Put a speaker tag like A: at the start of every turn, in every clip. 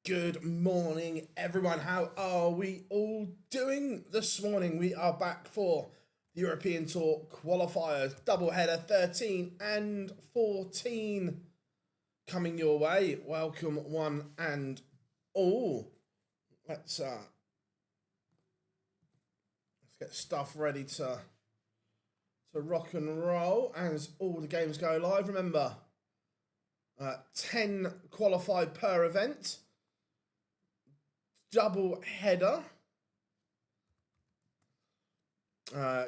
A: Good morning, everyone. How are we all doing this morning? We are back for the European Tour qualifiers, doubleheader 13 and 14 coming your way. Welcome, one and all. Let's get stuff ready to rock and roll as all the games go live. Remember, 10 qualified per event. Double header.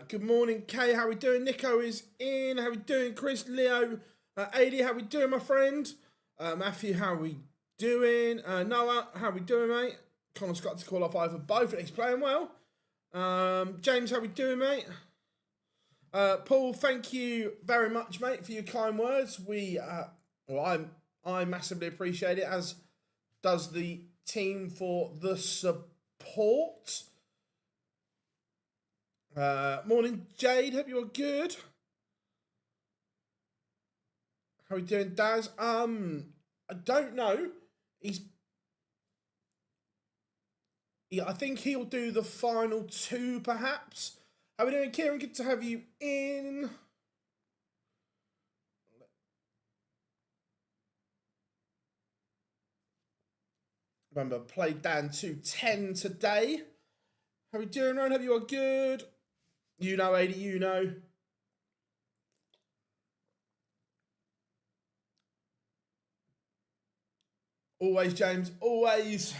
A: Good morning, Kay. How we doing? Nico is in. How we doing? Chris, Leo, AD. How we doing, my friend? Matthew, how we doing? Noah, how we doing, mate? Connor's got to qualify for both. He's playing well. James, how we doing, mate? Paul, thank you very much, mate, for your kind words. I massively appreciate it, as does the team for the support. Morning, Jade. Hope you're good. How are we doing, Daz? I don't know. I think he'll do the final two, perhaps. How are we doing, Kieran? Good to have you in. Remember, played down to 10 today. How are we doing, Ryan? Hope you are good. You know, 80, you know. Always, James, always.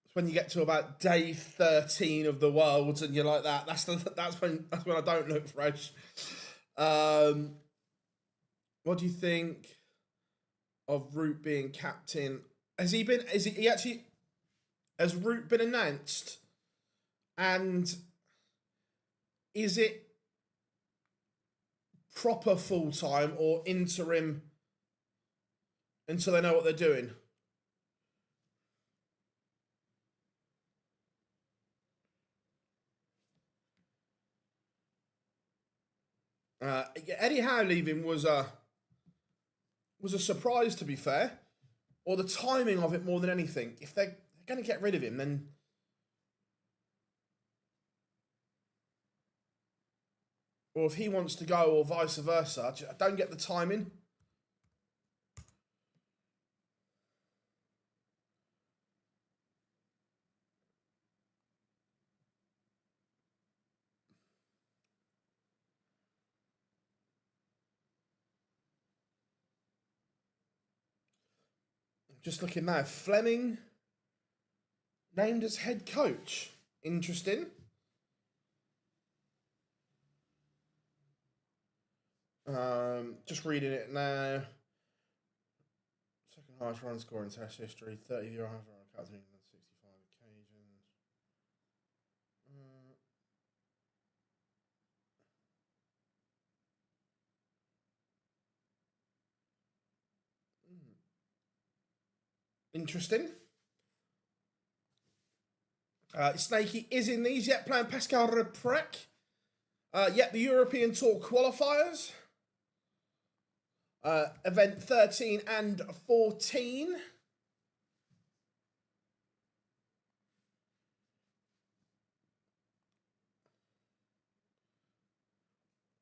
A: It's when you get to about day 13 of the Worlds and you're like that. That's when I don't look fresh. What do you think of Root being captain? Has Root been announced? And is it proper full-time or interim until they know what they're doing? Eddie Howe leaving was a surprise, to be fair, or the timing of it more than anything. If they're going to get rid of him, then or if he wants to go, or vice versa, I don't get the timing. Just looking now, Fleming named as head coach. Interesting. Just reading it now. Second highest run score in Test history, 30 year half run captain England, 65 occasions. Interesting. Snakey is in these yet, playing Pascal Reprec. Yet the European Tour qualifiers. Event 13 and 14.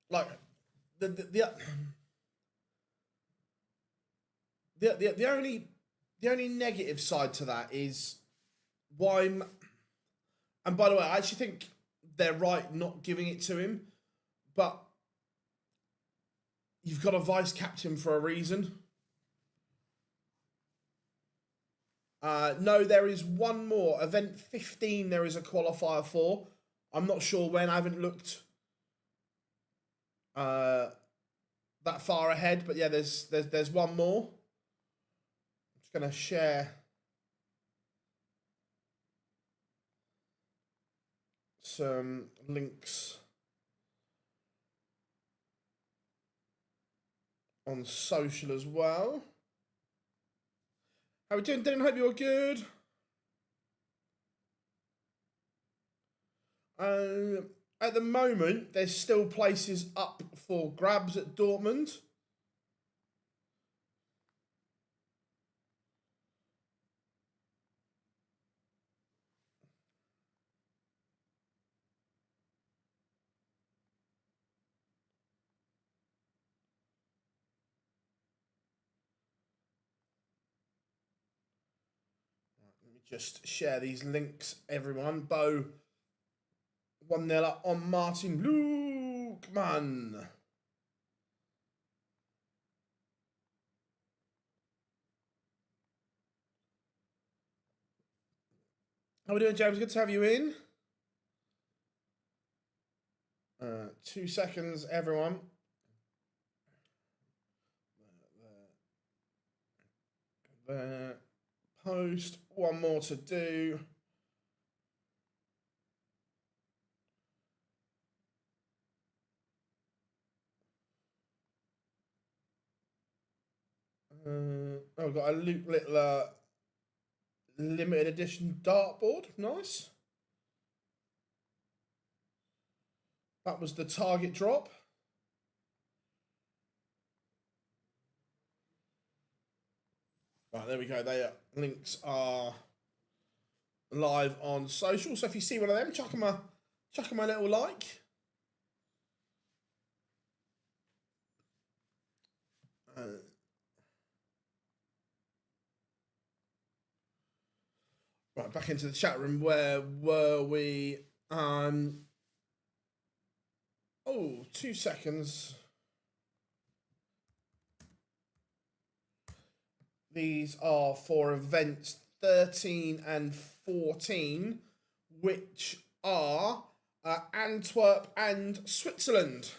A: Like the only negative side to that is why. And by the way, I actually think they're right not giving it to him, but you've got a vice captain for a reason. No, there is one more. Event 15, there is a qualifier for. I'm not sure when. I haven't looked that far ahead, but yeah, there's one more. I'm just going to share some links on social as well. How are we doing, Dylan? Hope you're good. at the moment, there's still places up for grabs at Dortmund. Let me just share these links, everyone. Bo 1-0 up on Martin Blugman. How are we doing, James? Good to have you in. 2 seconds, everyone. Post. One more to do. I've got a Luke Littler limited edition dartboard. Nice. That was the target drop. Right, there we go. They links are live on social. So if you see one of them, chuck them a little like. Right, back into the chat room. Where were we? 2 seconds. These are for events 13 and 14, which are Antwerp and Switzerland.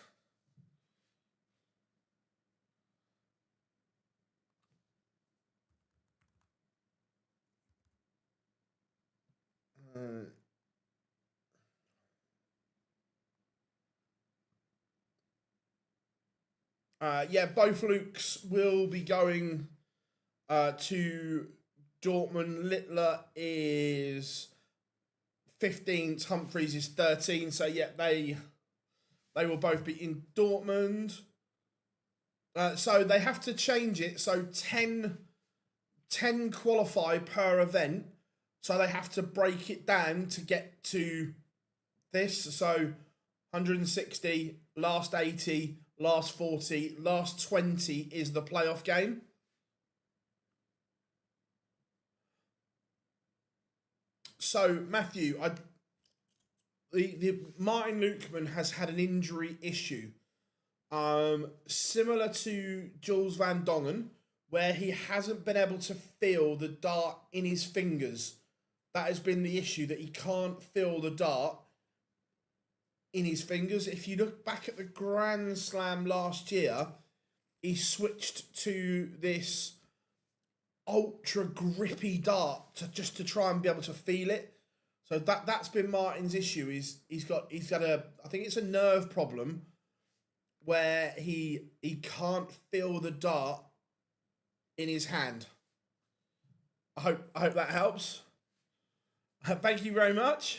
A: Yeah, both Lukes will be going to Dortmund. Littler is 15th, Humphreys is 13. So yeah, they will both be in Dortmund. So they have to change it. So 10 qualify per event. So they have to break it down to get to this. So 160, last 80, last 40, last 20 is the playoff game. So Matthew, the Martin Lukeman has had an injury issue, similar to Jules Van Dongen, where he hasn't been able to feel the dart in his fingers. That has been the issue, that he can't feel the dart in his fingers. If you look back at the Grand Slam last year, he switched to this ultra grippy dart to try and be able to feel it. So that's been Martin's issue. He's got a, I think it's a nerve problem where he can't feel the dart in his hand. I hope that helps. Thank you very much.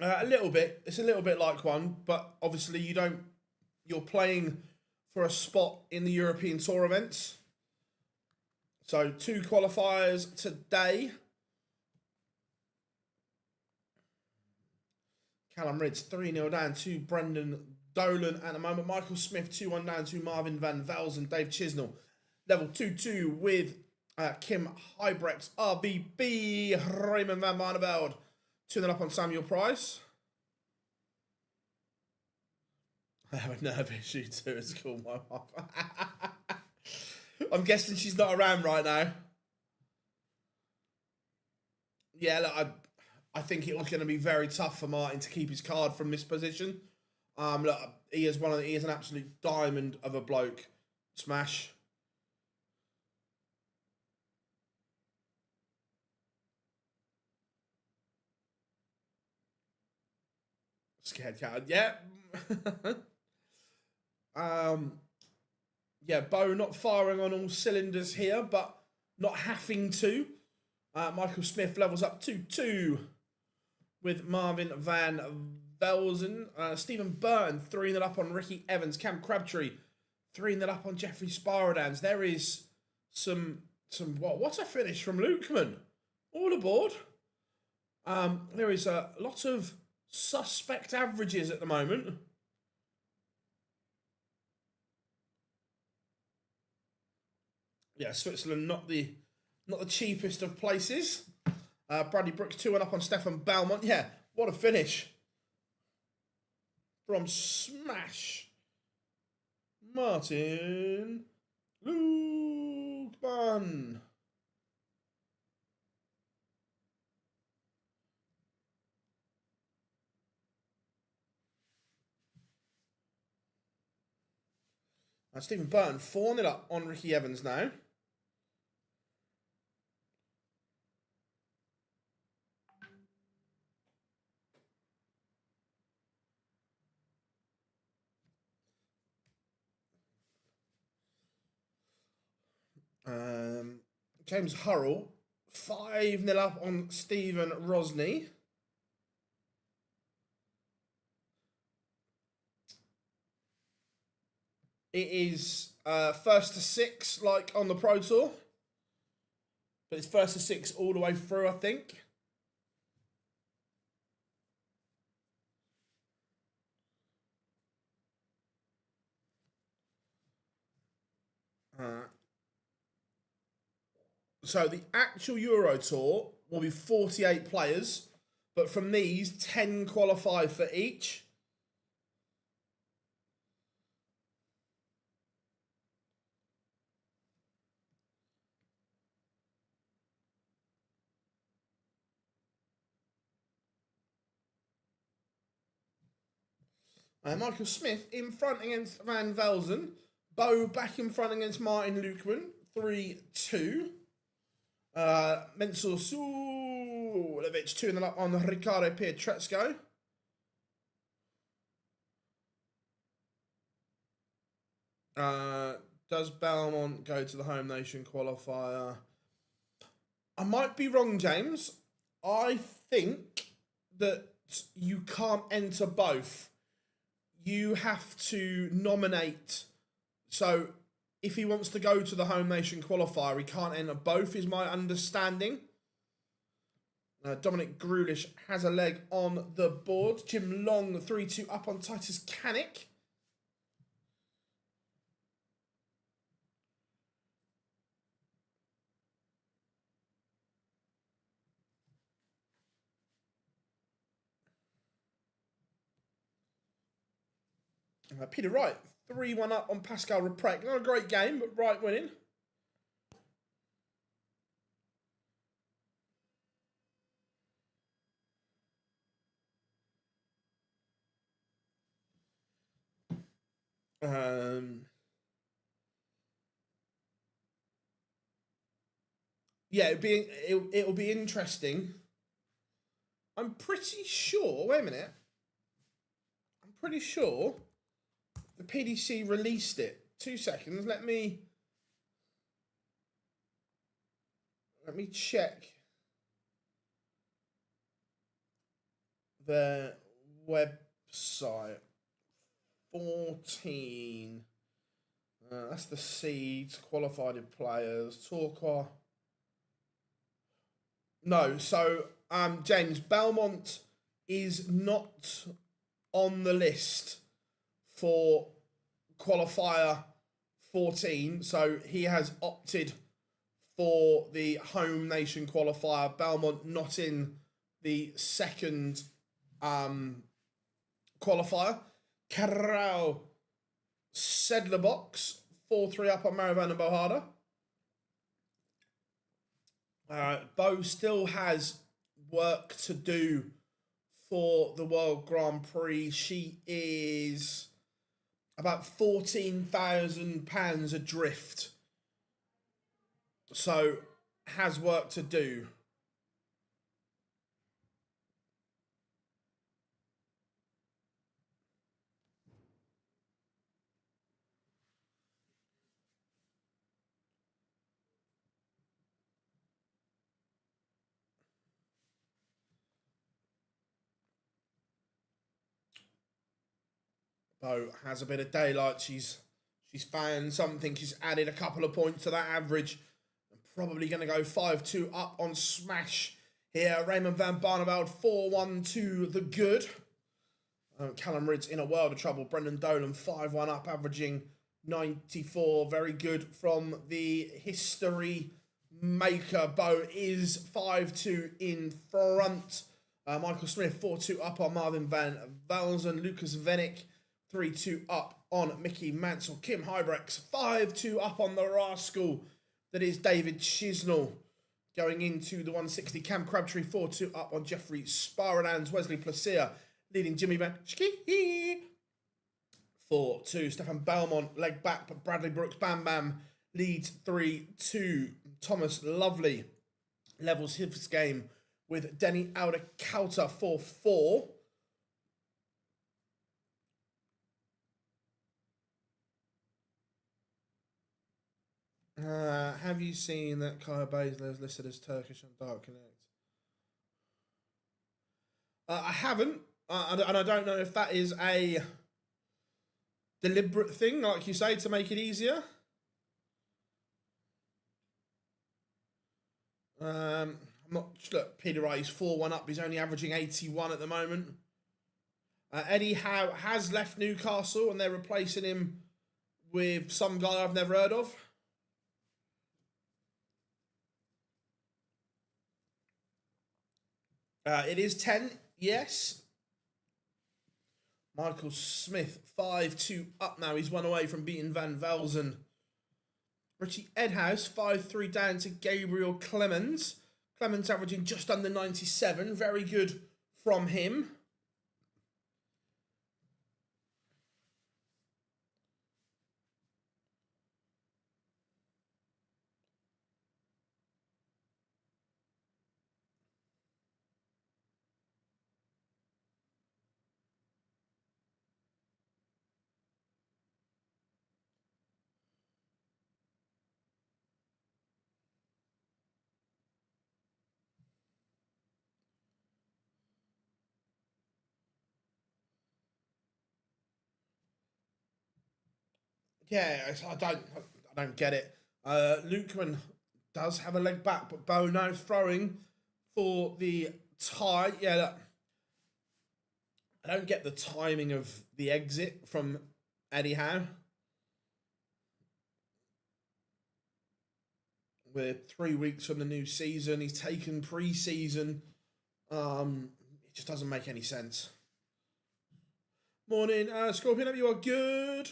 A: A little bit. It's a little bit like one, but obviously you're playing for a spot in the European Tour events. So 2 qualifiers today. Callum Ridds 3-0 down to Brendan Dolan at the moment. Michael Smith 2-1 down to Marvin Van Velzen. Dave Chisnell level 2-2 with Kim Hybrex. RBB Raymond Van Barneveld 2-0 up on Samuel Price. I have a nerve issue too. It's called my wife. I'm guessing she's not around right now. Yeah, look, I think it was going to be very tough for Martin to keep his card from this position. Look, he is an absolute diamond of a bloke. Smash. Scared card. Yeah. Yeah, Bo not firing on all cylinders here, but not having to. Michael Smith levels up 2-2 with Marvin Van Velzen. Stephen Byrne 3-0 up on Ricky Evans. Cam Crabtree 3-0 up on Jeffrey Spirodans. There is some what a finish from Lukeman. All aboard. There is a lot of suspect averages at the moment. Yeah, Switzerland not the cheapest of places. Bradley Brooks 2-1 up on Stefan Belmont. Yeah, what a finish from Smash Martin Lukeman. And Stephen Burton 4-0 up on Ricky Evans now. James Hurrell 5-0 up on Stephen Rosny. It is first to 6 like on the Pro Tour. But it's first to 6 all the way through, I think. So the actual Euro Tour will be 48 players, but from these, 10 qualify for each. Michael Smith in front against Van Velzen. Bo back in front against Martin Lukeman. 3-2. Mensur Sulevic 2-0 up on Riccardo Pietrezco. Does Belmont go to the home nation qualifier? I might be wrong, James. I think that you can't enter both. You have to nominate. So if he wants to go to the home nation qualifier, he can't enter both, is my understanding. Dominic Grulish has a leg on the board. Jim Long 3-2 up on Titus Canick. Peter Wright 3-1 up on Pascal Reprek. Not a great game, but Wright winning. Yeah, it'll be interesting. I'm pretty sure. Wait a minute. I'm pretty sure the PDC released it. 2 seconds. Let me check their website. 14. That's the seeds, qualified players. Torquay. No, so James, Belmont is not on the list for qualifier 14, so he has opted for the home nation qualifier. Belmont not in the second qualifier. Carral Sedler box 4-3 up on Marivan and Bohada. Bo still has work to do for the World Grand Prix. She is about £14,000 adrift. So, has work to do. Bo has a bit of daylight. She's found something. She's added a couple of points to that average. Probably going to go 5-2 up on Smash here. Raymond van Barneveld 4-1 to the good. Callum Ridds in a world of trouble. Brendan Dolan 5-1 up, averaging 94. Very good from the history maker. Bo is 5-2 in front. Michael Smith 4-2 up on Marvin van Velzen. Lucas Vennick 3-2 up on Mickey Mansell. Kim Hybrex 5-2 up on the rascal that is David Chisnell. Going into the 160, Cam Crabtree 4-2 up on Jeffrey Sparadans. Wesley Placia leading Jimmy Van Schie 4-2. Stefan Belmont leg back, but Bradley Brooks Bam Bam leads 3-2. Thomas Lovely levels his game with Denny Alder-Kauter 4-4. Have you seen that Kaya Baszler is listed as Turkish on Dark Connect? I haven't, and I don't know if that is a deliberate thing, like you say, to make it easier. I'm not. Look, Peter Wright is 4-1 up. He's only averaging 81 at the moment. Eddie Howe has left Newcastle, and they're replacing him with some guy I've never heard of. It is 10, yes. Michael Smith, 5-2 up now. He's one away from beating Van Velzen. Richie Edhouse, 5-3 down to Gabriel Clemens. Clemens averaging just under 97. Very good from him. Yeah, I don't get it. Lukeman does have a leg back, but Bo now throwing for the tie. Yeah, look, I don't get the timing of the exit from Eddie Howe. We're 3 weeks from the new season. He's taken pre-season. It just doesn't make any sense. Morning, Scorpion. Hope you are good.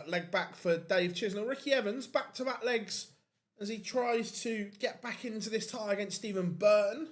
A: Leg back for Dave Chisnell. Ricky Evans, back-to-back legs as he tries to get back into this tie against Stephen Burton.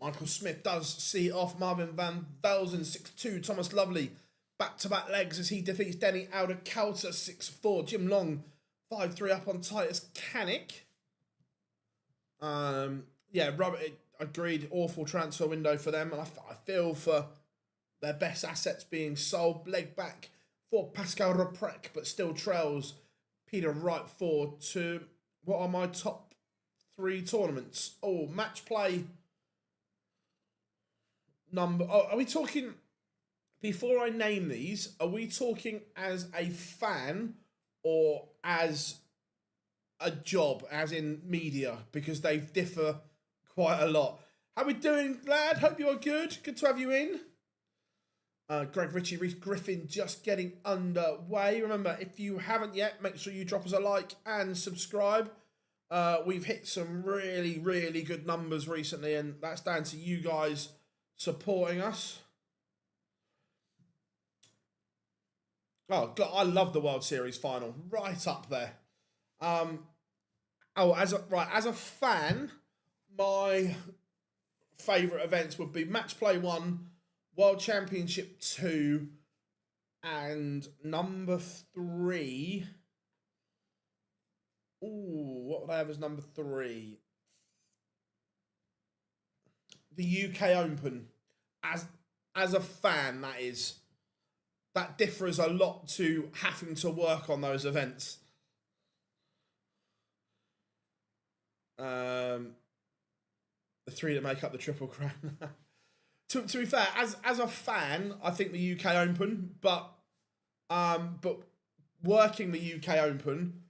A: Michael Smith does see off Marvin Van Velzen 6-2. Thomas Lovely back-to-back legs as he defeats Denny Alder-Kauter 6-4. Jim Long 5-3 up on Titus Canick. Yeah, Robert agreed. Awful transfer window for them, and I feel for their best assets being sold. Leg back for Pascal Reprec, but still trails Peter Wright 4-2. What are my top 3 tournaments? Oh, match play number. Oh, are we talking, before I name these, are we talking as a fan or as a job, as in media? Because they differ quite a lot. How we doing, lad? Hope you are good. Good to have you in. Greg Ritchie, Reece Griffin just getting underway. Remember, if you haven't yet, make sure you drop us a like and subscribe. We've hit some really, really good numbers recently, and that's down to you guys supporting us. Oh, God, I love the World Series final. Right up there. As a fan, my favourite events would be Match Play 1, World Championship 2, And number 3. Ooh, what would I have as number 3? The UK Open. As a fan, that differs a lot to having to work on those events. The 3 that make up the Triple Crown. To be fair, as a fan, I think the UK Open, but working the UK Open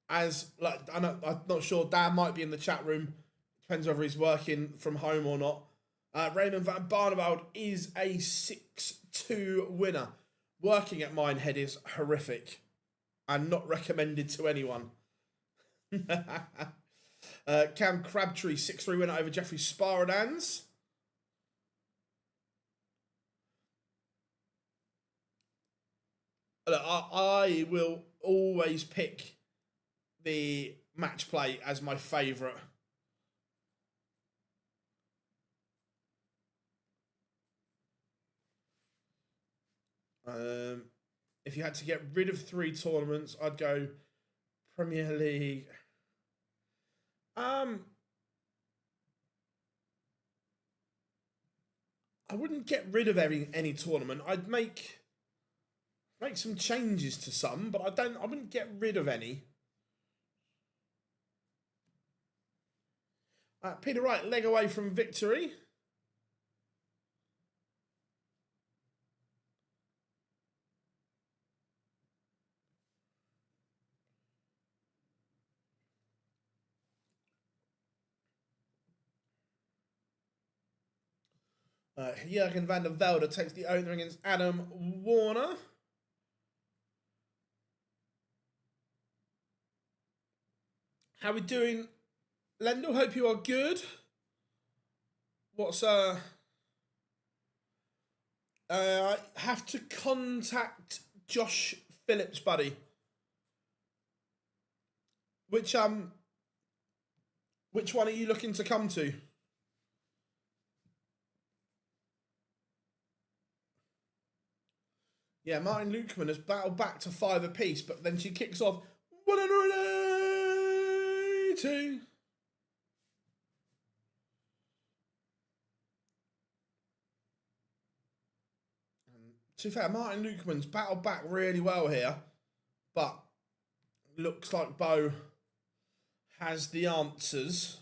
A: as like I'm not sure. Dan might be in the chat room. Depends whether he's working from home or not. Raymond van Barneveld is a 6-2 winner. Working at Minehead is horrific and not recommended to anyone. Cam Crabtree, 6-3 winner over Jeffrey Sparadans. Look, I will always pick the match play as my favourite. If you had to get rid of 3 tournaments, I'd go Premier League. I wouldn't get rid of any tournament. I'd make some changes to some, but I wouldn't get rid of any. Peter Wright, leg away from victory. Jurgen van der Velde takes the opener against Adam Warner. How we doing, Lendl? Hope you are good. What's I have to contact Josh Phillips, buddy. Which one are you looking to come to? Yeah, Martin Lukeman has battled back to 5 apiece, but then she kicks off 180. To be fair, Martin Lukeman's battled back really well here, but looks like Bo has the answers.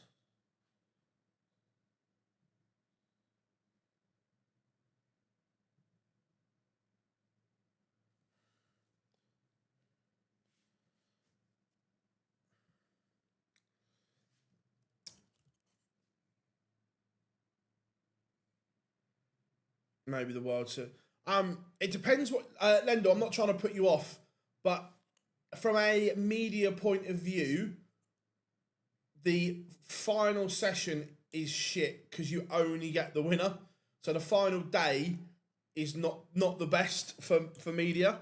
A: Maybe the World Tour. It depends what Lendo. I'm not trying to put you off, but from a media point of view, the final session is shit because you only get the winner. So the final day is not the best for media.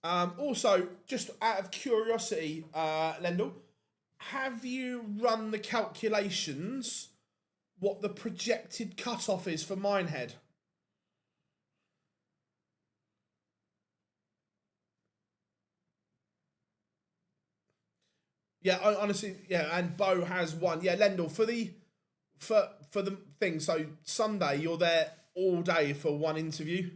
A: Also, just out of curiosity, Lendl, have you run the calculations what the projected cutoff is for Minehead? Yeah, honestly, yeah, and Bo has one. Yeah, Lendl, for the thing, so Sunday you're there all day for one interview.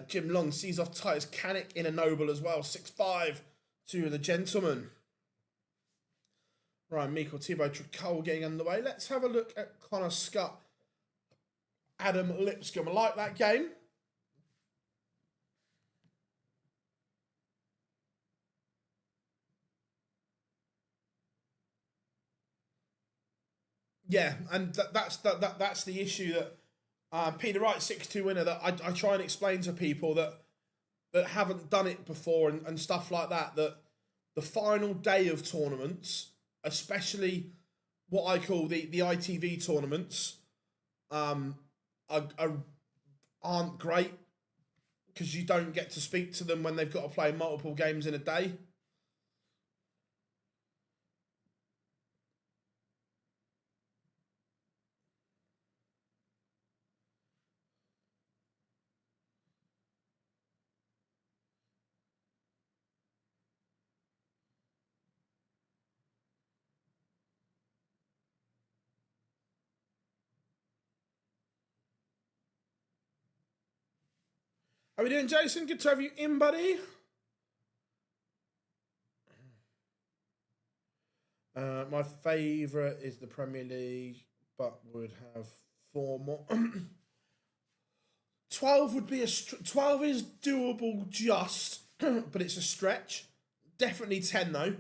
A: Jim Long sees off Titus Canick in a noble as well. 6-5 to the gentleman. Ryan Meikle, Thibaut Tricol getting underway. Let's have a look at Connor Scott. Adam Lipscomb. I like that game. Yeah, and that's the issue that Peter Wright, 6-2 winner, that I try and explain to people that haven't done it before and stuff like that, that the final day of tournaments, especially what I call the ITV tournaments, aren't great because you don't get to speak to them when they've got to play multiple games in a day. How we doing, Jason? Good to have you in, buddy. My favourite is the Premier League, but would have 4 more. 12 would be 12 is doable just, but it's a stretch. Definitely 10 though.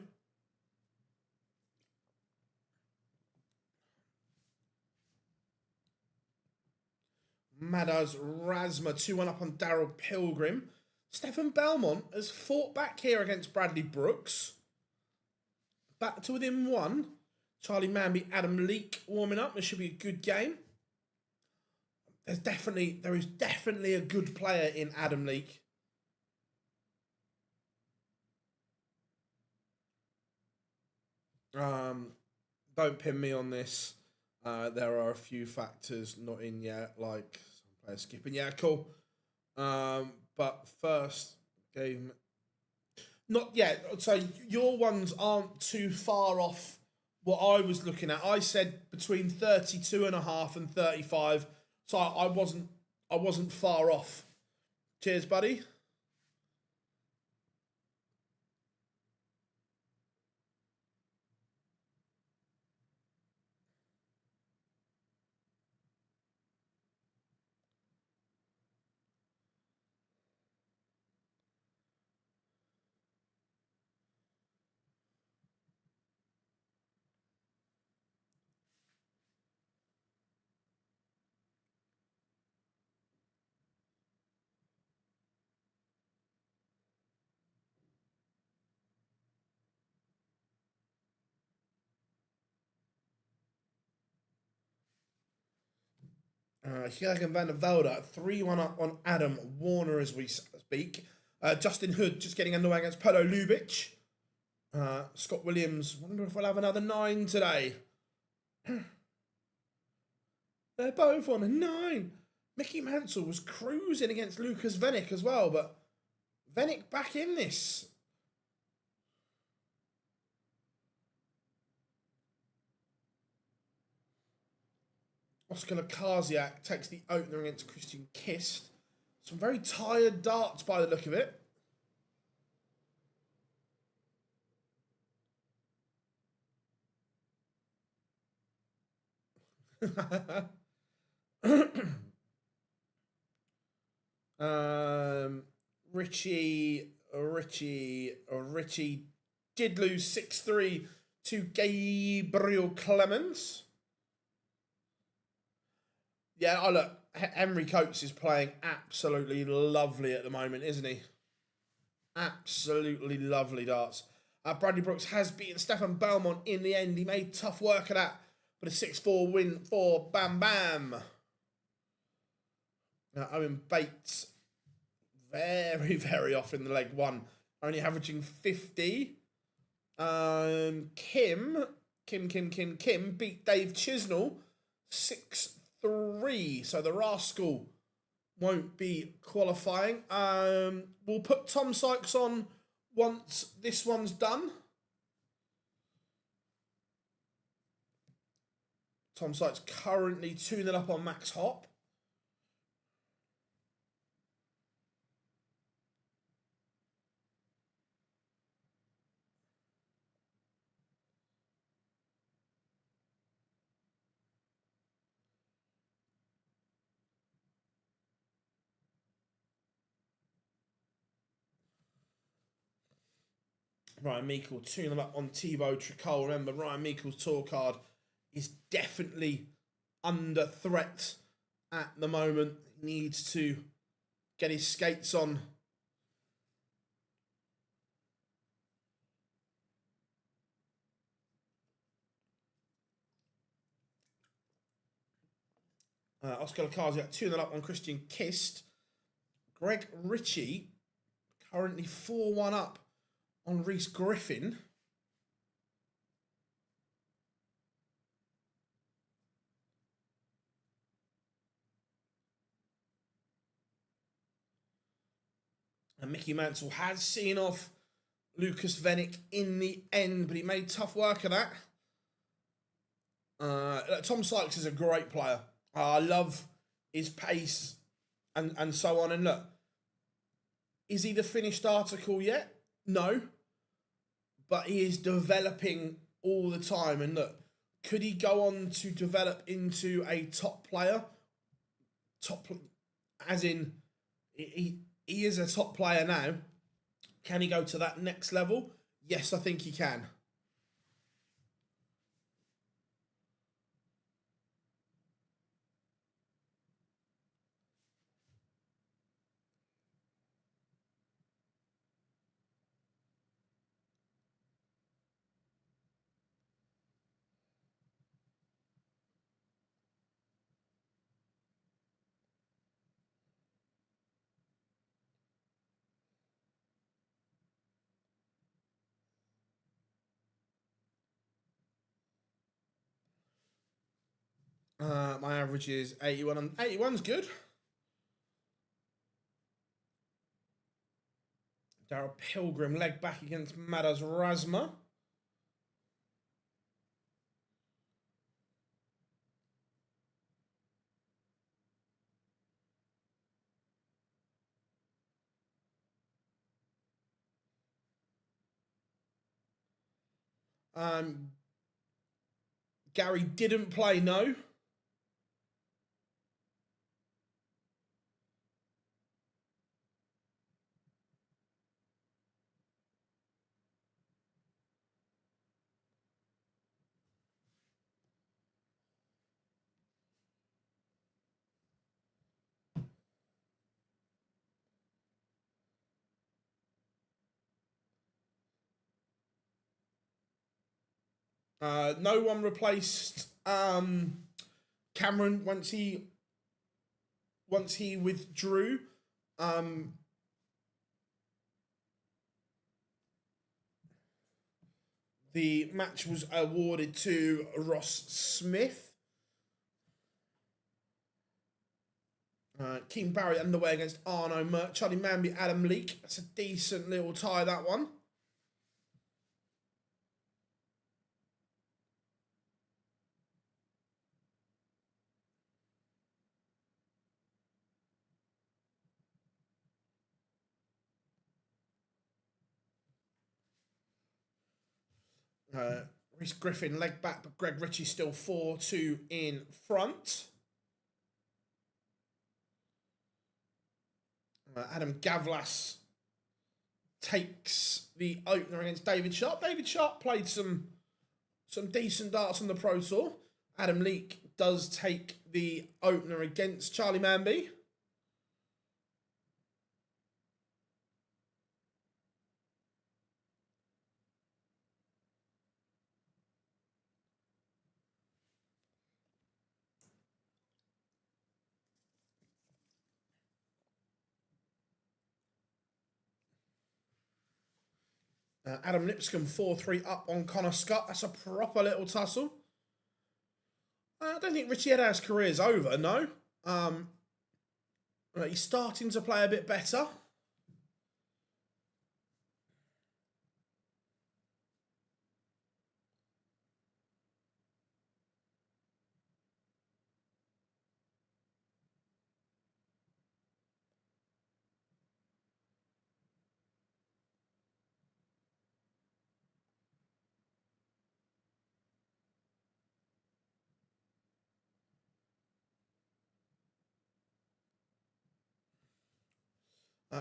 A: Madas Rasma 2-1 up on Daryl Pilgrim. Stefan Belmont has fought back here against Bradley Brooks. Back to within 1. Charlie Manby, Adam Leake warming up. This should be a good game. There is definitely a good player in Adam Leake. Don't pin me on this. There are a few factors not in yet, like some players skipping. Yeah, cool. But first game, not yet. So your ones aren't too far off what I was looking at. I said between 32.5 and 35, so I wasn't far off. Cheers, buddy. Jurgen van der Velde 3-1 up on Adam Warner as we speak. Justin Hood just getting underway against Polo Lubic. Scott Williams, wonder if we'll have another 9 today. They're both on a 9. Mickey Mansell was cruising against Lucas Venick as well, but Venick back in this. Oscar Lakaziak takes the opener against Christian Kist. Some very tired darts by the look of it. Richie did lose 6-3 to Gabriel Clemens. Yeah, oh look, Henry Coates is playing absolutely lovely at the moment, isn't he? Absolutely lovely darts. Bradley Brooks has beaten Stefan Belmont in the end. He made tough work of that, but a 6-4 win for Bam Bam. Owen Bates, very, very off in the leg 1, only averaging 50. Kim beat Dave Chisnell 6-3, so the rascal won't be qualifying. We'll put Tom Sykes on once this one's done. Tom Sykes currently 2-0 up on Max Hop. Ryan Meikle 2-0 up on Thibaut Tricol. Remember, Ryan Meikle's tour card is definitely under threat at the moment. He needs to get his skates on. Oscar Lakaziak 2-0 up on Christian Kist. Greg Ritchie currently 4-1 up on Reese Griffin. And Mickey Mansell has seen off Lucas Venick in the end, but he made tough work of that. Tom Sykes is a great player. I love his pace and so on. And look, Is he the finished article yet? No. But he is developing all the time. And look, could he go on to develop into a top player? As in, he is a top player now. Can he go to that next level? Yes, I think he can. My average is 81, and 81's good. Darryl Pilgrim, leg back against MODUS Razma. Gary didn't play, no. No one replaced Cameron once he withdrew. The match was awarded to Ross Smith. Keane Barry underway against Arno Merck. Charlie Manby, Adam Leake. That's a decent little tie, that one. Rhys Griffin leg back, but Greg Ritchie still 4-2 in front. Adam Gavlas takes the opener against David Sharp. David Sharp played some decent darts on the Pro Tour. Adam Leake does take the opener against Charlie Manby. Adam Lipscomb 4-3 up on Connor Scott. That's a proper little tussle. I don't think Richie Eddow's career is over, no. He's starting to play a bit better.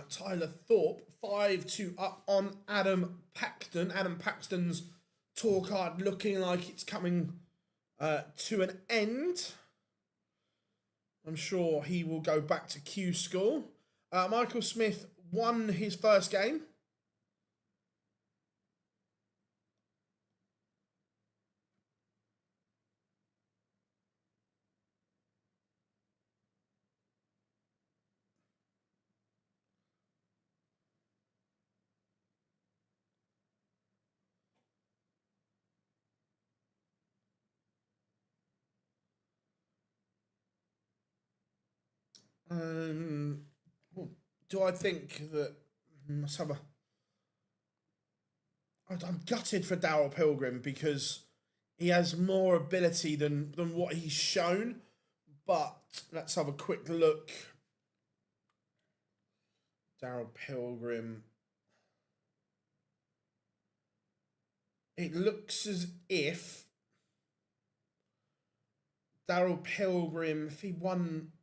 A: Tyler Thorpe 5-2 up on Adam Paxton. Adam Paxton's tour card looking like it's coming to an end. I'm sure he will go back to Q School. Michael Smith won his first game. Do I think that must have a? I'm gutted for Darryl Pilgrim because he has more ability than what he's shown. But let's have a quick look Daryl Pilgrim. It looks as if Daryl Pilgrim, if he won...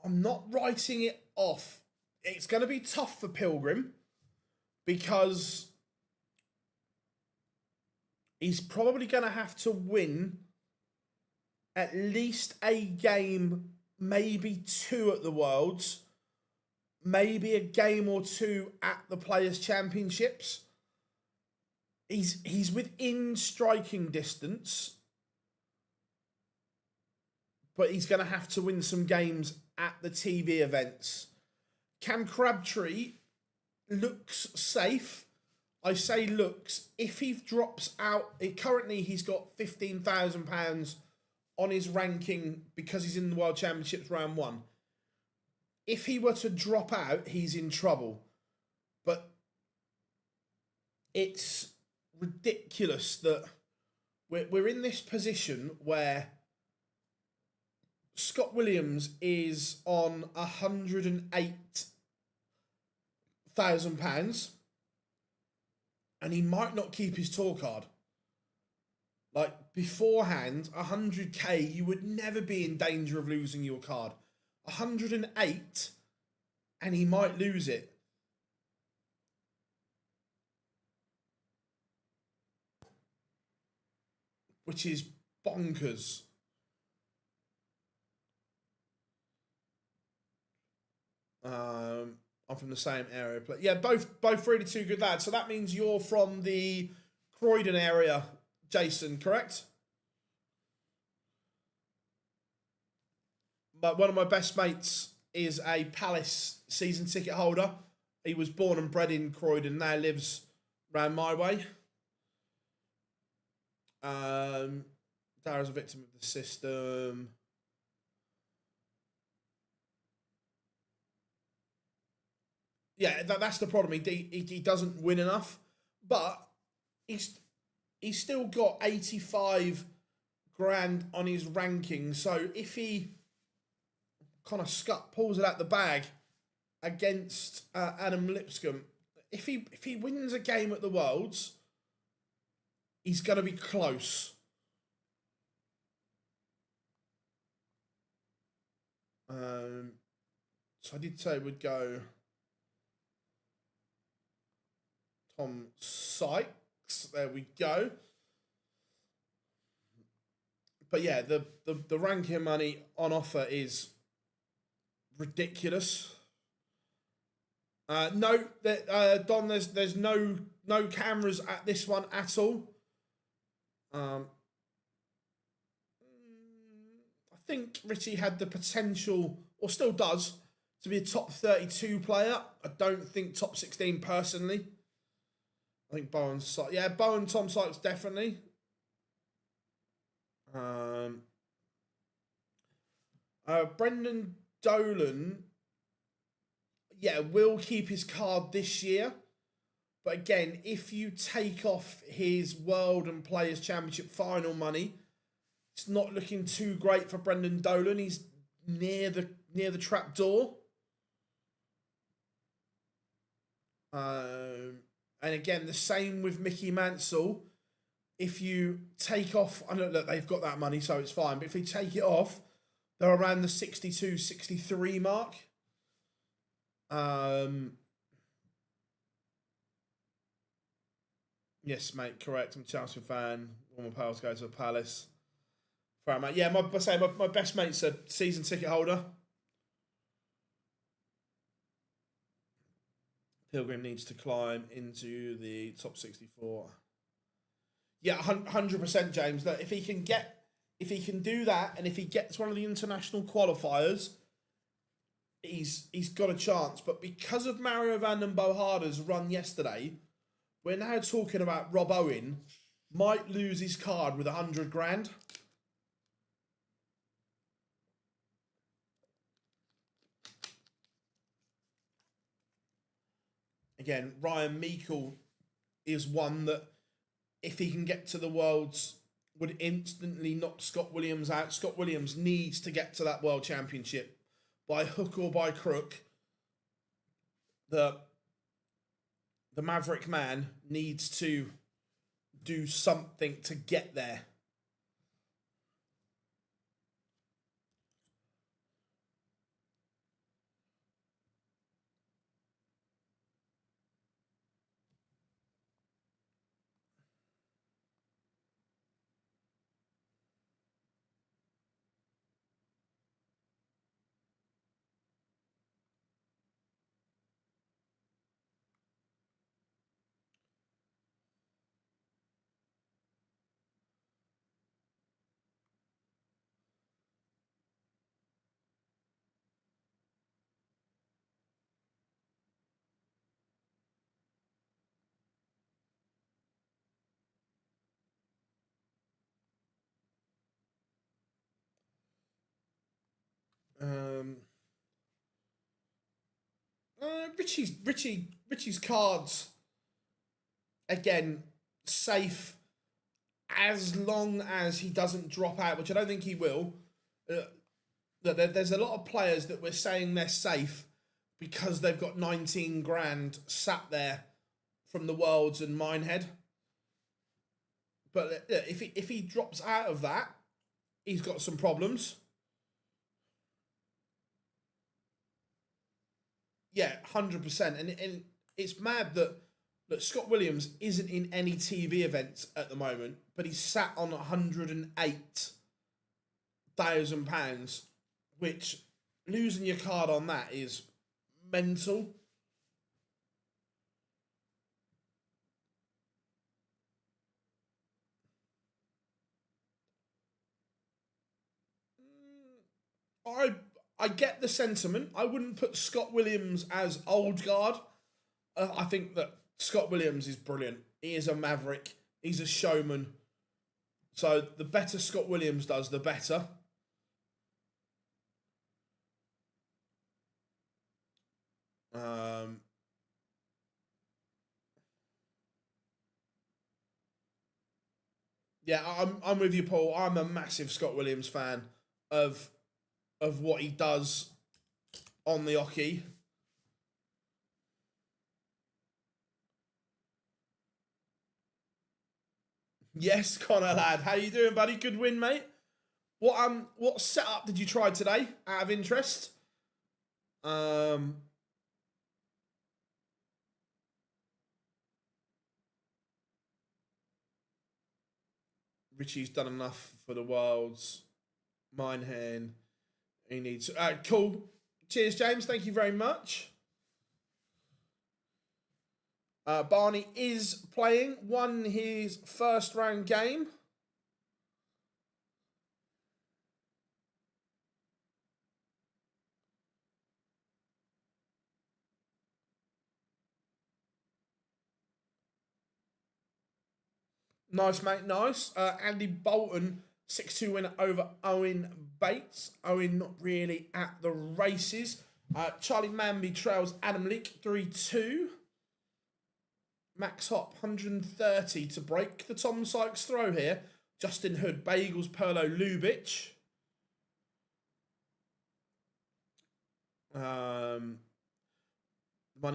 A: I'm not writing it off. It's going to be tough for Pilgrim because he's probably going to have to win at least a game, maybe two at the Worlds, maybe a game or two at the Players' Championships. He's within striking distance, but he's going to have to win some games at the TV events. Cam Crabtree looks safe. I say looks. If he drops out, currently he's got £15,000 on his ranking because he's in the World Championships round 1. If he were to drop out, he's in trouble. But it's ridiculous that we're in this position where Scott Williams is on £108,000 and he might not keep his tour card. Like beforehand, 100k, you would never be in danger of losing your card. 108 and he might lose it. Which is bonkers. I'm from the same area. Yeah, both really two good lads. So that means you're from the Croydon area, Jason, correct? But one of my best mates is a Palace season ticket holder. He was born and bred in Croydon, now lives round my way. Dara's a victim of the system. Yeah, that's the problem. He doesn't win enough, but he's still got 85 grand on his ranking. So if he kind of pulls it out the bag against Adam Lipscomb, if he wins a game at the Worlds, he's going to be close. So I did say we'd go Tom Sykes. There we go. But yeah, the ranking money on offer is ridiculous. No, Don, there's no cameras at this one at all. I think Richie had the potential, or still does, to be a top 32 player. I don't think top 16 personally. I think Bowen Tom Sykes definitely. Brendan Dolan, yeah, will keep his card this year. But again, if you take off his World and Players' Championship final money, it's not looking too great for Brendan Dolan. He's near the trap door. And again, the same with Mickey Mansell. If you take off, I know that they've got that money, so it's fine. But if you take it off, they're around the 62, 63 mark. Yes, mate, correct. I'm a Chelsea fan. All my pals go to the Palace. Fair, mate. Yeah, my best mate's a season ticket holder. Pilgrim needs to climb into the top 64. Yeah, 100%, James. Look, if he can do that, and if he gets one of the international qualifiers, he's got a chance. But because of Mario van den Bohada's run yesterday, we're now talking about Rob Owen might lose his card with 100 grand. Again, Ryan Meikle is one that if he can get to the Worlds would instantly knock Scott Williams out. Scott Williams needs to get to that World Championship by hook or by crook. The Maverick man needs to do something to get there. Richie's cards again safe as long as he doesn't drop out, which I don't think he will. There's a lot of players that we're saying they're safe because they've got 19 grand sat there from the Worlds and Minehead. But if he drops out of that, he's got some problems. Yeah, 100%. And it's mad that Scott Williams isn't in any TV events at the moment, but he's sat on £108,000, which losing your card on that is mental. I get the sentiment. I wouldn't put Scott Williams as old guard. I think that Scott Williams is brilliant. He is a maverick. He's a showman. So the better Scott Williams does, the better. Yeah, I'm with you, Paul. I'm a massive Scott Williams fan of what he does on the hockey. Yes, Connor lad, how you doing, buddy? Good win, mate. What setup did you try today? Out of interest. Richie's done enough for the Worlds. Minehan. He needs. Cool. Cheers, James. Thank you very much. Barney is playing. Won his first round game. Nice, mate. Nice. Andy Bolton, 6-2 winner over Owen Bates. Owen not really at the races. Charlie Manby trails Adam Leake, 3-2. Max Hop, 130 to break the Tom Sykes throw here. Justin Hood, Bagels, Perlo, Lubitsch. Money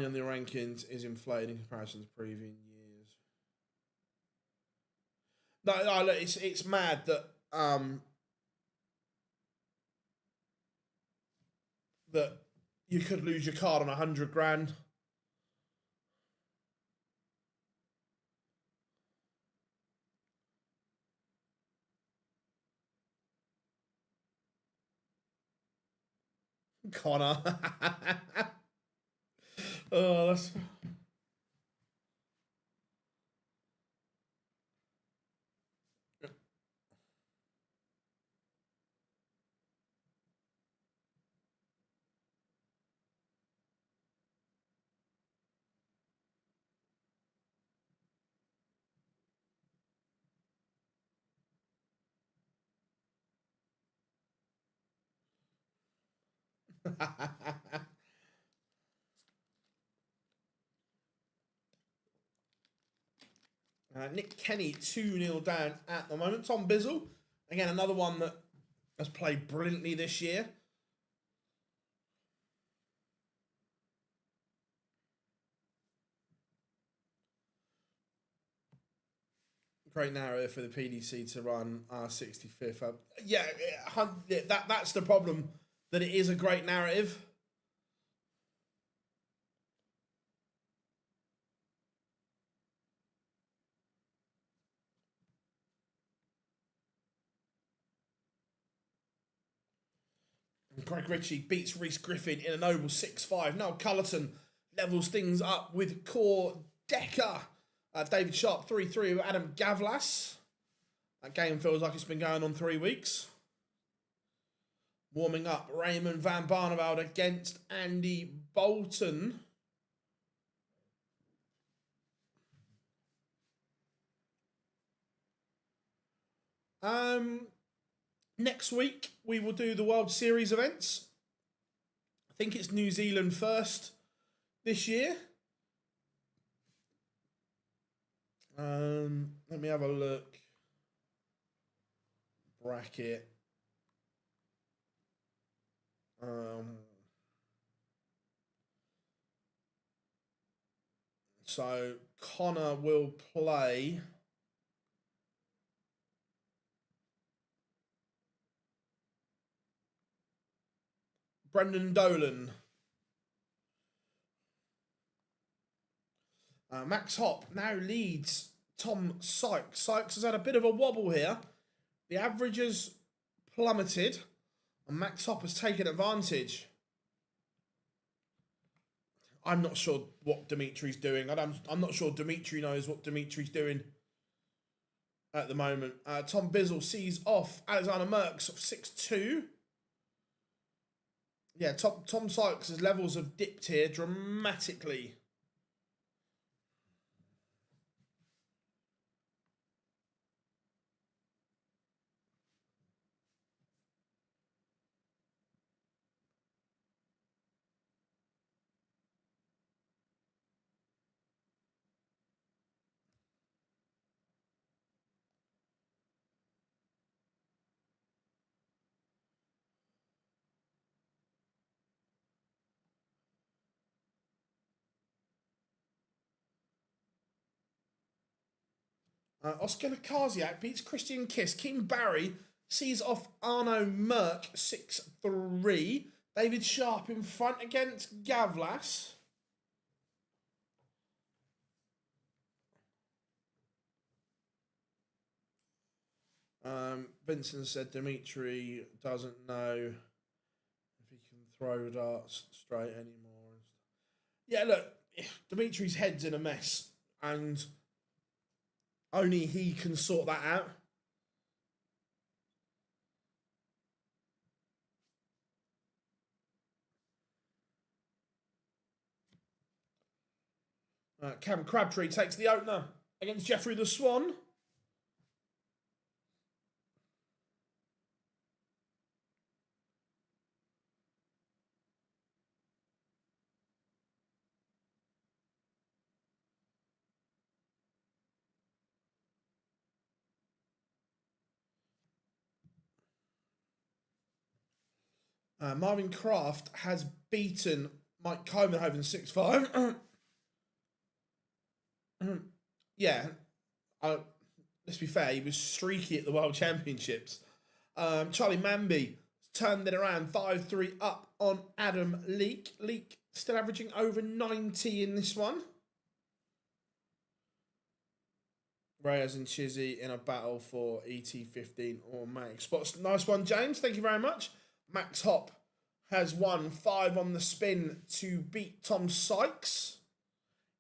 A: on the rankings is inflated in comparison to previous years. No, look, it's mad that that you could lose your card on 100 grand. Connor. Oh, that's. Nick Kenny 2-0 down at the moment. Tom Bizzle, again, another one that has played brilliantly this year. Great narrative for the PDC to run our 65th. Yeah, that's the problem, that it is a great narrative. Greg Ritchie beats Reese Griffin in a noble 6-5. Noel Cullerton levels things up with Core Decker. David Sharp 3-3 with Adam Gavlas. That game feels like it's been going on 3 weeks. Warming up, Raymond van Barneveld against Andy Bolton. Next week, we will do the World Series events. I think it's New Zealand first this year. Let me have a look. Bracket. So Connor will play Brendan Dolan. Max Hopp now leads Tom Sykes. Sykes has had a bit of a wobble here. The average has plummeted, and Max Hopp has taken advantage. I'm not sure what Dimitri's doing. I'm not sure Dimitri knows what Dimitri's doing at the moment. Tom Bizzle sees off Alexander Merckx of 6-2. Yeah, Tom Sykes' levels have dipped here dramatically. Oscar Lakaziak beats Christian Kiss. King Barry sees off Arno Merck 6-3. David Sharp in front against Gavlas. Vincent said Dimitri doesn't know if he can throw darts straight anymore. Yeah, look, Dimitri's head's in a mess, and only he can sort that out. Cam Crabtree takes the opener against Jeffrey the Swan. Marvin Kraft has beaten Mike Copenhagen 6-5. Yeah, let's be fair, he was streaky at the World Championships. Charlie Manby turned it around 5-3 up on Adam Leake. Leake still averaging over 90 in this one. Reyes and Chizzy in a battle for ET15 or Max Spots. Nice one, James. Thank you very much. Max Hopp has won 5 on the spin to beat Tom Sykes.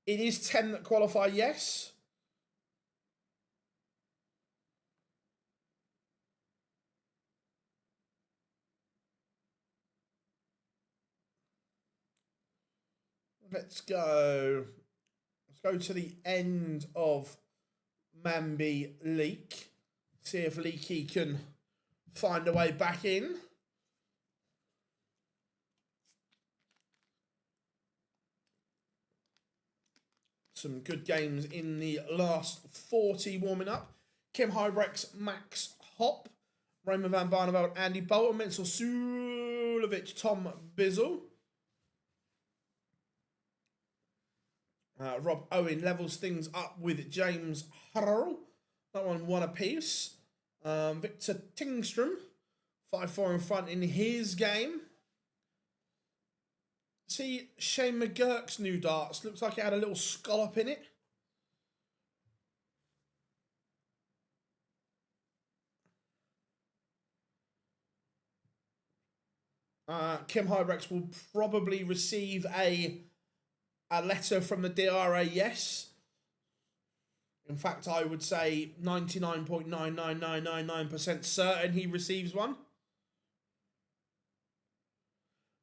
A: It is 10 that qualify, yes. Let's go to the end of Manby Leak. See if Leaky can find a way back in. some good games in the last 40 warming up. Kim Hybrex, Max Hopp, Raymond Van Barneveld, Andy Bolton, Mensel Sulovic, Tom Bizzle. Rob Owen levels things up with James Hurrell. That one apiece. Victor Tingstrom, 5-4 in front in his game. See Shane McGurk's new darts. Looks like it had a little scallop in it. Kim Hybrex will probably receive a letter from the DRA, yes. In fact, I would say 99.99999% certain he receives one.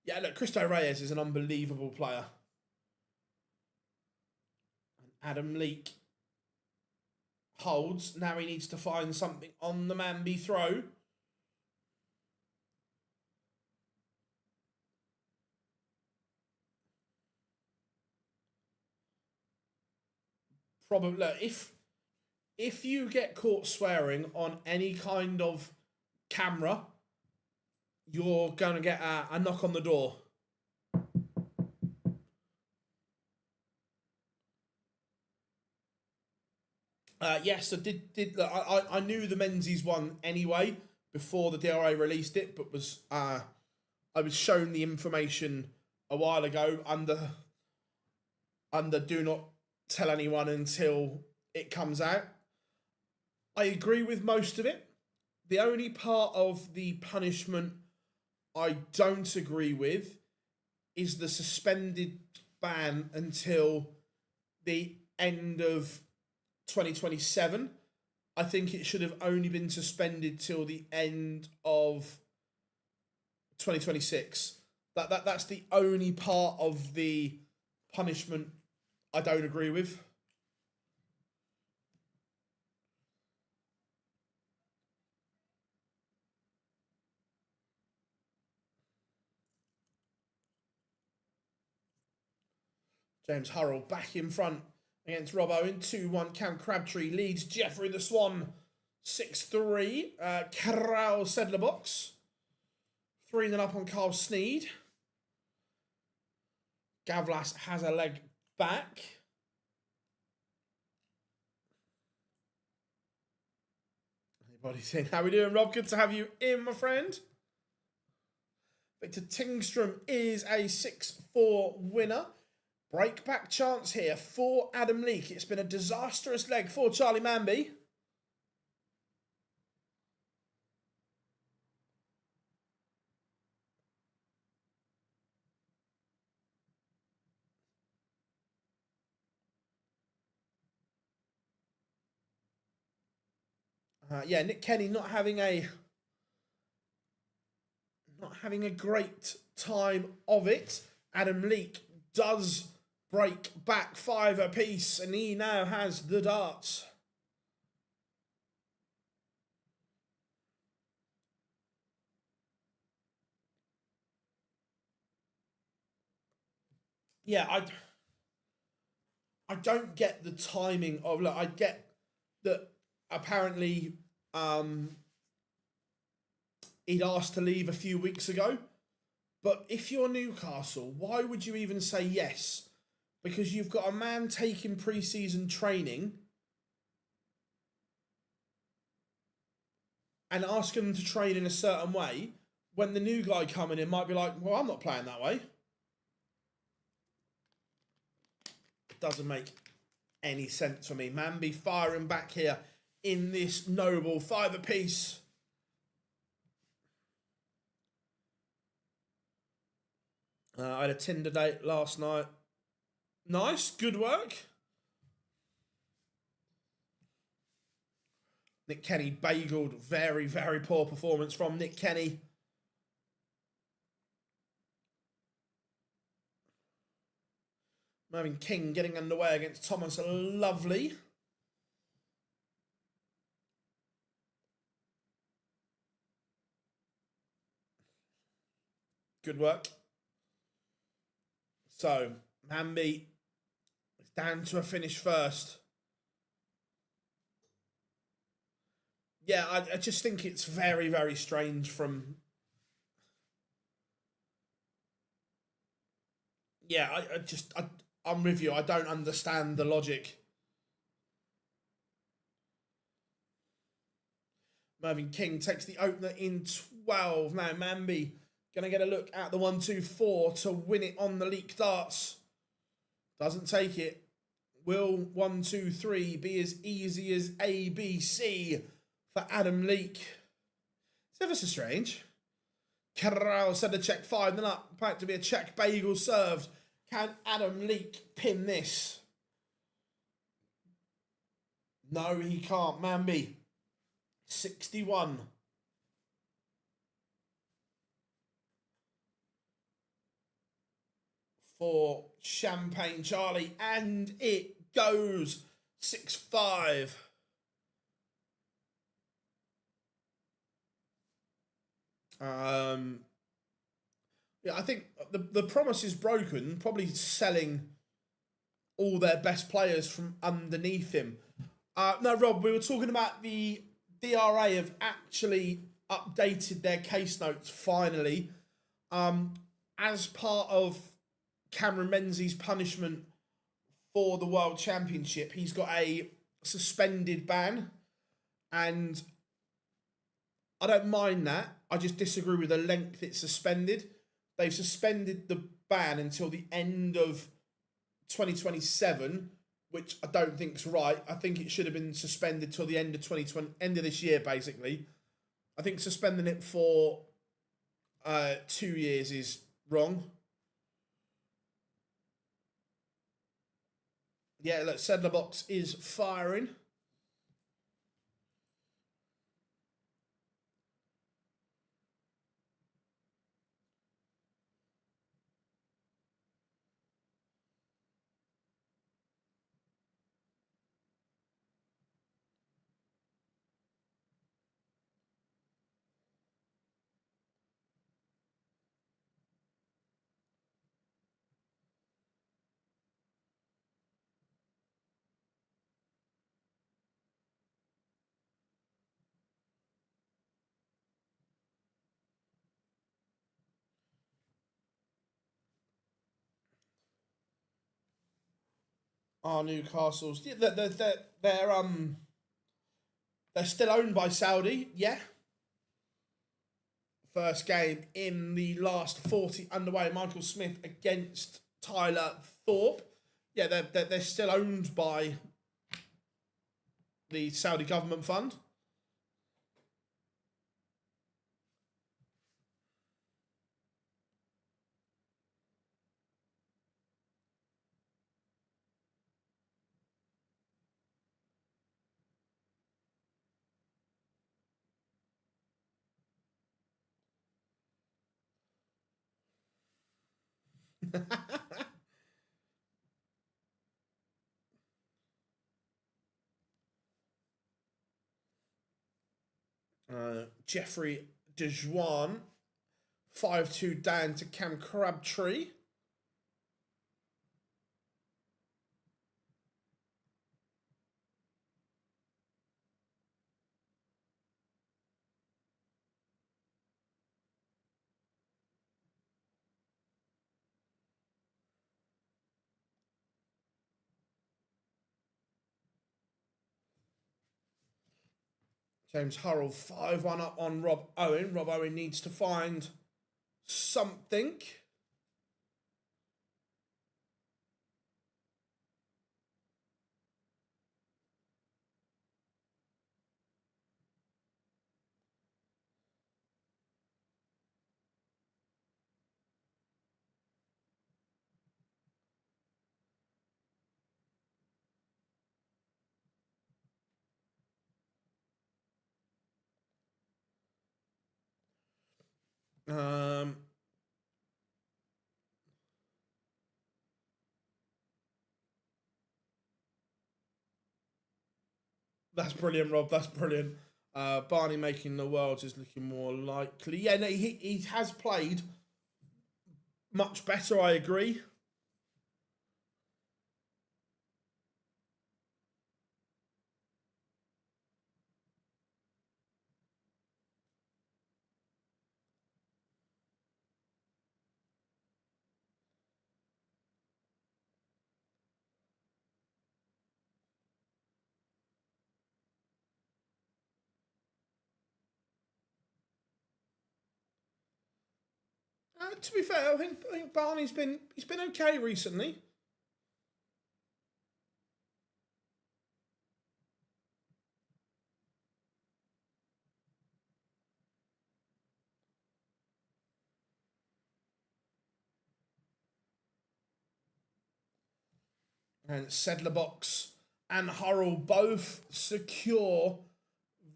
A: Yeah, look, Cristo Reyes is an unbelievable player. And Adam Leake holds. Now he needs to find something on the Manby throw. Probably, look, if you get caught swearing on any kind of camera, you're going to get a knock on the door. Yes, I knew the Menzies one anyway before the DRA released it, but I was shown the information a while ago under do not tell anyone until it comes out. I agree with most of it. The only part of the punishment I don't agree with is the suspended ban until the end of 2027. I think it should have only been suspended till the end of 2026. That's the only part of the punishment I don't agree with. James Hurrell back in front against Rob Owen. 2-1. Cam Crabtree leads Jeffrey the Swan 6-3. Carl Sedler box. 3-0 up on Carl Sneed. Gavlas has a leg back. Anybody saying, how we doing, Rob? Good to have you in, my friend. Victor Tingstrom is a 6-4 winner. Break back chance here for Adam Leake. It's been a disastrous leg for Charlie Manby. Yeah, Nick Kenny not having a great time of it. Adam Leake does break back 5 apiece, and he now has the darts. Yeah, I don't get the timing of, look, I get that apparently he'd asked to leave a few weeks ago, but if you're Newcastle, why would you even say yes? Because you've got a man taking pre-season training and asking him to train in a certain way, when the new guy coming in might be like, well, I'm not playing that way. It doesn't make any sense for me. Manby firing back here in this noble 5 apiece. I had a Tinder date last night. Nice, good work. Nick Kenny bageled. Very, very poor performance from Nick Kenny. Mervyn King getting underway against Thomas Lovely. Good work. So, Manby down to a finish first. Yeah, I just think it's very, very strange from... Yeah, I'm with you. I don't understand the logic. Mervyn King takes the opener in 12. Now, Mamby going to get a look at the 1-2-4 to win it on the leak darts. Doesn't take it. Will 1-2-3 be as easy as ABC for Adam Leake? It's ever so strange. Carral said a check 5 and up. About to be a check bagel served. Can Adam Leake pin this? No, he can't. Mamby. 61. For Champagne Charlie. And it goes 6-5. Yeah, I think the promise is broken. Probably selling all their best players from underneath him. No, Rob, we were talking about the DRA have actually updated their case notes finally. As part of Cameron Menzies' punishment for the World Championship, he's got a suspended ban. And I don't mind that. I just disagree with the length it's suspended. They've suspended the ban until the end of 2027, which I don't think is right. I think it should have been suspended till the end of 2020, end of this year, basically. I think suspending it for 2 years is wrong. Yeah, look, Sedler Box is firing. Newcastle's they're still owned by Saudi, yeah. First game in the last 40 underway. Michael Smith against Tyler Thorpe. Yeah, they're still owned by the Saudi government fund. Jeffrey Dejuan, 5-2 down to Cam Crabtree. James Hurrell, 5-1 up on Rob Owen. Rob Owen needs to find something. That's brilliant, Rob. That's brilliant. Barney making the worlds is looking more likely. Yeah, no, he has played much better, I agree. To be fair, I think Barney's been okay recently. And Sedlerbox and Hurrell both secure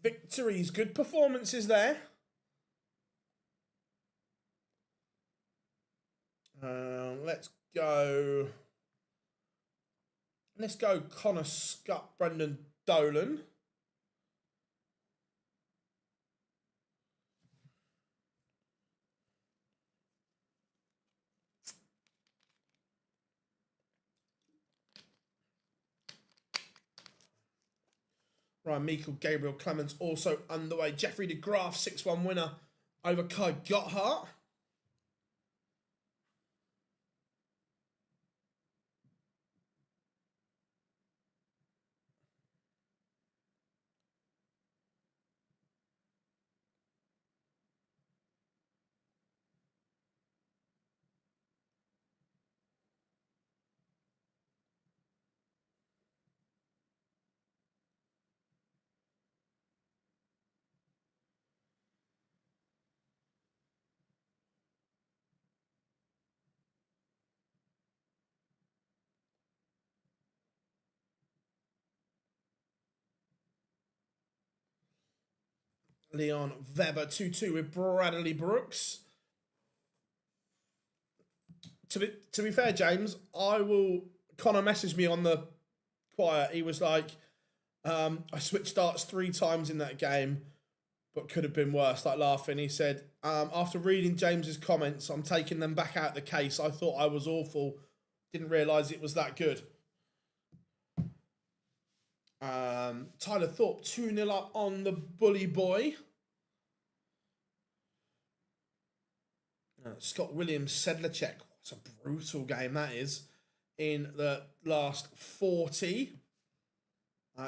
A: victories. Good performances there. Let's go. Let's go Connor Scott, Brendan Dolan. Ryan Meikle, Gabriel Clements also underway. Jeffrey de Graaf, 6-1 winner over Kai Gotthard. Leon Weber 2-2 with Bradley Brooks. To be fair, James, Connor messaged me on the quiet. He was like, I switched starts 3 times in that game, but could have been worse, like laughing. He said, after reading James's comments, I'm taking them back out of the case. I thought I was awful. Didn't realise it was that good. Tyler Thorpe 2-0 up on the Bully Boy. Scott Williams, Sedlacek. It's a brutal game that is. In the last 40.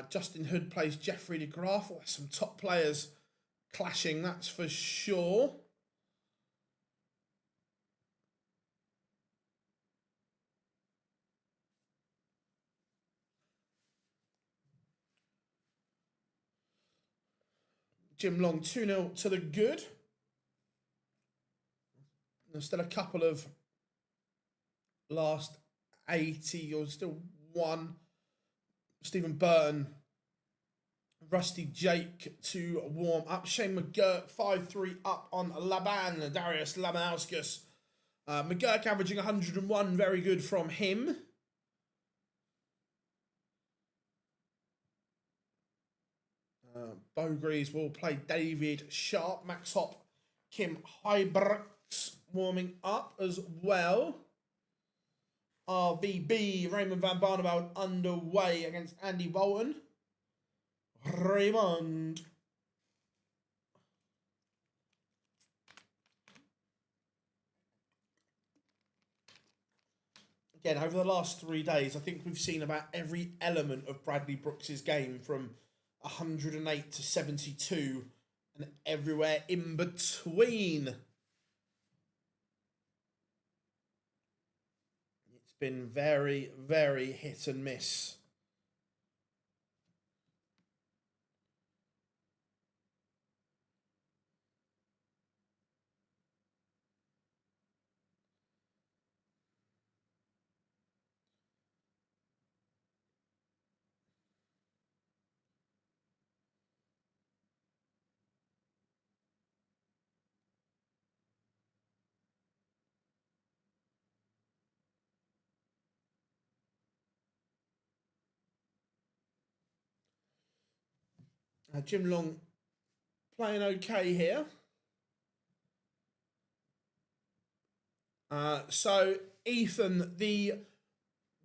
A: Justin Hood plays Jeffrey de Graaf. Oh, some top players clashing, that's for sure. Jim Long 2-0 to the good. There's still a couple of last 80 or still one. Stephen Burton, Rusty Jake to warm up. Shane McGurk 5-3 up on Laban, Darius Labanauskas. McGurk averaging 101, very good from him. Bogrees will play David Sharp. Max Hop, Kim Hybrux warming up as well. RVB, Raymond Van Barneveld underway against Andy Bolton. Raymond. Again, over the last 3 days, I think we've seen about every element of Bradley Brooks' game from 108 to 72 and everywhere in between. It's been very, very hit and miss. Jim Long playing okay here. So, Ethan,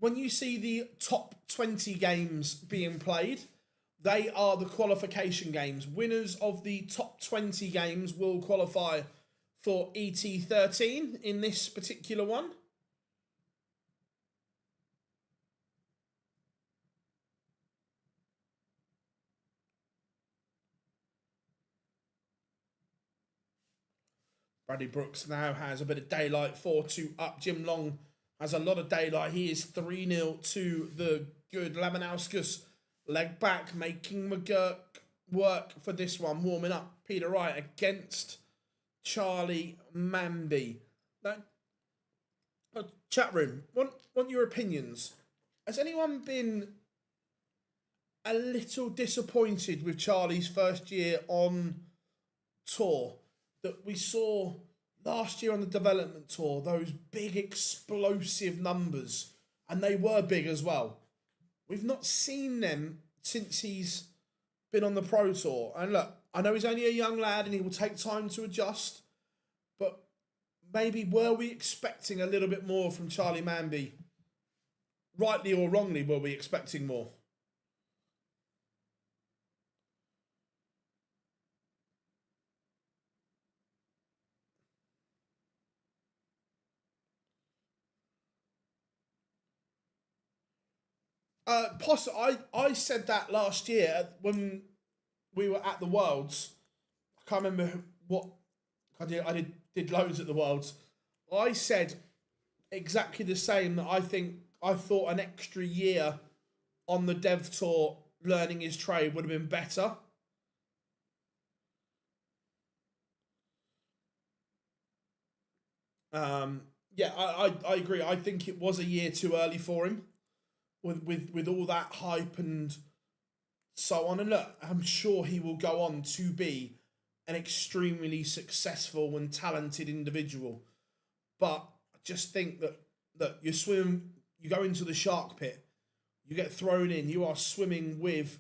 A: when you see the top 20 games being played, they are the qualification games. Winners of the top 20 games will qualify for ET13 in this particular one. Bradley Brooks now has a bit of daylight, 4-2 up. Jim Long has a lot of daylight. He is 3-0 to the good Lamanauskas. Leg back, making McGurk work for this one. Warming up Peter Wright against Charlie Manby. Now, chat room, want your opinions. Has anyone been a little disappointed with Charlie's first year on tour? That we saw last year on the development tour, those big explosive numbers, and they were big as well. We've not seen them since he's been on the Pro Tour. And look, I know he's only a young lad and he will take time to adjust, but maybe were we expecting a little bit more from Charlie Manby? Rightly or wrongly, were we expecting more? I said that last year when we were at the Worlds. I can't remember what I did. I did loads at the Worlds. I said exactly the same. That I thought an extra year on the Dev Tour learning his trade would have been better. Yeah, I agree. I think it was a year too early for him with all that hype and so on. And look, I'm sure he will go on to be an extremely successful and talented individual. But I just think that you go into the shark pit, you get thrown in, you are swimming with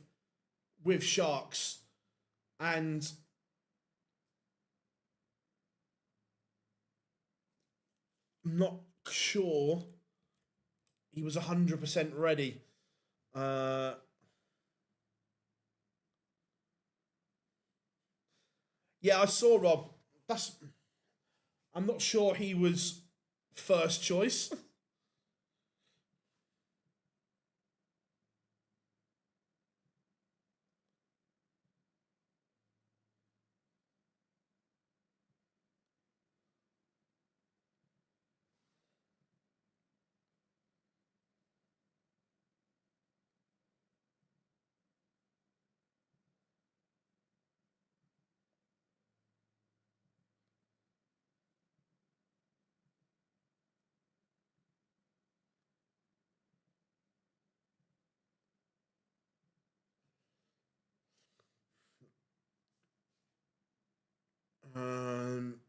A: sharks, and I'm not sure he was 100% ready. Uh, yeah, I saw Rob. I'm not sure he was first choice. Um,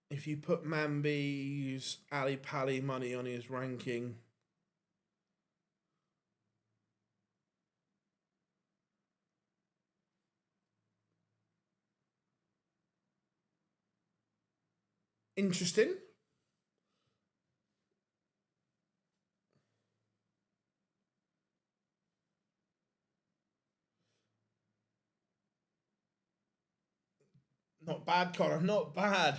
A: if you put Mambi's Ali Pali money on his ranking, interesting. Not bad, Connor. Not bad.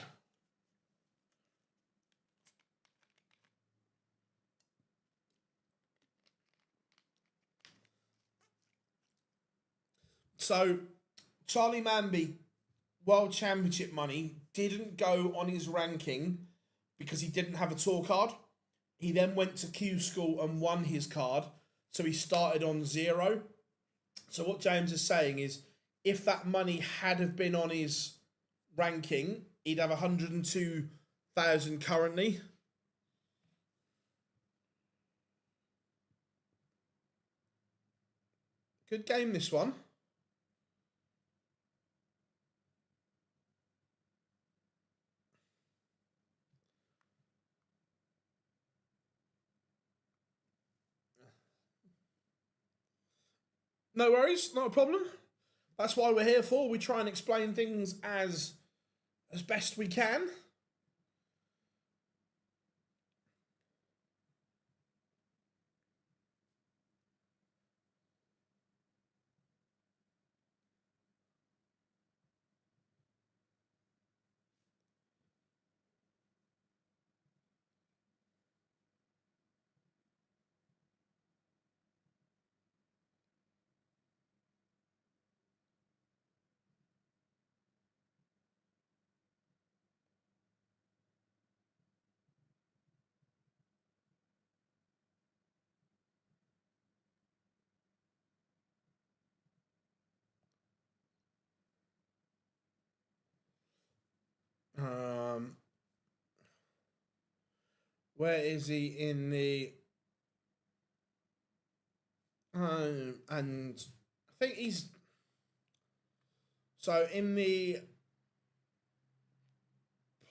A: So, Charlie Manby, World Championship money, didn't go on his ranking because he didn't have a tour card. He then went to Q School and won his card. So he started on zero. So what James is saying is if that money had have been on his ranking, he'd have 102,000 currently. Good game, this one. No worries, not a problem. That's why we're here for. We try and explain things as best we can. Where is he in the... and I think he's... So in the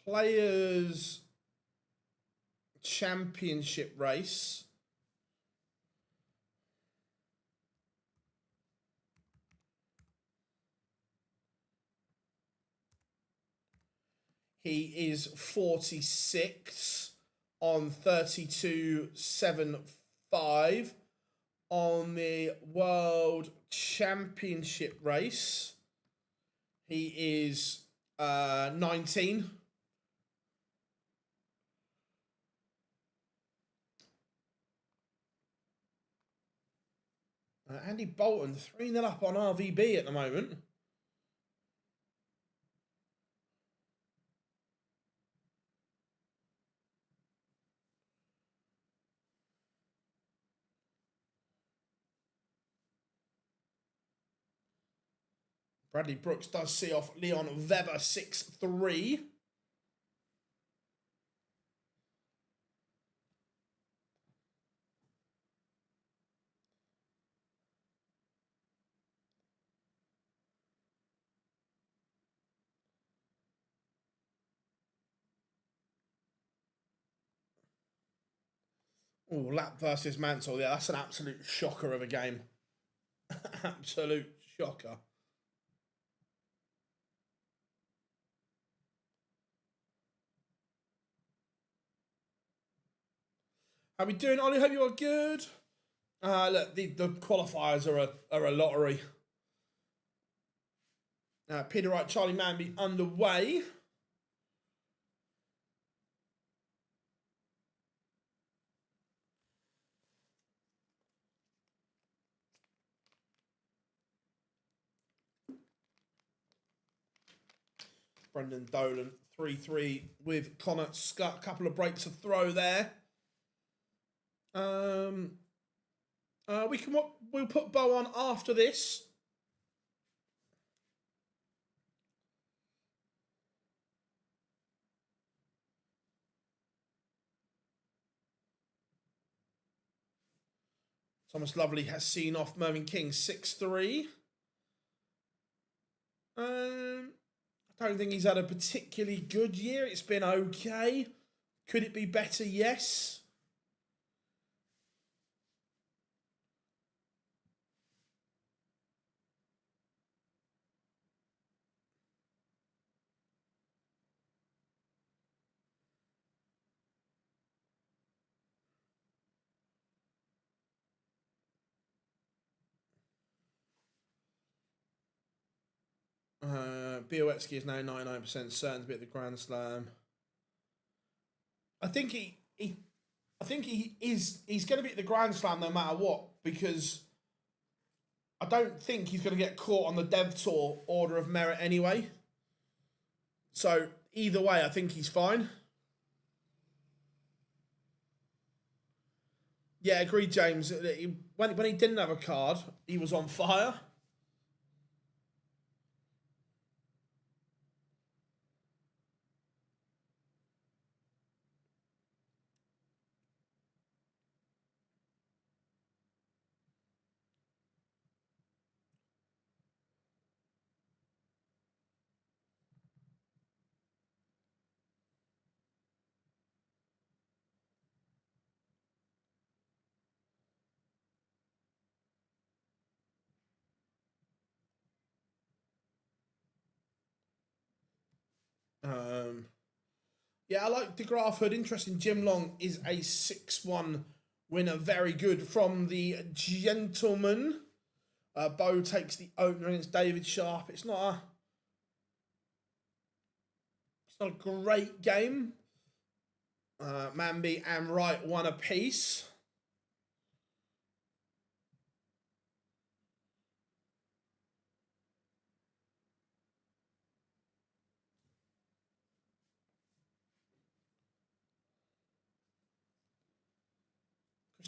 A: Players' Championship race, he is 46 on 32.75. On the World Championship race, he is 19. Andy Bolton, 3-0 up on RVB at the moment. Bradley Brooks does see off Leon Weber 6-3. Oh, Lap versus Mansell. Yeah, that's an absolute shocker of a game. Absolute shocker. How we doing, Ollie? Hope you are good. Look, the qualifiers are a lottery. Peter Wright, Charlie Manby underway. Brendan Dolan 3-3 with Connor Scott. Couple of breaks of throw there. We'll put Bo on after this. Thomas Lovely has seen off Mervyn King 6-3. I don't think he's had a particularly good year. It's been okay. Could it be better? Yes. Białecki is now 99% certain to be at the Grand Slam. I think he's going to be at the Grand Slam no matter what, because I don't think he's going to get caught on the Dev Tour Order of Merit anyway. So either way, I think he's fine. Yeah, agreed, James. When he didn't have a card, he was on fire. Yeah, I like DeGraff Hood. Interesting. Jim Long is a 6-1 winner. Very good from the gentleman. Bo takes the opener against David Sharp. It's not a great game. Manby and Wright one apiece.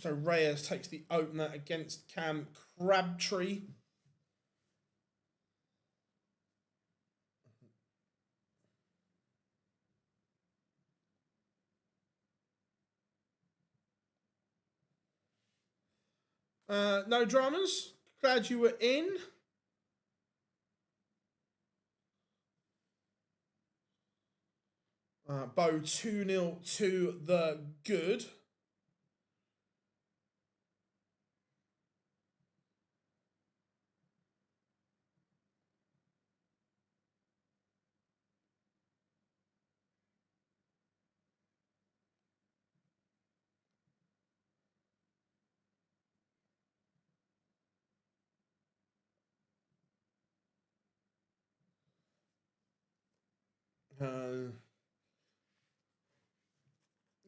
A: Cristo Reyes takes the opener against Cam Crabtree. No dramas. Glad you were in. Bo 2-0 to the good.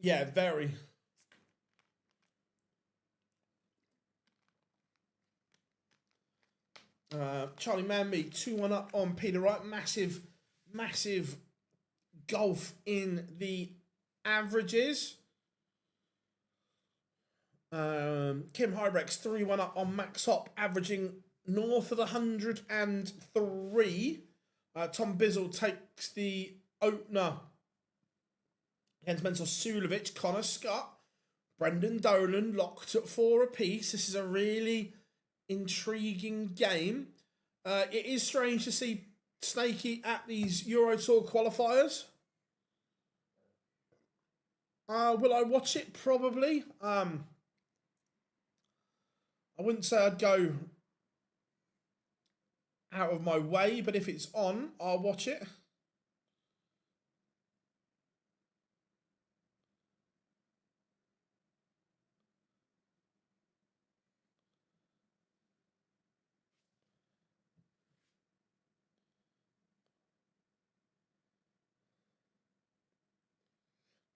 A: Yeah, very. Charlie Manby 2-1 up on Peter Wright. Massive gulf in the averages. Kim Hybrex 3-1 up on Max Hop, averaging north of 103. Tom Bizzle takes the opener against Mensur Sulovic. Connor Scott, Brendan Dolan locked at 4 apiece. This is a really intriguing game. It is strange to see Snakey at these Euro Tour qualifiers. Will I watch it? Probably. I wouldn't say I'd go out of my way, but if it's on, I'll watch it.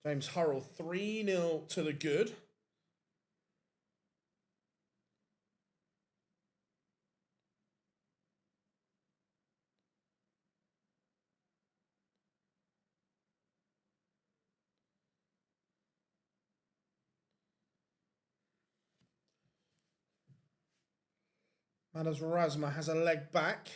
A: James Hurrell 3-0 to the good. Manas Razma has a leg back.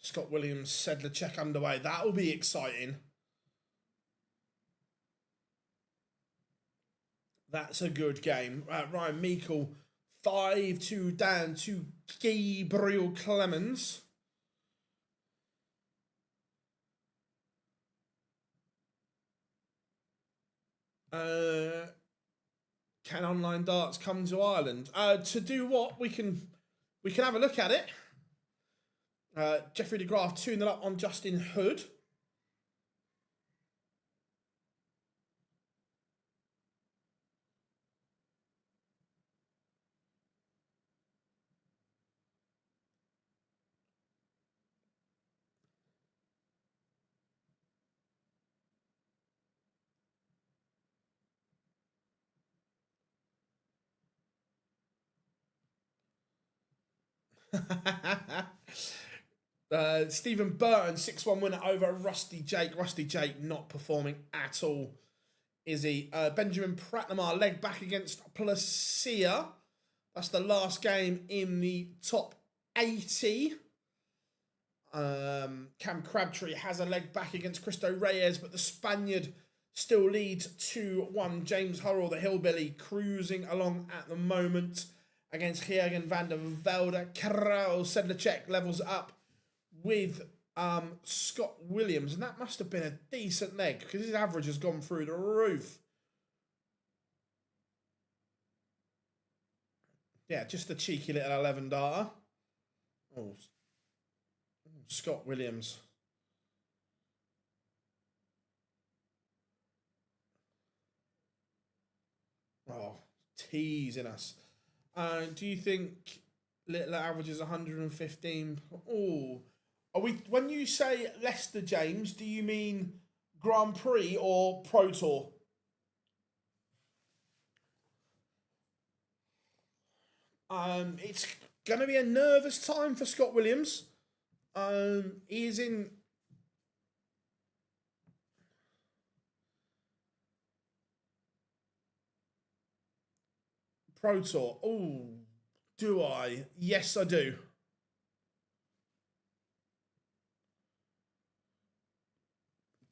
A: Scott Williams, Sedlacek underway. That'll be exciting. That's a good game. Ryan Meikle, 5-2 down to Gabriel Clemens. Can online darts come to Ireland? To do what? We can have a look at it. Jeffrey DeGraff 2-0 up on Justin Hood. Stephen Burton, 6-1 winner over Rusty Jake. Rusty Jake not performing at all, is he? Benjamin Pratnamar, leg back against Placia. That's the last game in the top 80. Cam Crabtree has a leg back against Cristo Reyes, but the Spaniard still leads 2-1. James Hurrell, the hillbilly, cruising along at the moment against Jürgen van der Velde. Karel Sedlacek levels up with Scott Williams, and that must have been a decent leg because his average has gone through the roof. Yeah, just a cheeky little 11 darter. Oh, Scott Williams. Oh, teasing us. Do you think little average is 115? Oh, are we? When you say Leicester, James, do you mean Grand Prix or Pro Tour? It's going to be a nervous time for Scott Williams. He is in. Pro Tour. Oh, do I? Yes, I do.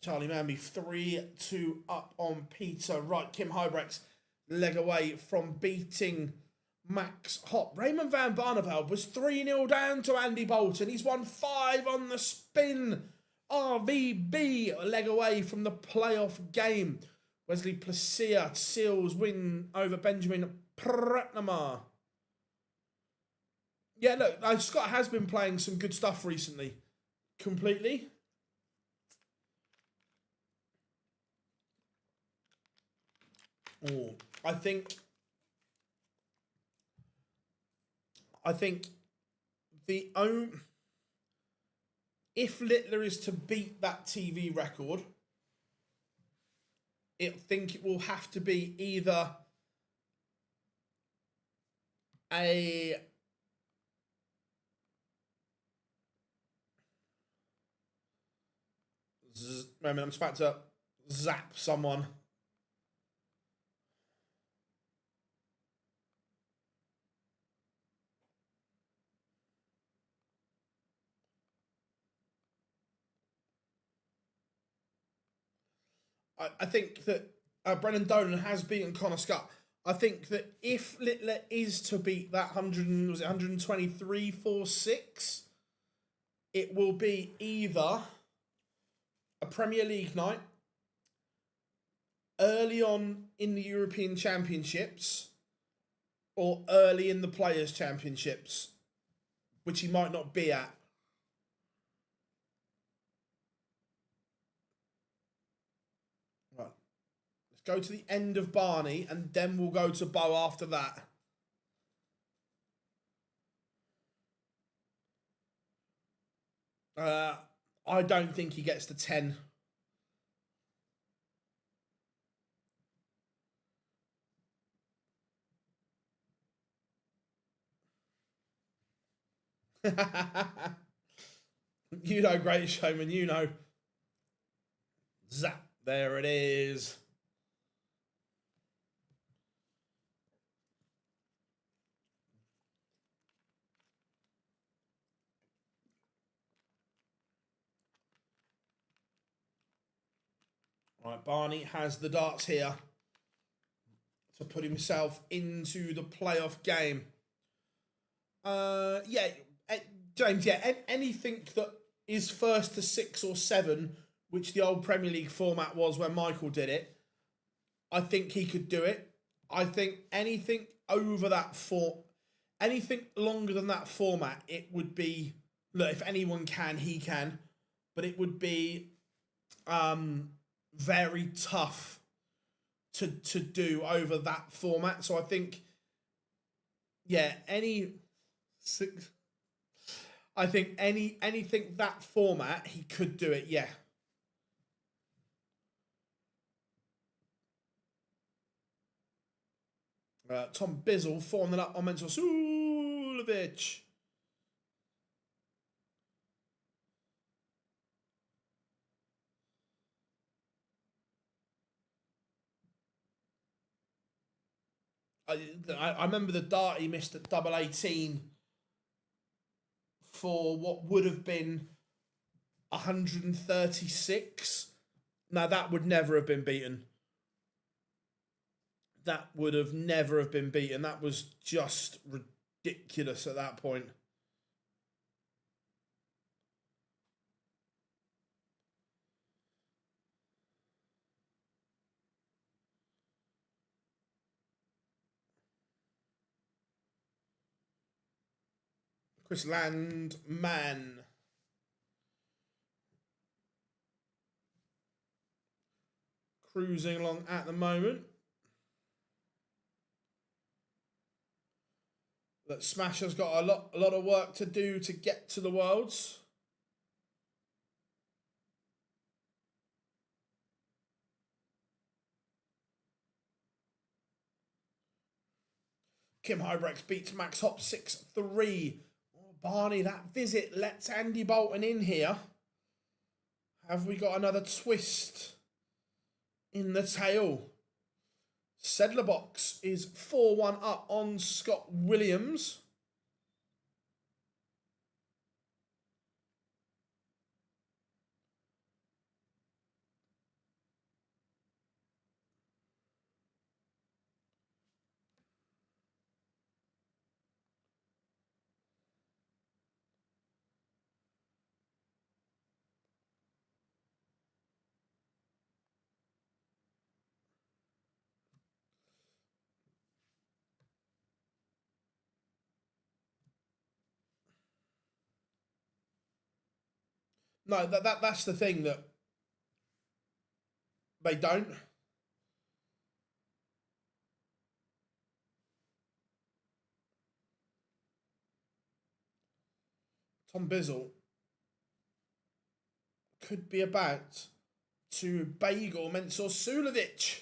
A: Charlie Manby 3-2 up on Peter. Right, Kim Huybrechts leg away from beating Max Hopp. Raymond van Barneveld was 3-0 down to Andy Bolton. He's won 5 on the spin. RVB leg away from the playoff game. Wesley Placia seals win over Benjamin Pratnamar. Yeah, look, Scott has been playing some good stuff recently. Completely. Oh, I think the if Littler is to beat that TV record, I think it will have to be either a moment. I'm just about to zap someone. I think that Brennan Dolan has beaten Connor Scott. I think that if Littler is to beat that 123-4-6, it will be either a Premier League night early on in the European Championships or early in the Players' Championships, which he might not be at. Right. Let's go to the end of Barney and then we'll go to Bow after that. I don't think he gets to 10. You know, Great Showman, you know. Zap, there it is. Right, Barney has the darts here to put himself into the playoff game. Yeah, James, yeah, anything that is first to 6 or 7, which the old Premier League format was when Michael did it, I think he could do it. I think anything over that anything longer than that format, it would be, look, if anyone can, he can, but it would be very tough to do over that format. So I think, yeah, I think anything that format, he could do it, yeah. Tom Bizzle 4-0 up on Mentor Sulovic. I remember the dart he missed at double 18 for what would have been 136. Now, that would never have been beaten. That would have never have been beaten. That was just ridiculous at that point. Chris Landman. Cruising along at the moment. That Smasher's got a lot of work to do to get to the Worlds. Kim Huybrechts beats Max Hopp 6-3. Oh, Barney, that visit lets Andy Bolton in here. Have we got another twist in the tail Sedler Box is 4-1 up on Scott Williams. No, that's the thing that they don't. Tom Bizzle could be about to bagel Mensur Sulovic.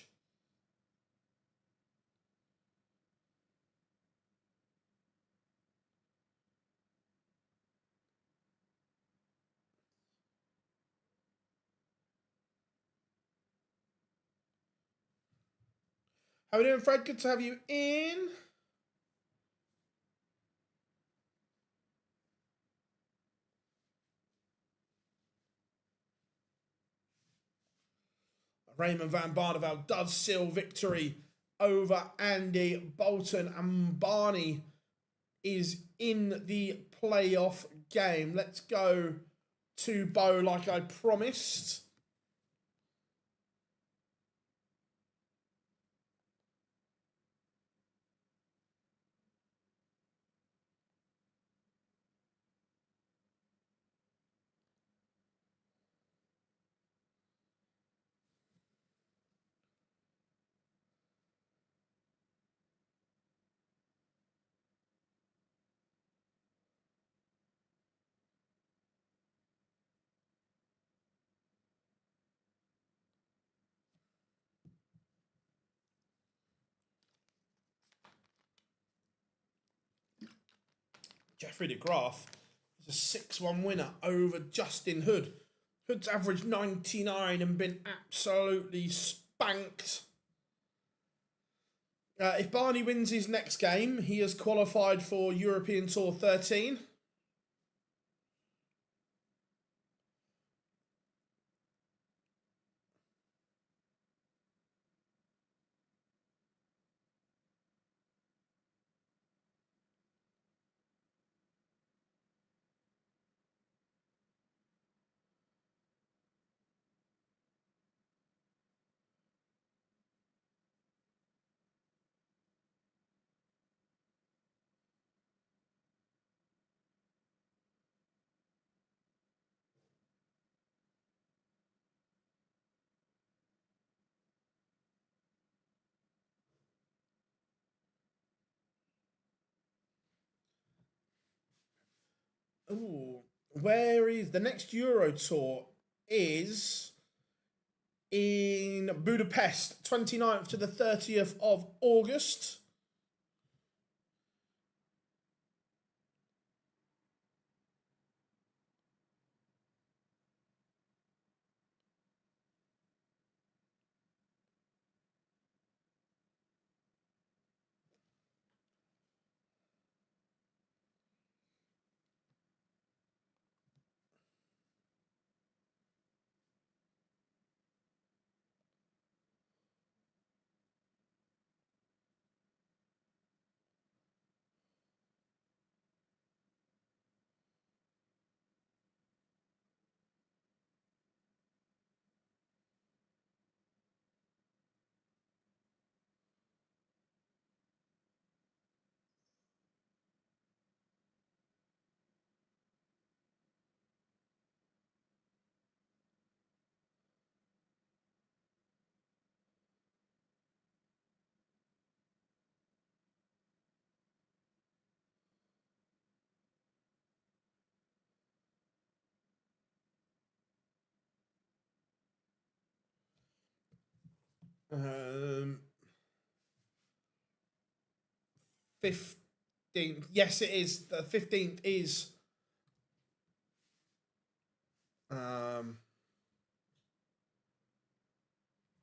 A: How are we doing, Fred? Good to have you in. Raymond van Barneveld does seal victory over Andy Bolton, and Barney is in the playoff game. Let's go to Bo like I promised. Jeffrey de Graaf is a 6-1 winner over Justin Hood. Hood's averaged 99 and been absolutely spanked. If Barney wins his next game, he has qualified for European Tour 13. Ooh, where is the next Euro Tour? Is in Budapest, 29th to the 30th of August. Um, 15th. Yes, it is. The 15th is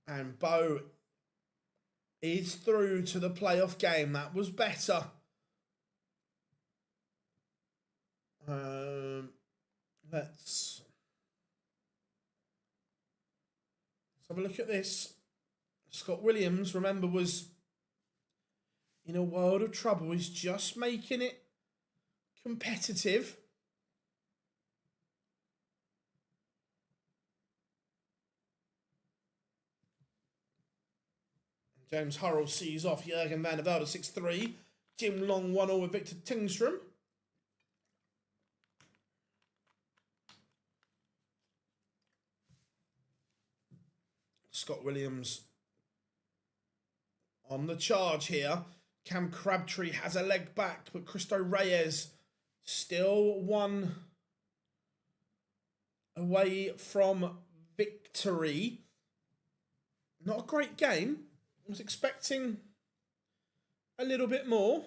A: and Bo is through to the playoff game. That was better. Let's have a look at this. Scott Williams, remember, was in a world of trouble. He's just making it competitive. James Hurrell sees off Jurgen van der Velde 6-3. Jim Long 1-0 with Victor Tingstrom. Scott Williams on the charge here. Cam Crabtree has a leg back, but Cristo Reyes still one away from victory. Not a great game. I was expecting a little bit more.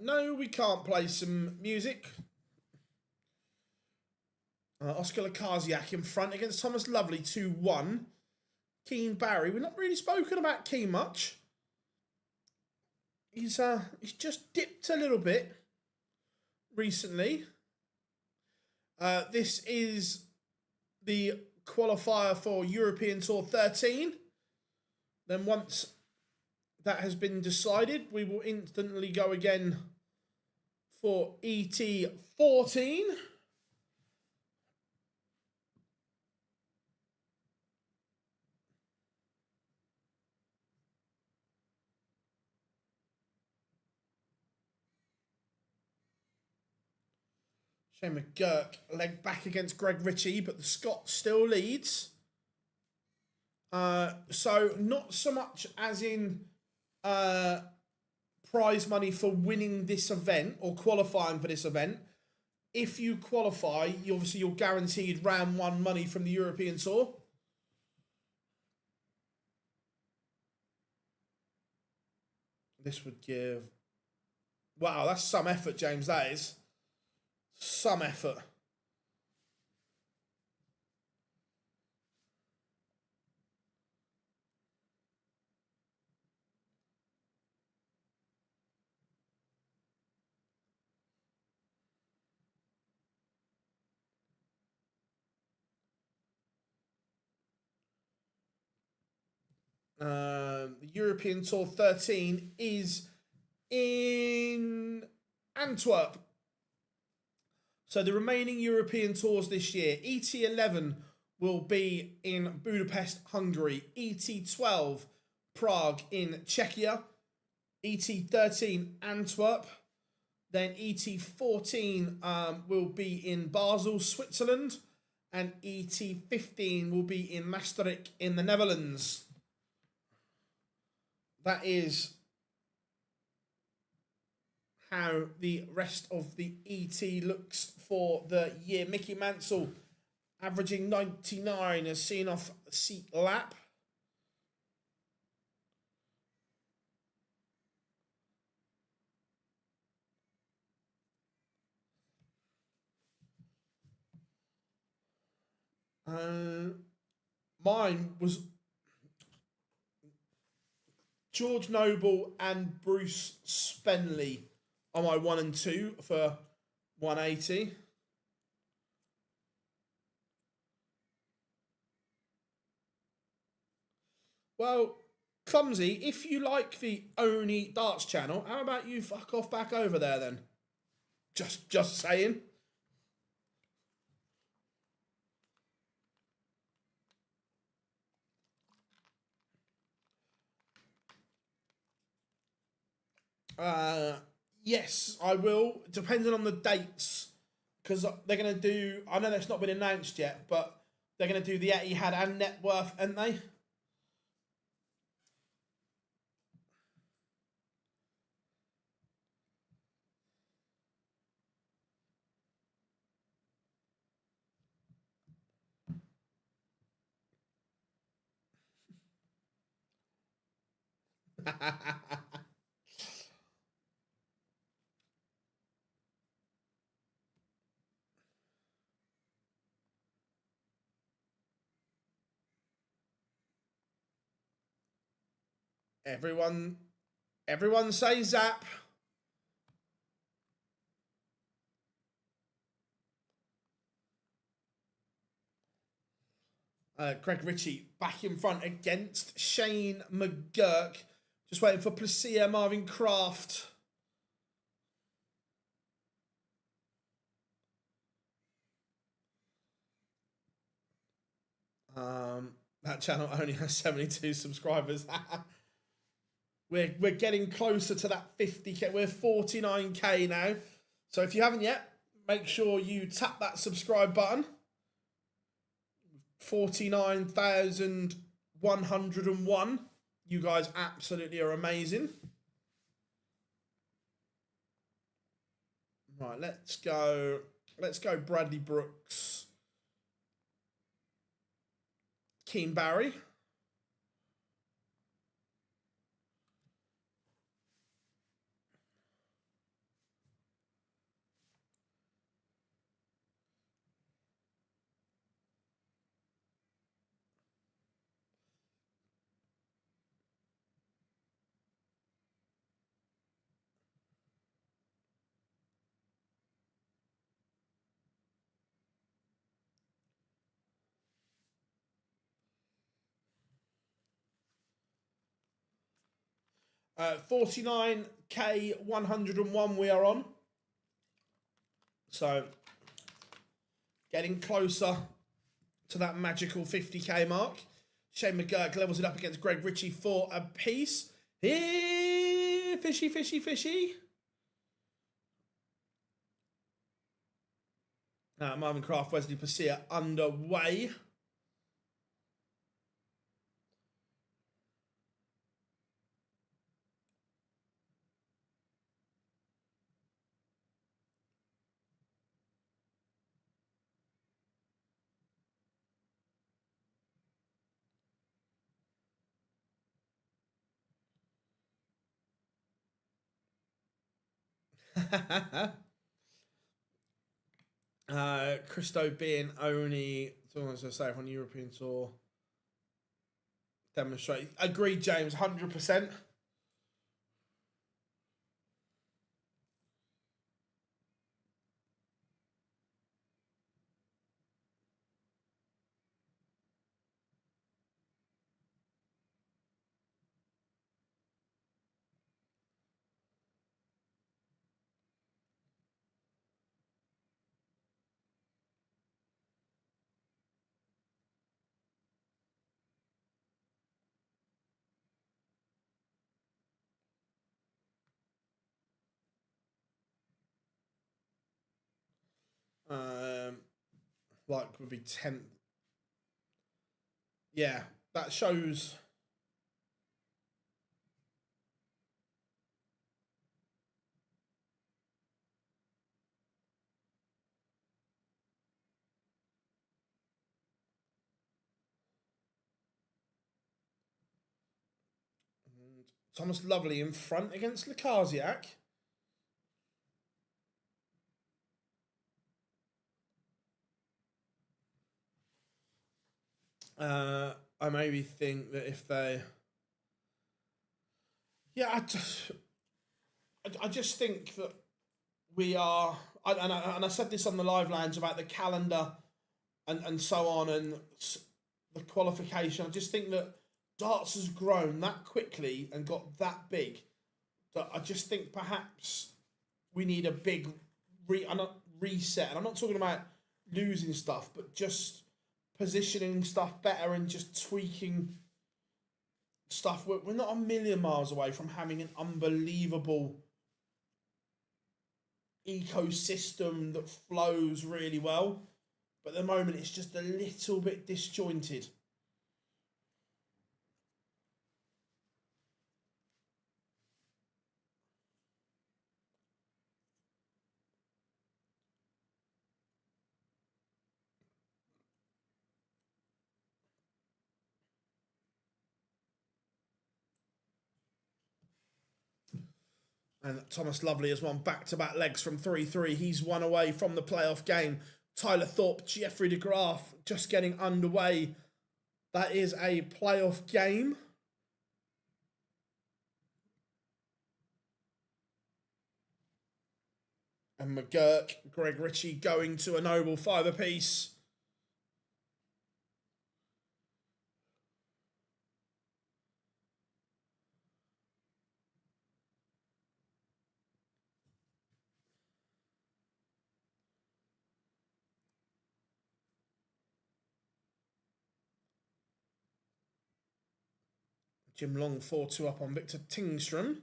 A: No, we can't play some music. Oscar Lakaziak in front against Thomas Lovely 2-1. Keane Barry. We've not really spoken about Keane much. He's just dipped a little bit recently. This is the qualifier for European Tour 13. Then once that has been decided, we will instantly go again for ET 14. Shane McGurk leg back against Greg Ritchie, but the Scot still leads. So not so much as in prize money for winning this event or qualifying for this event. If you qualify, you're guaranteed round one money from the European Tour. This would give... Wow, that's some effort, James, that is. Some effort. The European Tour 13 is in Antwerp. So the remaining European tours this year, ET11 will be in Budapest, Hungary. ET12, Prague in Czechia. ET13, Antwerp. Then ET14 will be in Basel, Switzerland. And ET15 will be in Maastricht in the Netherlands. That is how the rest of the ET looks for the year. Mickey Mansell, averaging 99, has seen off seat lap. Mine was George Noble and Bruce Spenley on my 1 and 2 for 180. Well, Clumsy, if you like the Oni Darts channel, how about you fuck off back over there then? Just saying. Yes, I will, depending on the dates, because they're going to do, I know that's not been announced yet, but they're going to do the Etihad and Net Worth, aren't they? Everyone say zap. Greg Ritchie back in front against Shane McGurk. Just waiting for Placia Marvin Kraft. That channel only has 72 subscribers. We're getting closer to that 50k. We're 49k now. So if you haven't yet, make sure you tap that subscribe button. 49,101. You guys absolutely are amazing. Right, let's go Bradley Brooks. Keane Barry. Uh, 49k 101 we are on. So getting closer to that magical 50k mark. Shane McGurk levels it up against Greg Ritchie for a piece. Here, fishy, fishy, fishy. Marvin Kraft, Wesley Placia underway. Christo being only, as I say, on European tour. Demonstrate. Agreed, James, 100%. Like would be 10th. Yeah, that shows. Thomas Lovely in front against Lukasiak. I maybe think that if they, yeah, I just think that we are, and I said this on the live lounge about the calendar and so on and the qualification. I just think that darts has grown that quickly and got that big that I just think perhaps we need a big reset. And I'm not talking about losing stuff, but just positioning stuff better and just tweaking stuff. We're not a million miles away from having an unbelievable ecosystem that flows really well. But at the moment, it's just a little bit disjointed. And Thomas Lovely has won back-to-back legs from 3-3. He's one away from the playoff game. Tyler Thorpe, Jeffrey de Graaf just getting underway. That is a playoff game. And McGurk, Greg Ritchie going to a noble 5 apiece. Jim Long 4-2 up on Victor Tingstrom.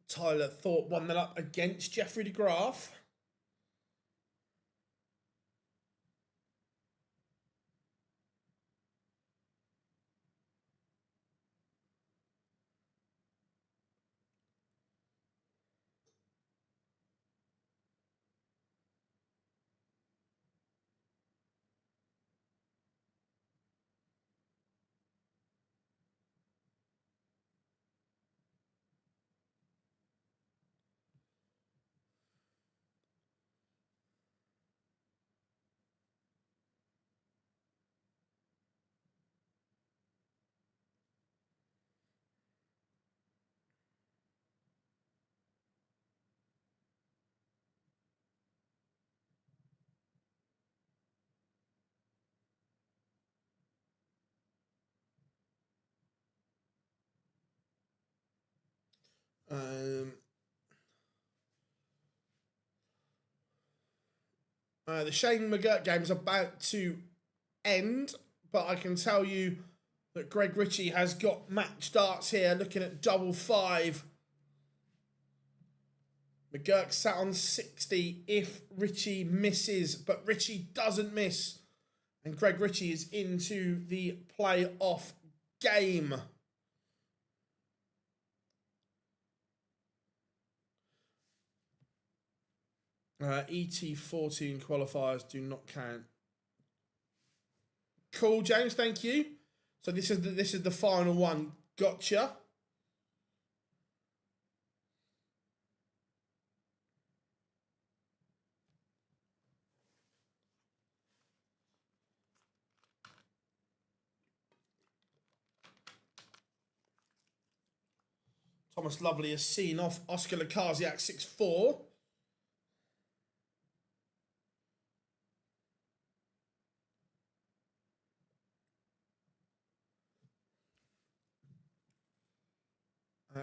A: Tyler Thorpe 1-0 up against Jeffrey de Graaf. The Shane McGurk game is about to end, but I can tell you that Greg Ritchie has got match darts here, looking at double 5. McGurk sat on 60 if Ritchie misses, but Ritchie doesn't miss. And Greg Ritchie is into the playoff game. ET14 qualifiers do not count. Cool, James, thank you. So this is the final one. Gotcha. Thomas Lovely has seen off Oscar Lakaziak 6-4.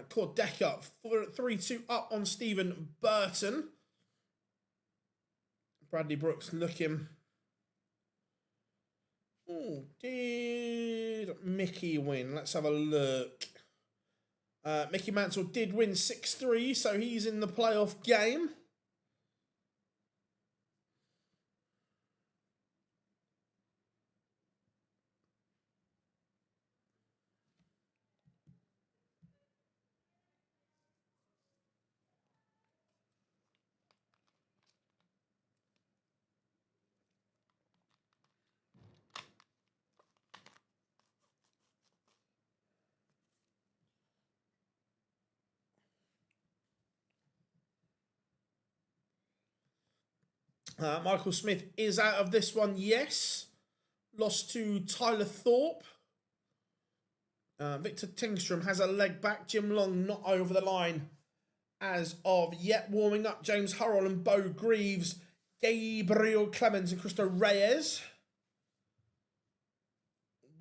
A: Cord Decker 3-2 up on Stephen Burton. Bradley Brooks looking. Oh, did Mickey win? Let's have a look. Mickey Mansell did win 6-3, so he's in the playoff game. Michael Smith is out of this one, yes. Lost to Tyler Thorpe. Victor Tingstrom has a leg back. Jim Long not over the line as of yet. Warming up James Hurrell and Bo Greaves. Gabriel Clemens and Cristo Reyes.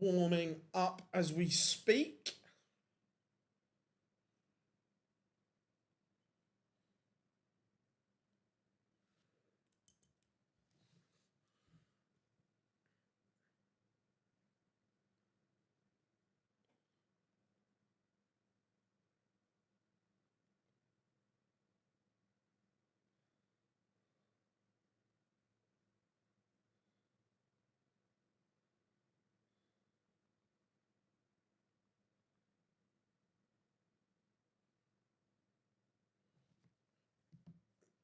A: Warming up as we speak.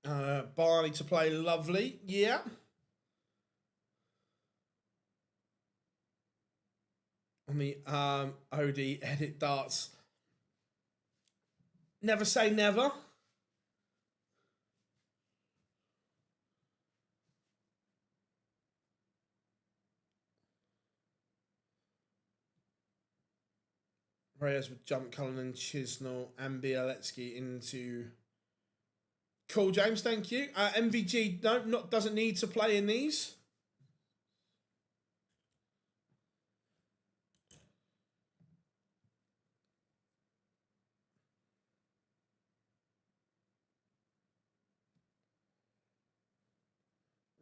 A: Barney to play, lovely. Yeah. On the OD edit darts. Never say never. Reyes would jump Cullinan, Chisnell, and Bieletsky into. Cool, James. Thank you. MVG doesn't need to play in these.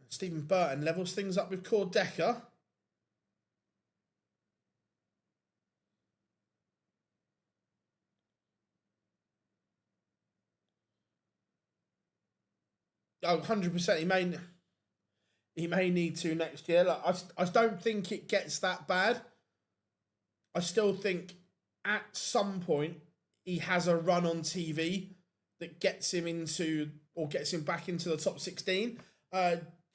A: Stephen Burton levels things up with Cord Decker. Oh, 100%. He may need to next year. Like, I don't think it gets that bad. I still think at some point he has a run on TV that gets him into or gets him back into the top 16.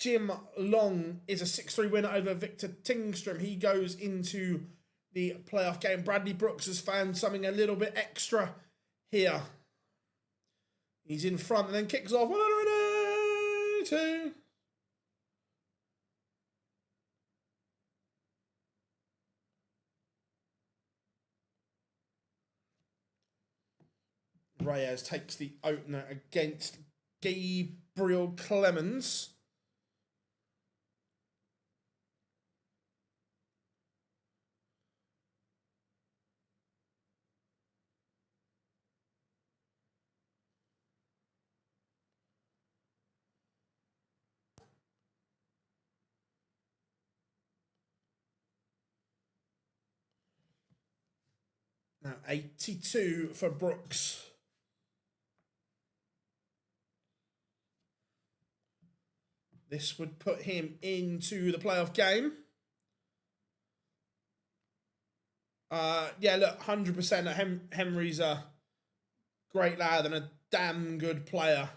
A: Jim Long is a 6-3 winner over Victor Tingstrom. He goes into the playoff game. Bradley Brooks has found something a little bit extra here. He's in front and then kicks off 182. Reyes takes the opener against Gabriel Clemens. Now 82 for Brooks. This would put him into the playoff game. Yeah, look, 100% Henry's a great lad and a damn good player.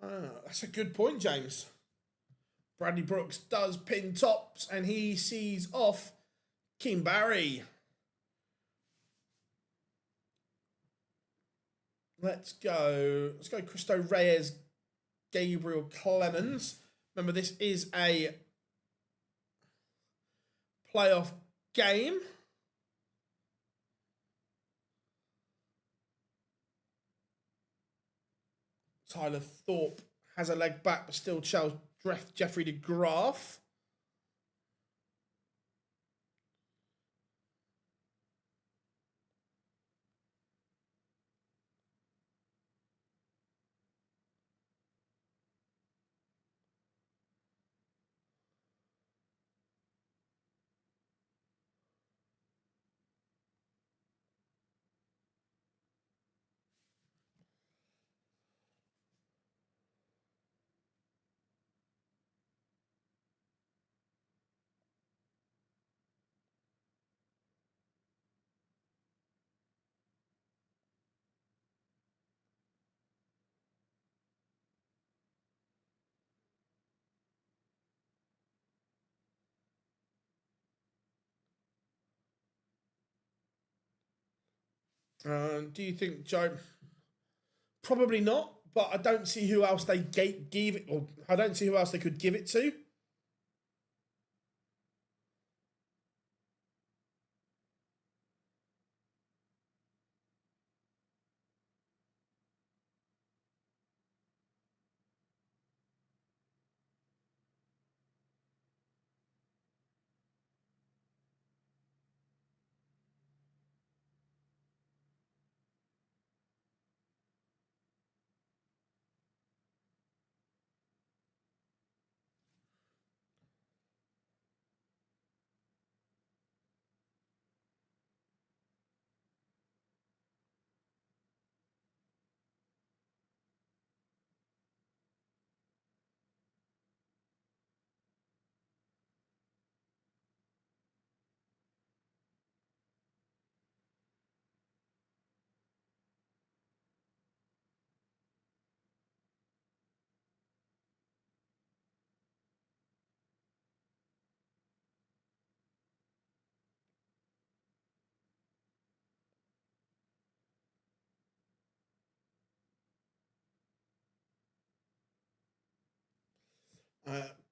A: That's a good point, James. Bradley Brooks does pin tops and he sees off Kim Barry. Let's go Cristo Reyes, Gabriel Clemens. Remember, this is a playoff game. Tyler Thorpe has a leg back, but still Charles Jeffrey de Graaf. Do you think, Joe? Probably not, but I don't see who else they give it, or I don't see who else they could give it to.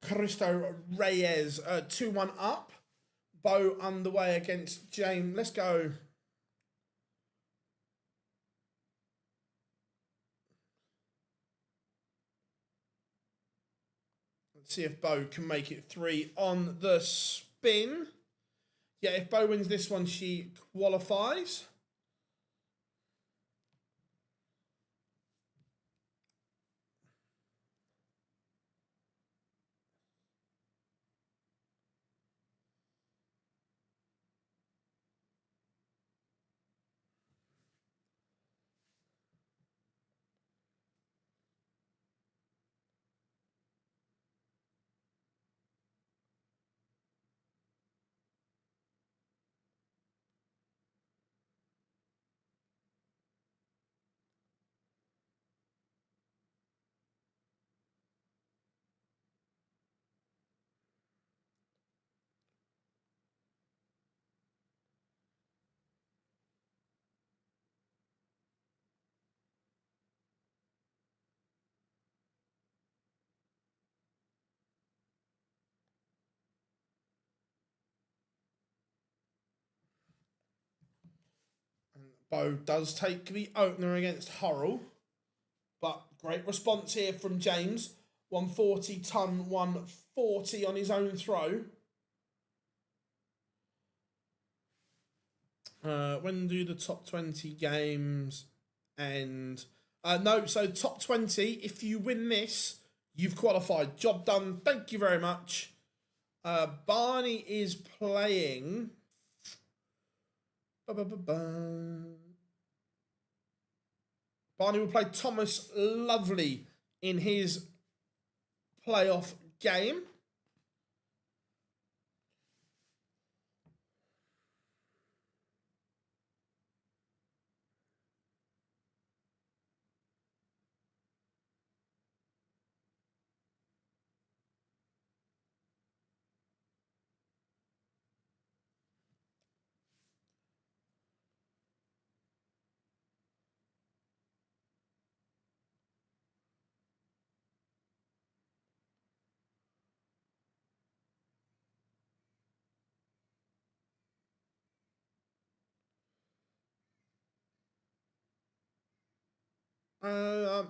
A: Cristo Reyes 2-1 up. Bo underway against James. Let's go. Let's see if Bo can make it 3 on the spin. Yeah, if Bo wins this one, she qualifies. Bo does take the opener against Hurrell. But great response here from James. 140 ton, 140 on his own throw. When do the top 20 games end? No, so top 20, if you win this, you've qualified. Job done. Thank you very much. Barney is playing. Barney will play Thomas Lovely in his playoff game.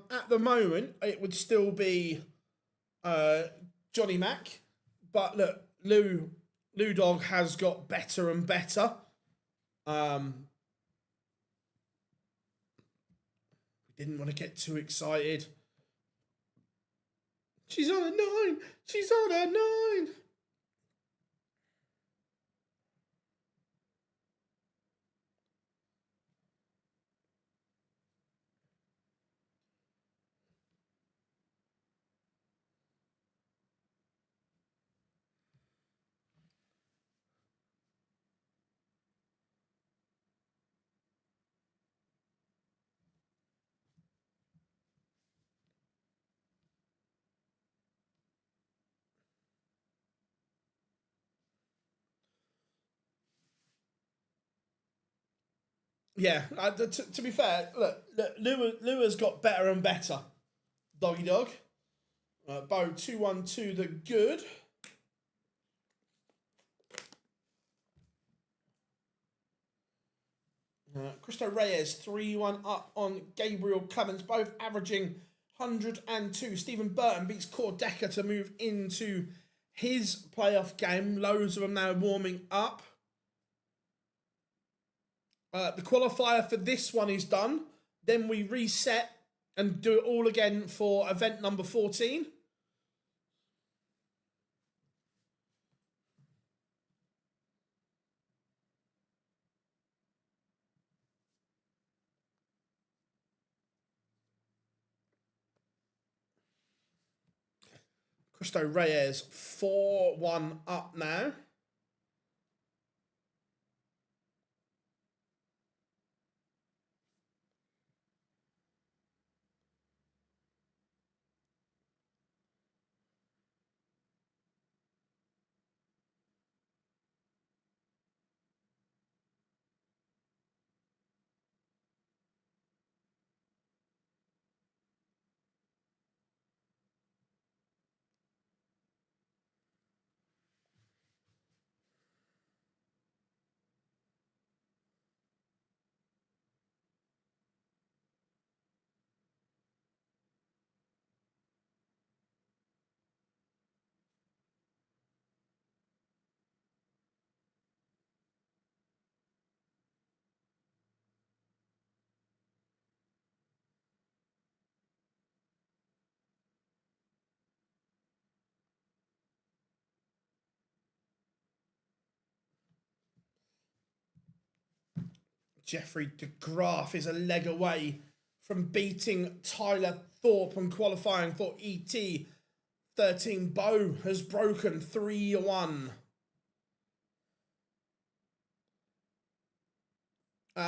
A: At the moment, it would still be Johnny Mac, but look, Lou Dog has got better and better. We didn't want to get too excited. She's on a 9. She's on a 9. Yeah, to be fair, look, Lou has got better and better. Doggy Dog. Bo 2-1 to the good. Cristo Reyes 3-1 up on Gabriel Clemens, both averaging 102. Stephen Burton beats Cord Decker to move into his playoff game. Loads of them now warming up. The qualifier for this one is done. Then we reset and do it all again for event number 14. Cristo Reyes 4-1 up now. Jeffrey de Graaf is a leg away from beating Tyler Thorpe and qualifying for ET 13. Bo has broken 3-1.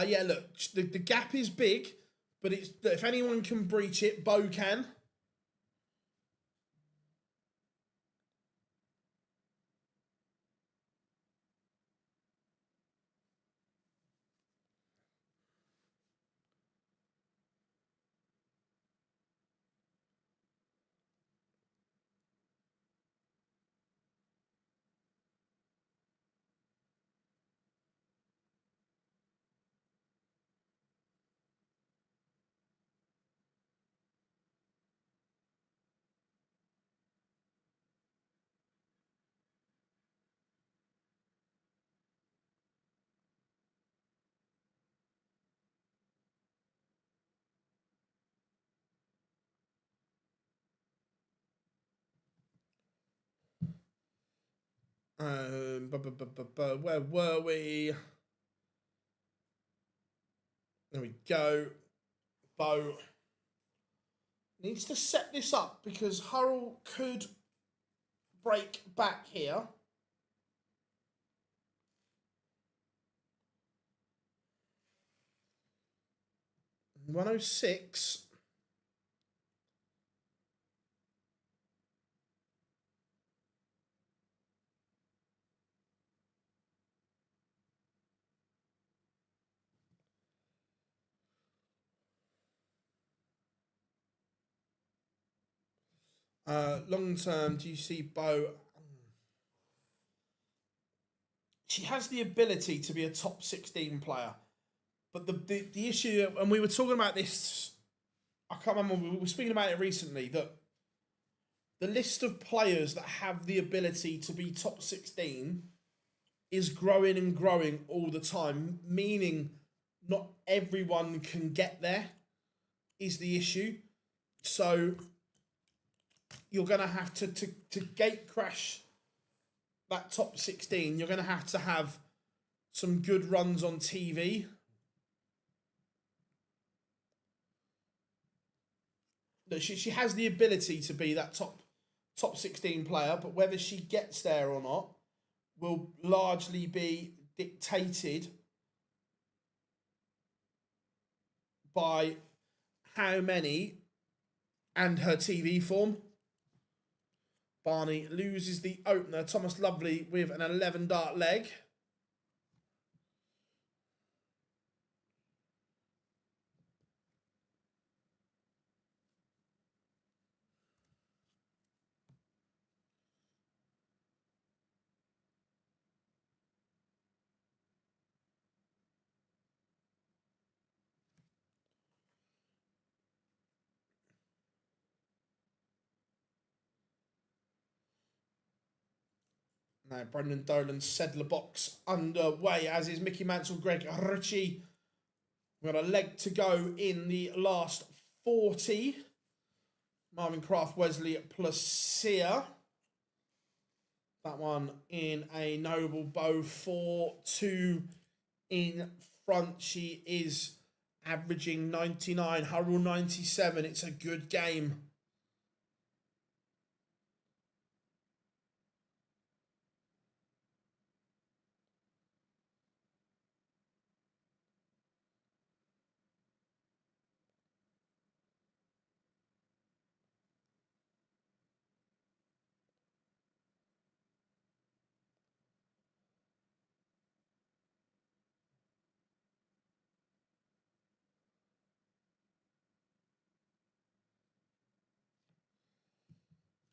A: Yeah, look, the gap is big, but it's if anyone can breach it, Bo can. Where were we? There we go. Bo needs to set this up because Hurrell could break back here. $106. Long term, do you see Bo? She has the ability to be a top 16 player. But the issue, and we were talking about this, I can't remember, we were speaking about it recently, that the list of players that have the ability to be top 16 is growing and growing all the time, meaning not everyone can get there is the issue. So you're going to have to gate crash that top 16, you're going to have some good runs on TV. She has the ability to be that top 16 player, but whether she gets there or not will largely be dictated by how many and her TV form. Barney loses the opener. Thomas Lovely with an 11 dart leg. Now, Brendan Dolan's Sedler box underway, as is Mickey Mansell, Greg Ritchie. We've got a leg to go in the last 40. Marvin Kraft, Wesley Placia. That one in a noble bow, 4-2 in front. She is averaging 99, Hurrell 97. It's a good game.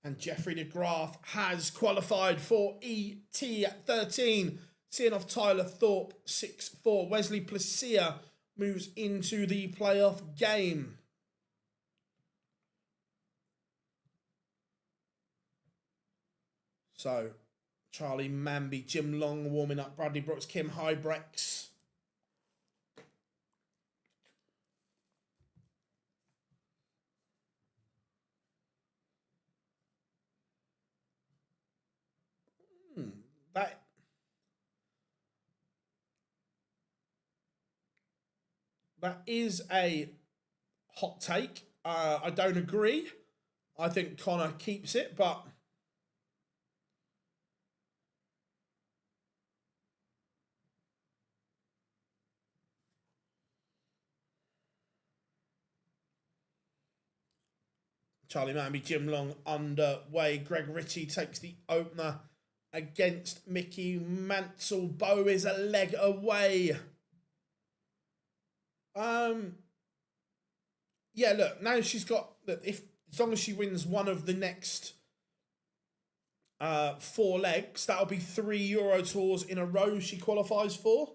A: And Jeffrey de Graaf has qualified for ET at 13. Seeing off Tyler Thorpe, 6-4. Wesley Placia moves into the playoff game. So, Charlie Manby, Jim Long warming up. Bradley Brooks, Kim Hybrex. That That is a hot take. I don't agree. I think Connor keeps it, but Charlie Manby, Jim Long underway. Greg Ritchie takes the opener against Mickey Mansell. Bo is a leg away. Yeah, look, now she's got, if as long as she wins one of the next 4 legs, that'll be 3 Euro Tours in a row she qualifies for.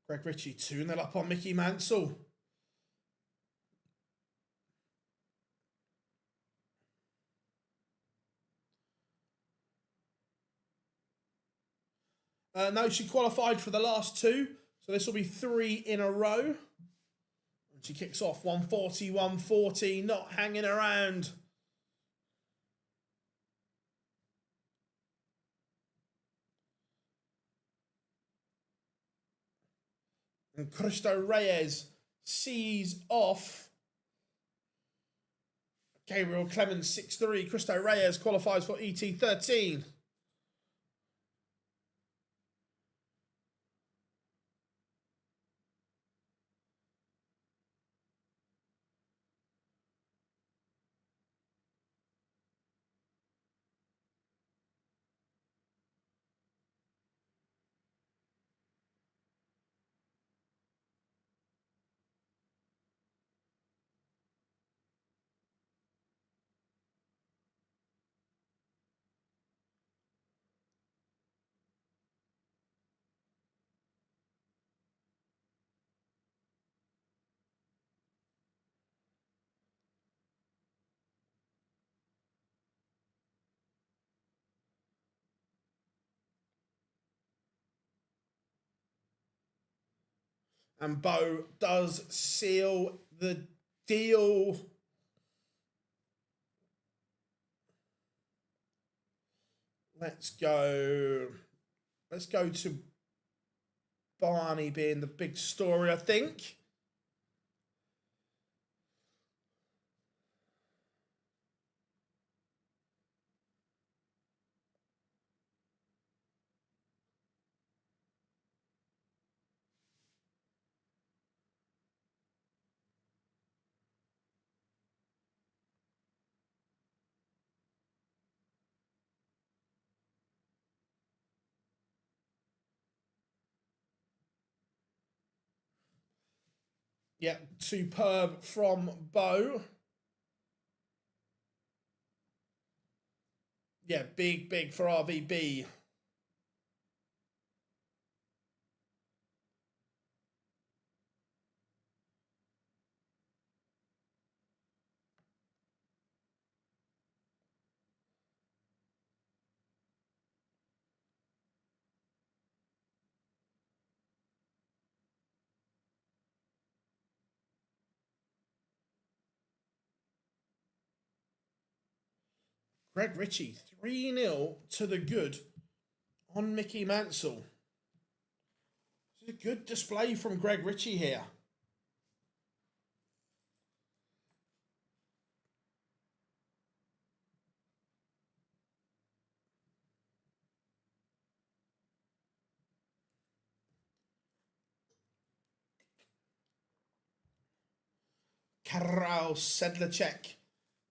A: Greg Ritchie 2-0 up on Mickey Mansell. No, she qualified for the last 2, so this will be 3 in a row. And she kicks off 140, 140, not hanging around. And Cristo Reyes sees off Gabriel Clemens 6-3. Cristo Reyes qualifies for ET13. And Bo does seal the deal. Let's go to Barney being the big story, I think. Yeah, superb from Bo. Yeah, big for RVB. Greg Ritchie, 3-0 to the good on Mickey Mansell. This is a good display from Greg Ritchie here. Karel Sedlacek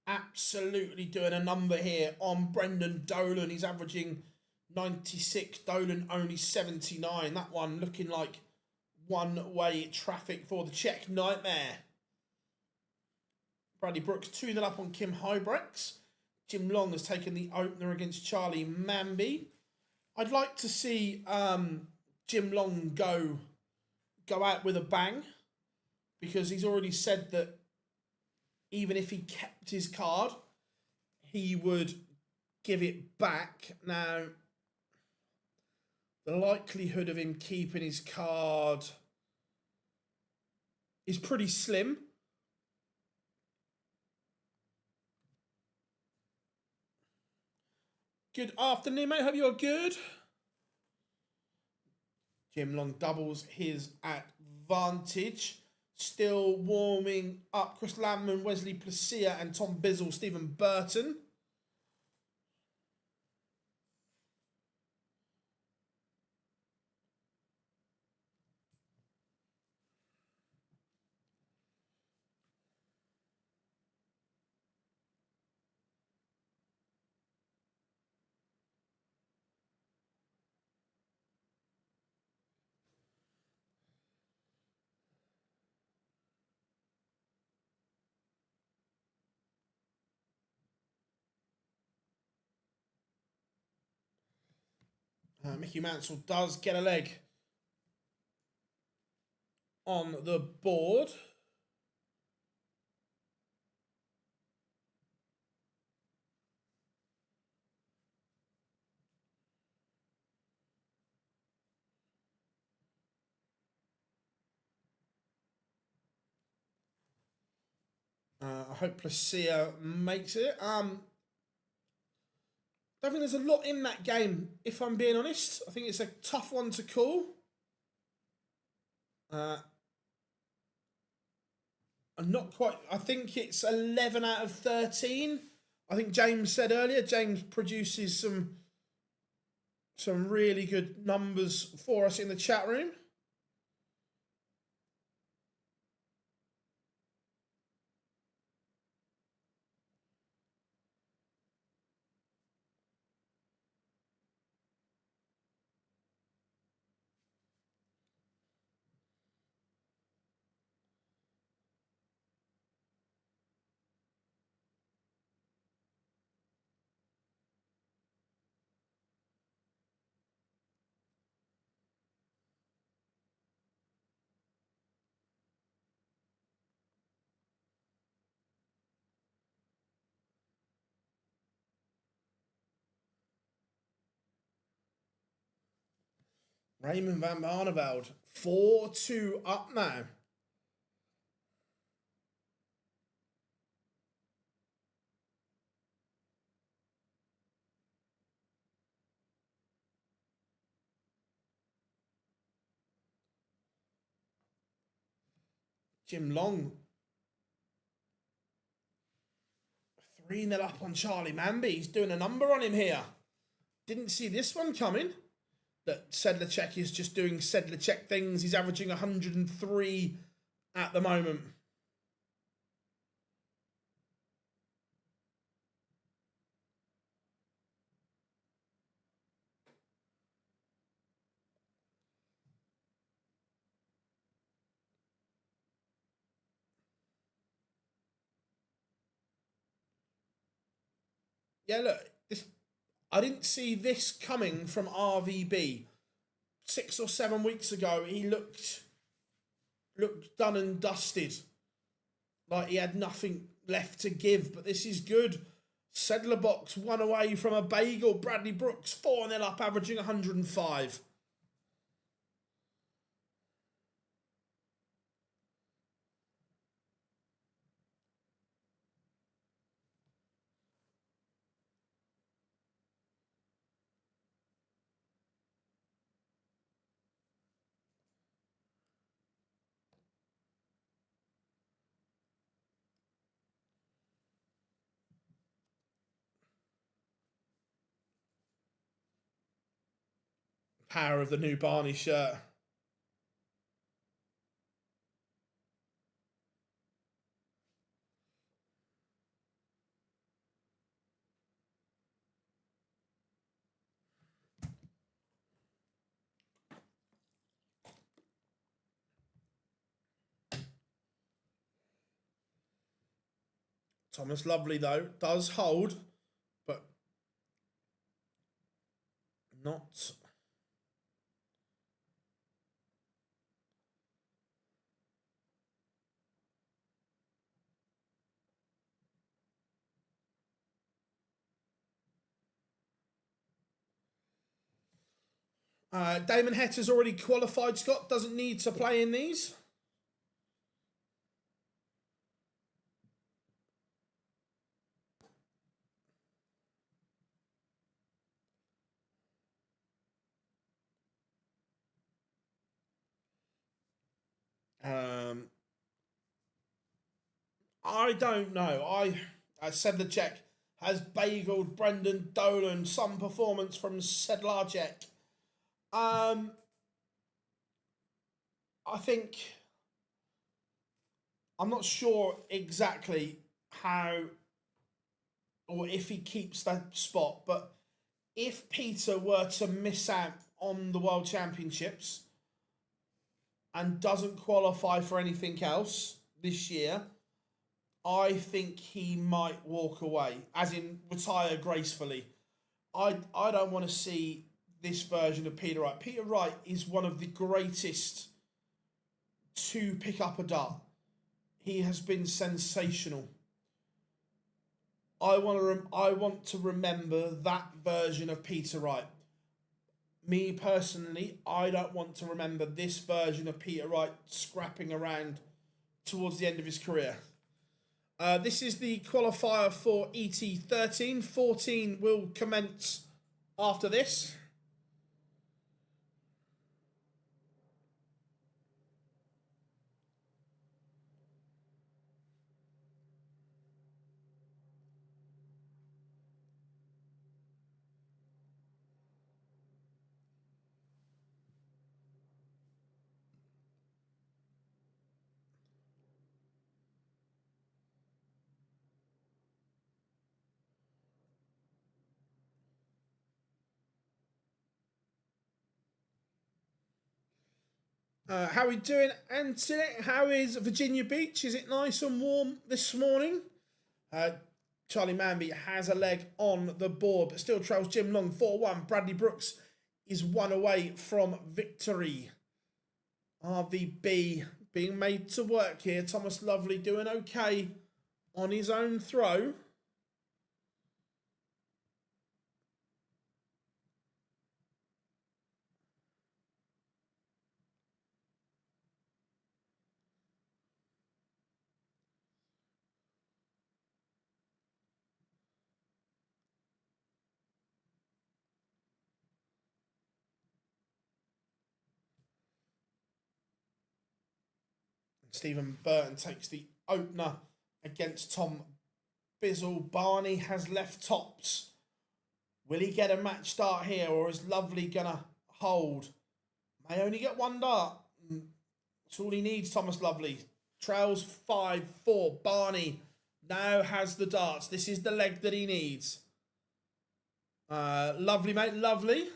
A: absolutely doing a number here on Brendan Dolan. He's averaging 96, Dolan only 79. That one looking like one-way traffic for the Czech nightmare. Bradley Brooks 2-0 up on Kim Hybrex. Jim Long has taken the opener against Charlie Manby. I'd like to see Jim Long go out with a bang, because he's already said that even if he kept his card, he would give it back. Now, the likelihood of him keeping his card is pretty slim. Good afternoon, mate. Hope you're good. Jim Long doubles his advantage. Still warming up. Chris Landman, Wesley Placia, and Tom Bizzle, Stephen Burton. Mickey Mansell does get a leg on the board. I hope Placia makes it. I don't think there's a lot in that game, if I'm being honest. I think it's a tough one to call. I'm not quite... I think it's 11 out of 13. I think James said earlier, James produces some really good numbers for us in the chat room. Raymond van Barneveld, 4-2 up now. Jim Long, 3-0 up on Charlie Manby. He's doing a number on him here. Didn't see this one coming. That Sedlacek is just doing Sedlacek things. He's averaging 103 at the moment. Yeah, look, I didn't see this coming from RVB. 6 or 7 weeks ago, he looked done and dusted. Like he had nothing left to give, but this is good. Sedler Box 1 away from a bagel. Bradley Brooks 4-0 up, averaging 105. Power of the new Barney shirt. Thomas Lovely, though, does hold, but not... Damon Hetter's already qualified, Scott. Doesn't need to play in these. I don't know. I said the Czech has bageled Brendan Dolan. Some performance from Sedlacek. I think I'm not sure exactly how or if he keeps that spot, but if Peter were to miss out on the World Championships and doesn't qualify for anything else this year, I think he might walk away, as in retire gracefully. I don't want to see this version of Peter Wright. Peter Wright is one of the greatest to pick up a dart. He has been sensational. I want to remember that version of Peter Wright. Me personally, I don't want to remember this version of Peter Wright scrapping around towards the end of his career. This is the qualifier for ET13. 14 will commence after this. How are we doing, Anthony? How is Virginia Beach? Is it nice and warm this morning? Charlie Manby has a leg on the board, but still trails Jim Long 4-1. Bradley Brooks is one away from victory. RVB being made to work here. Thomas Lovely doing okay on his own throw. Stephen Burton takes the opener against Tom Bizzle. Barney has left tops. Will he get a match start here, or is Lovely gonna hold? May only get one dart. That's all he needs, Thomas Lovely. Trails 5-4. Barney now has the darts. This is the leg that he needs. Lovely, mate, lovely.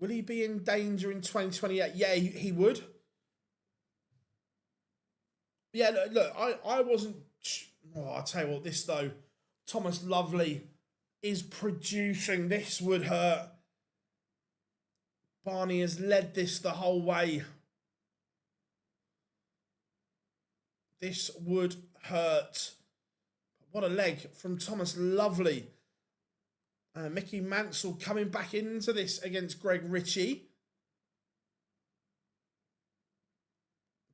A: Will he be in danger in 2028? Yeah, he would. Yeah, look, I wasn't... Oh, I'll tell you what, this though, Thomas Lovely is producing. This would hurt. Barney has led this the whole way. This would hurt. What a leg from Thomas Lovely. Mickey Mansell coming back into this against Greg Ritchie.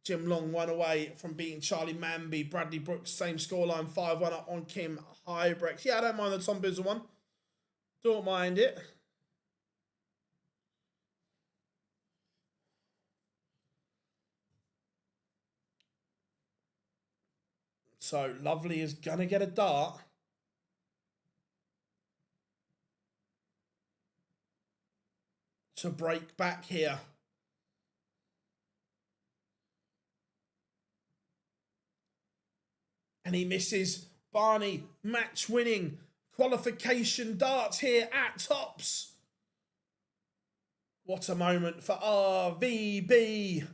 A: Jim Long one away from beating Charlie Manby. Bradley Brooks, same scoreline, 5-1 up on Kim Hybrex. Yeah, I don't mind the Tom Bizzle one. Don't mind it. So Lovely is going to get a dart. To break back here. And he misses. Barney, match winning qualification darts here at tops. What a moment for RVB.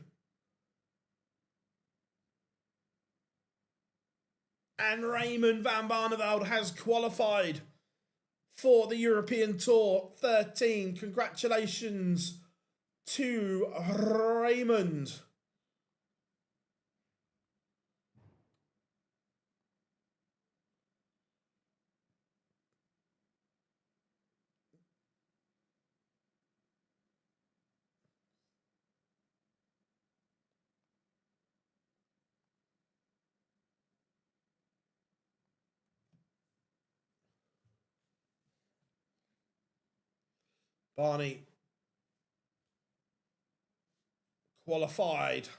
A: And Raymond van Barneveld has qualified for the European Tour 13. Congratulations to Raymond. Barney qualified.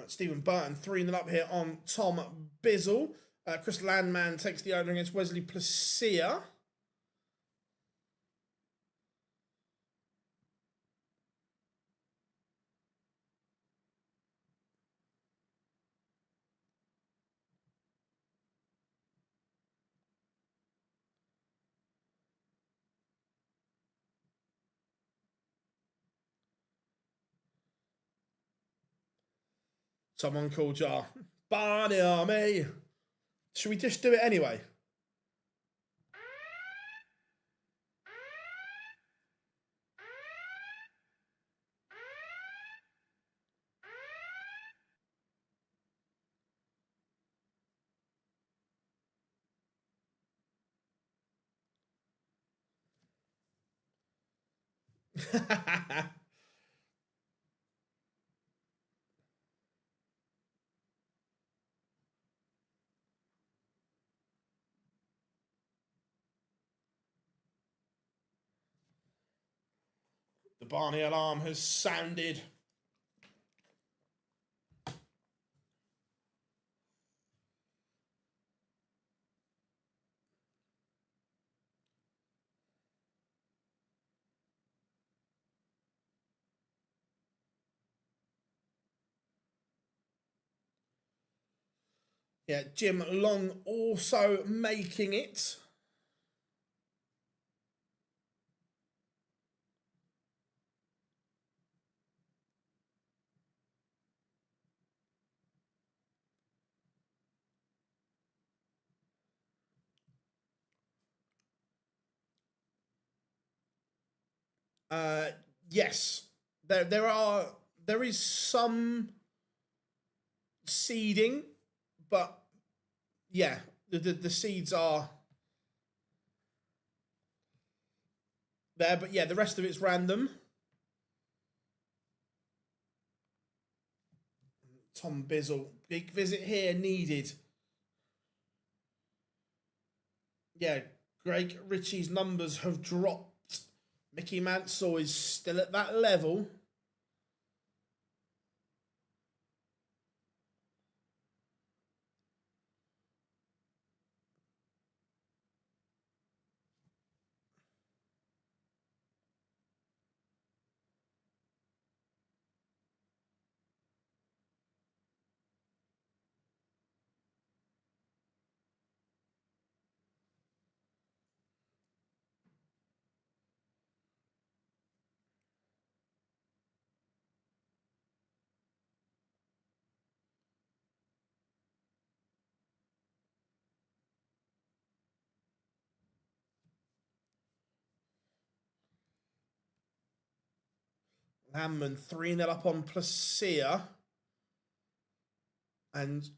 A: Stephen Burton 3-0 up here on Tom Bizzle. Chris Landman takes the over against Wesley Placia. Someone called Jar. Barney Army. Should we just do it anyway? The Barney alarm has sounded. Yeah, Jim Long also making it. Yes, there is some seeding, but yeah, the seeds are there, but yeah, the rest of it's random. Tom Bizzle, big visit here needed. Yeah, Greg Ritchie's numbers have dropped. Mickey Mansell is still at that level. Hammond 3-0 up on Placia. And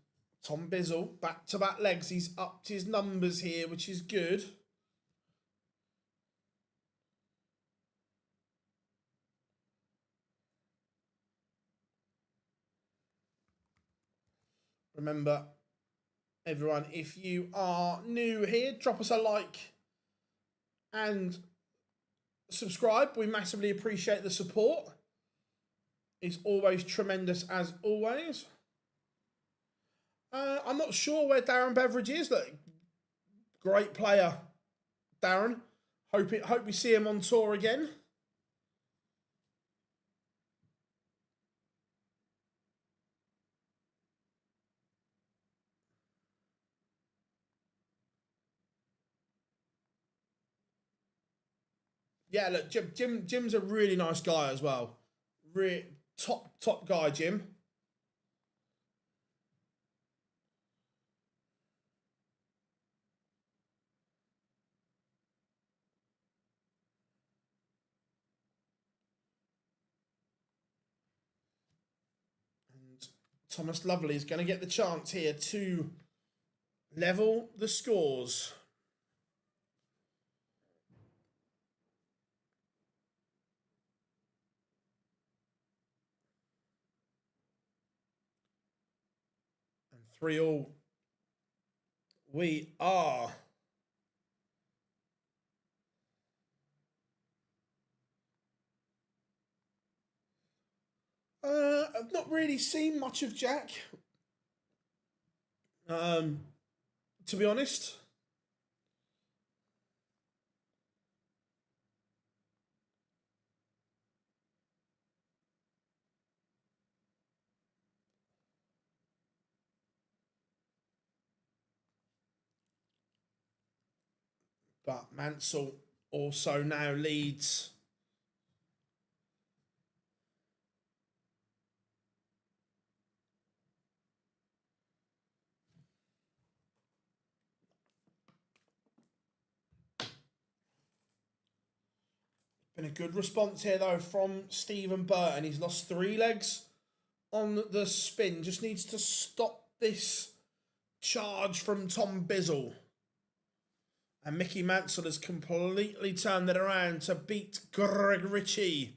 A: Tom Bizzle, back-to-back legs. He's upped his numbers here, which is good. Remember, everyone, if you are new here, drop us a like and subscribe. We massively appreciate the support. It's always tremendous as always. I'm not sure where Darren Beveridge is. Look, great player, Darren. Hope we see him on tour again. Yeah, look, Jim's a really nice guy as well. Top guy, Jim. And Thomas Lovely is going to get the chance here to level the scores. And 3-3. We are. I've not really seen much of Jack. To be honest. But Mansell also now leads. Been a good response here, though, from Stephen Burton. He's lost 3 legs on the spin. Just needs to stop this charge from Tom Bizzle. And Mickey Mansell has completely turned it around to beat Greg Ritchie.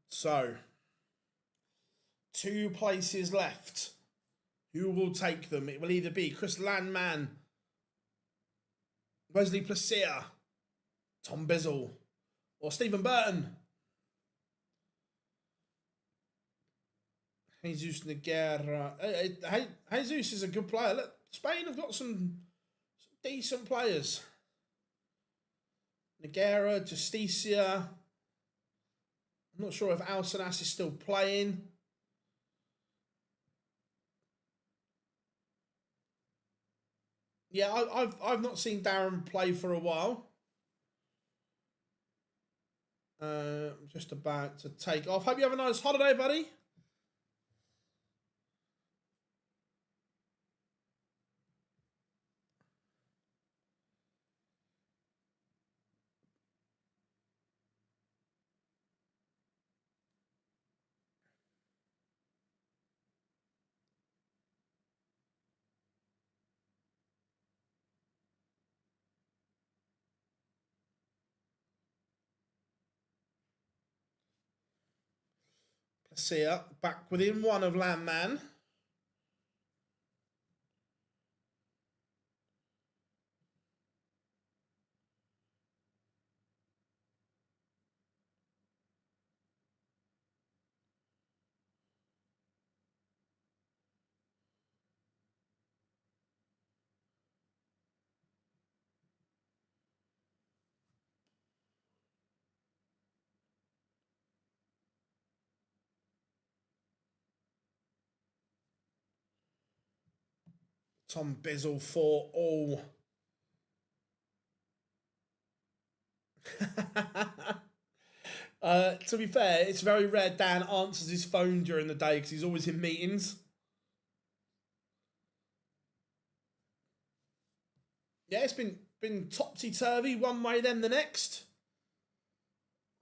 A: So, 2 places left. Who will take them? It will either be Chris Landman, Wesley Placia, Tom Bizzle, or Stephen Burton. Jesus Nogueira. Jesus is a good player. Look, Spain have got some decent players. Nogueira, Justicia. I'm not sure if Alsanas is still playing. Yeah, I've not seen Darren play for a while. I'm just about to take off. Hope you have a nice holiday, buddy. Placia back within 1 of Landman. Tom Bizzle for all. To be fair, it's very rare Dan answers his phone during the day because he's always in meetings. Yeah, it's been topsy-turvy one way then the next.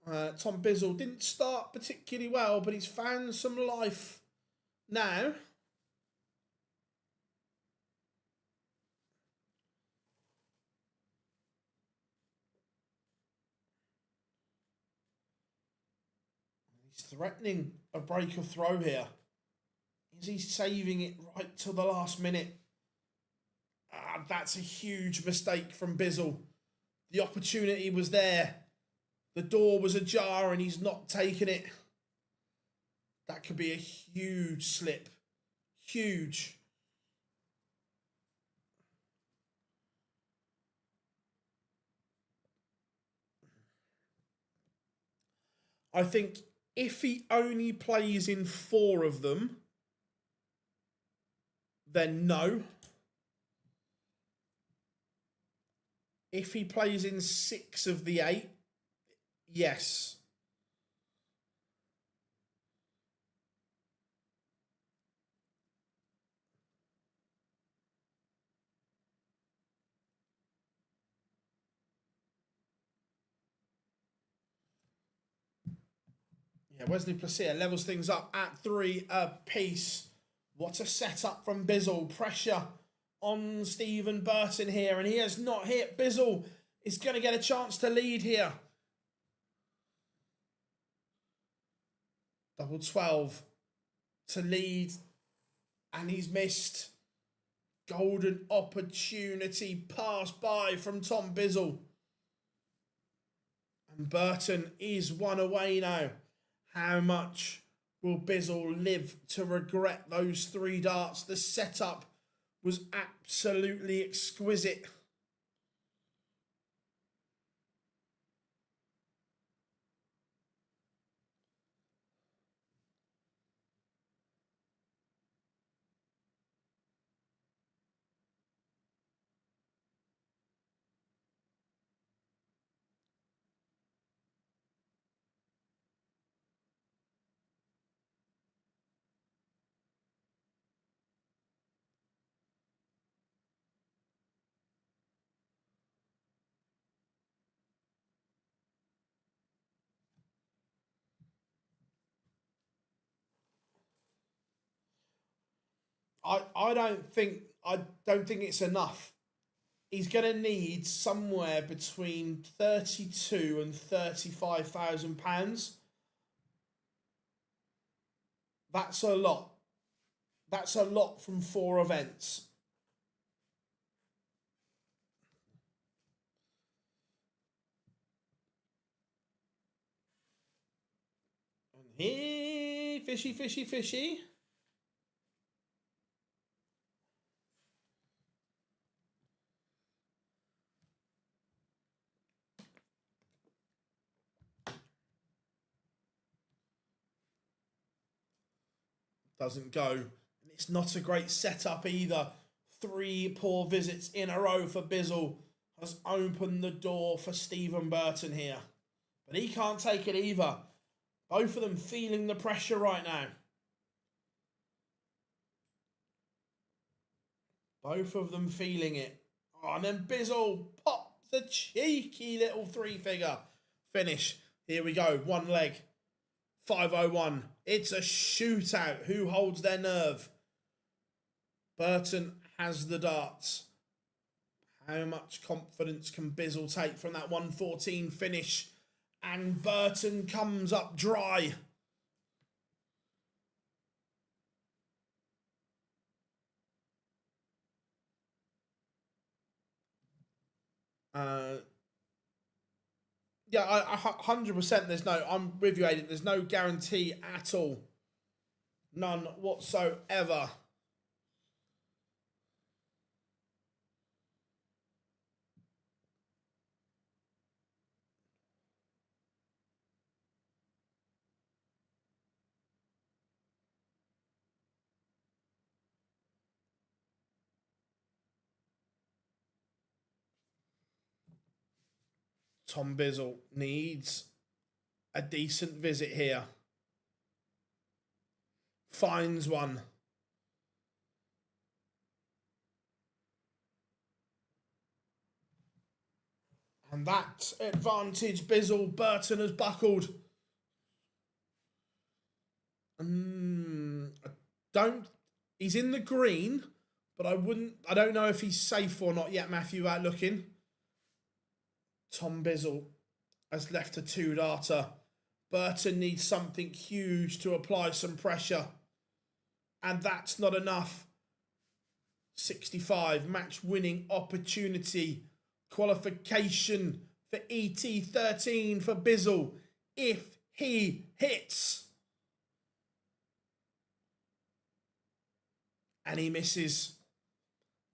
A: Tom Bizzle didn't start particularly well, but he's found some life now. He's threatening a break of throw here. Is he saving it right till the last minute? That's a huge mistake from Bizzle. The opportunity was there. The door was ajar and he's not taking it. That could be a huge slip. Huge. I think if he only plays in 4 of them, then no. If he plays in 6 of the 8, yes. Yeah, Wesley Placia levels things up at 3 apiece. What a setup from Bizzle. Pressure on Stephen Burton here, and he has not hit. Bizzle is going to get a chance to lead here. Double 12 to lead, and he's missed. Golden opportunity passed by from Tom Bizzle. And Burton is 1 away now. How much will Bizzle live to regret those 3 darts? The setup was absolutely exquisite. I don't think it's enough. He's going to need somewhere between 32 and 35,000 pounds. That's a lot. That's a lot from 4 events. And here, fishy, fishy, fishy. Doesn't go. And it's not a great setup either. 3 poor visits in a row for Bizzle has opened the door for Stephen Burton here. But he can't take it either. Both of them feeling the pressure right now. Both of them feeling it. Oh, and then Bizzle pops a cheeky little 3-figure finish. Here we go. 1 leg. 501. It's a shootout. Who holds their nerve? Burton has the darts. How much confidence can Bizzle take from that 114 finish? And Burton comes up dry. Yeah, I 100%. There's no. I'm with you, Aiden. There's no guarantee at all. None whatsoever. Tom Bizzle needs a decent visit here. Finds one. And that advantage, Bizzle. Burton has buckled. He's in the green, but I don't know if he's safe or not yet, Matthew, out looking. Tom Bizzle has left a 2-darter. Burton needs something huge to apply some pressure. And that's not enough. 65, match-winning opportunity. Qualification for ET13 for Bizzle. If he hits. And he misses.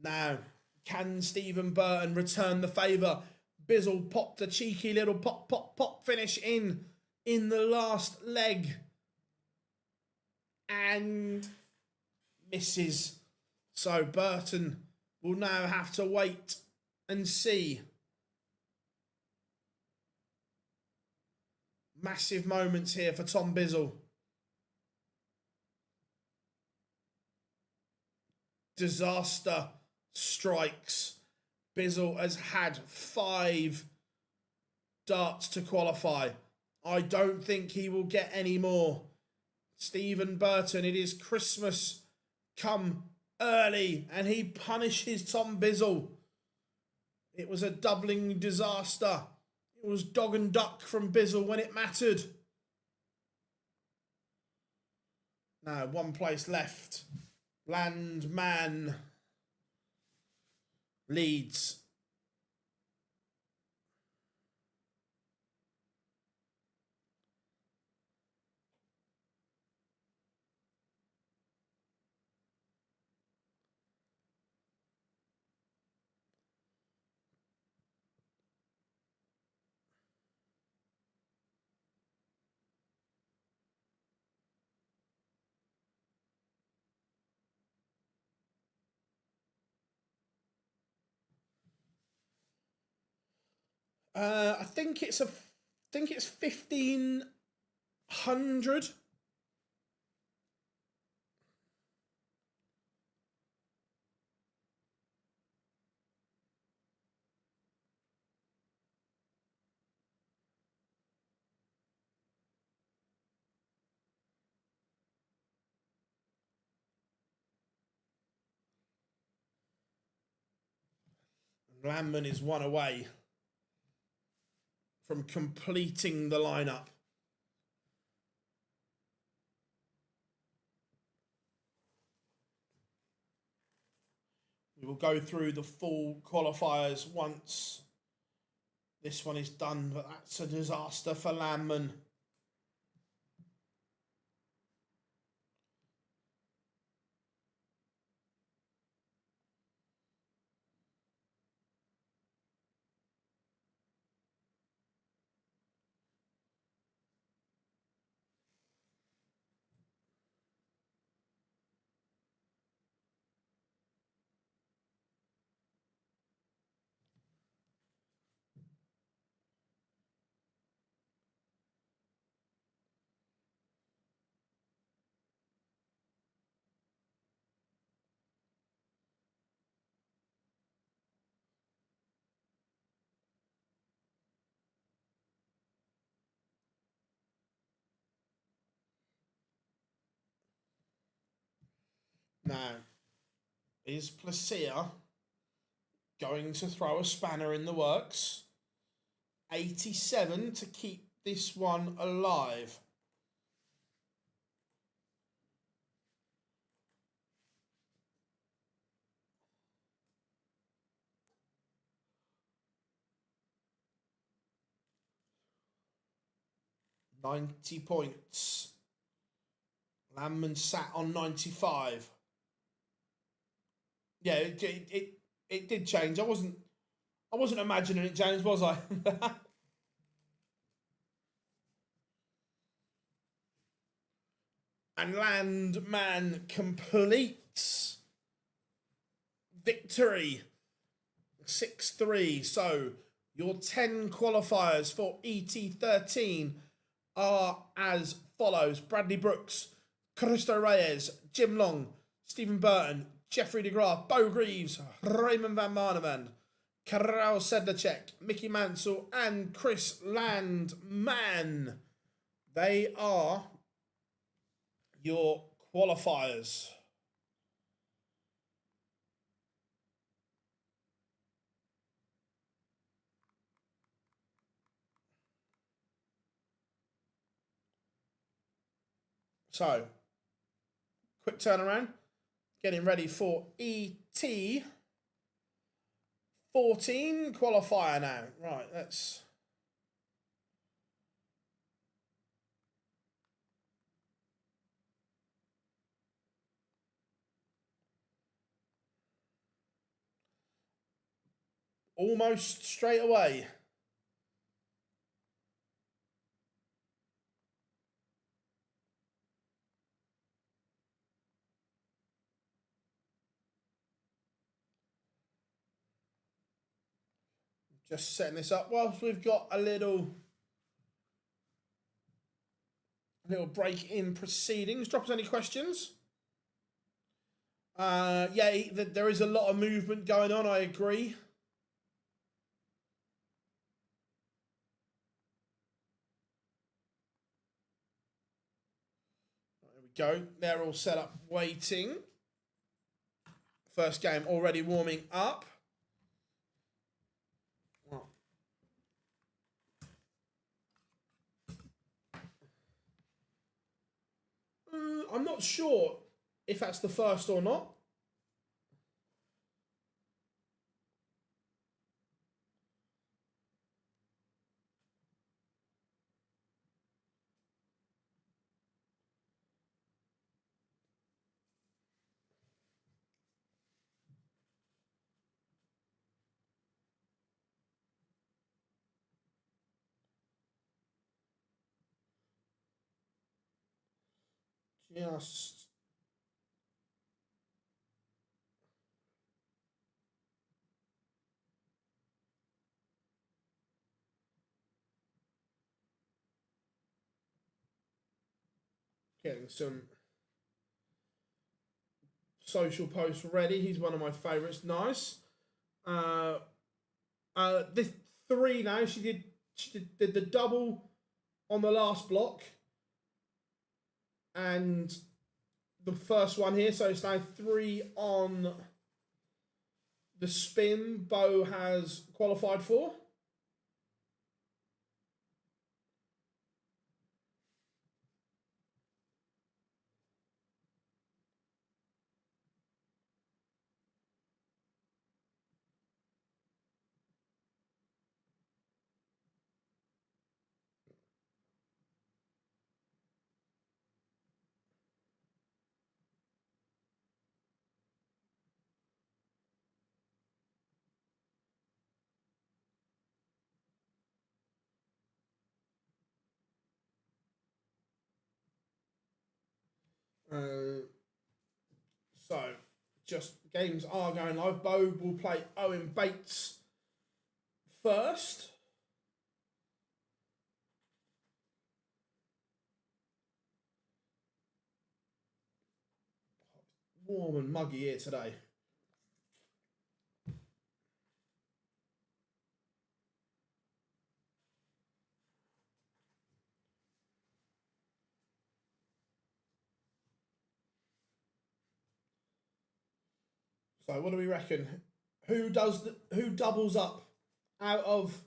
A: Now, can Stephen Burton return the favour? Bizzle popped a cheeky little pop finish in. in the last leg and misses. So Burton will now have to wait and see. Massive moments here for Tom Bizzle. Disaster strikes. Bizzle has had 5 darts to qualify. I don't think he will get any more. Stephen Burton, it is Christmas come early and he punishes Tom Bizzle. It was a doubling disaster. It was dog and duck from Bizzle when it mattered. Now, 1 place left. Landman leads. I think it's 1500. Landman is 1 away from completing the lineup. We will go through the full qualifiers once this one is done, but that's a disaster for Landman. Now, is Placia going to throw a spanner in the works? 87 to keep this one alive. £90 points. Landman sat on 95. Yeah, it did change. I wasn't imagining it, James, was I? And Landman completes victory. 6-3. So your 10 qualifiers for ET13 are as follows: Bradley Brooks, Christo Reyes, Jim Long, Stephen Burton, Jeffrey DeGraff, Bo Greaves, Raymond Van Marneman, Karel Sedlacek, Mickey Mansell, and Chris Landman. They are your qualifiers. So, quick turnaround. Getting ready for ET14 qualifier now. Right, let's... Almost straight away. Just setting this up whilst we've got a little break in proceedings. Drop us any questions. Yeah, there is a lot of movement going on, I agree. There we go. They're all set up, waiting. First game already warming up. I'm not sure if that's the first or not. Just getting some social posts ready. He's one of my favourites. Nice. This 3 now. She did the double on the last block, and the first one here. So it's now 3 on the spin. Bo has qualified for. So, just games are going live. Bo will play Owen Bates first. Warm and muggy here today. So what do we reckon? Who doubles up out of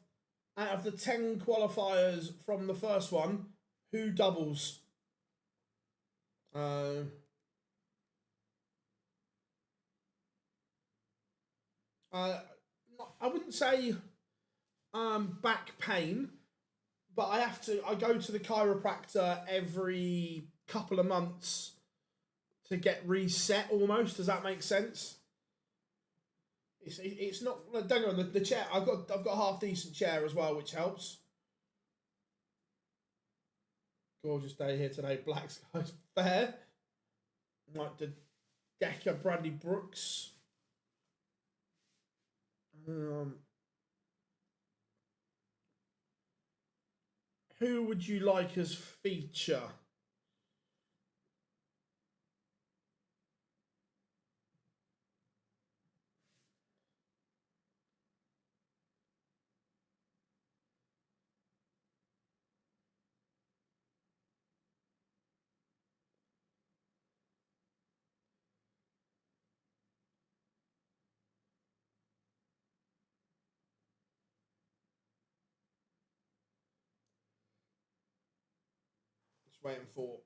A: the 10 qualifiers from the first one? Who doubles? I wouldn't say back pain, but I go to the chiropractor every couple of months to get reset almost. Does that make sense? It's not. Don't get on the chair. I've got a half decent chair as well, which helps. Gorgeous day here today. Black skies fair. Like the Decker Bradley Brooks. Who would you like as feature? Just waiting for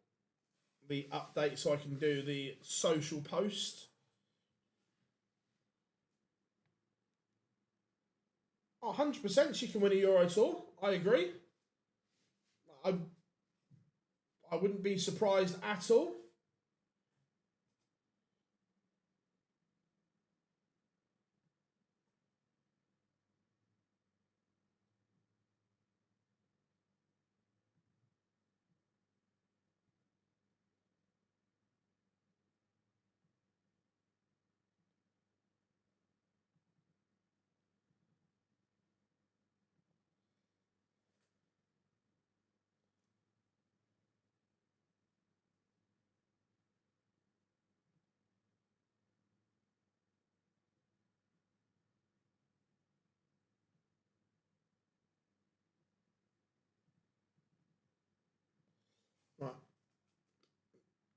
A: the update so I can do the social post. Oh, 100% she can win a Euro Tour. I agree. I wouldn't be surprised at all.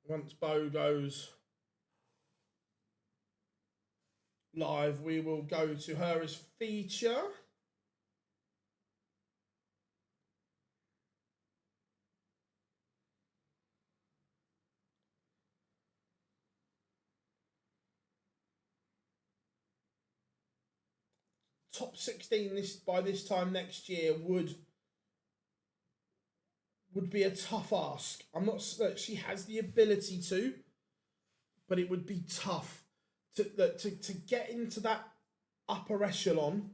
A: once Bo goes live, we will go to her as feature. Top 16 by this time next year would be a tough ask. I'm not. She has the ability to, but it would be tough to get into that upper echelon.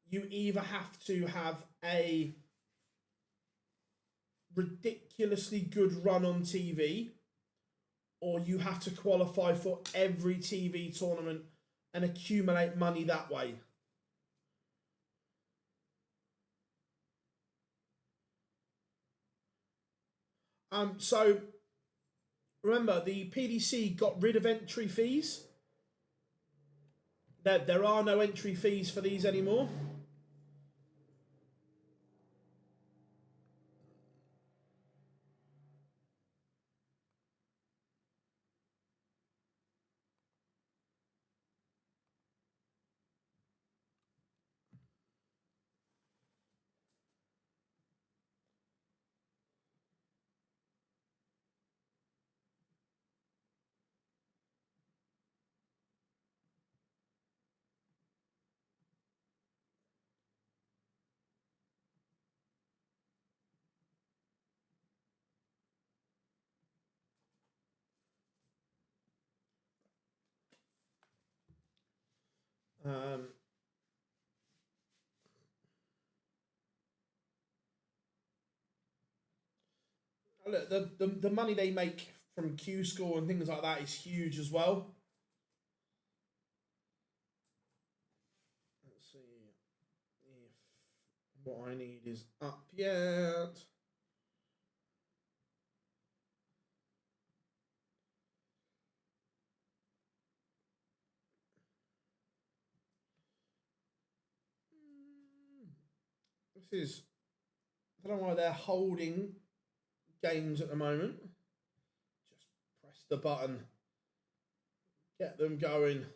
A: You either have to have a ridiculously good run on TV, or you have to qualify for every TV tournament and accumulate money that way. So remember, the PDC got rid of entry fees. There are no entry fees for these anymore. Look, the money they make from Q score and things like that is huge as well. Let's see if what I need is up yet. This is, I don't know why they're holding games at the moment. Just press the button, get them going.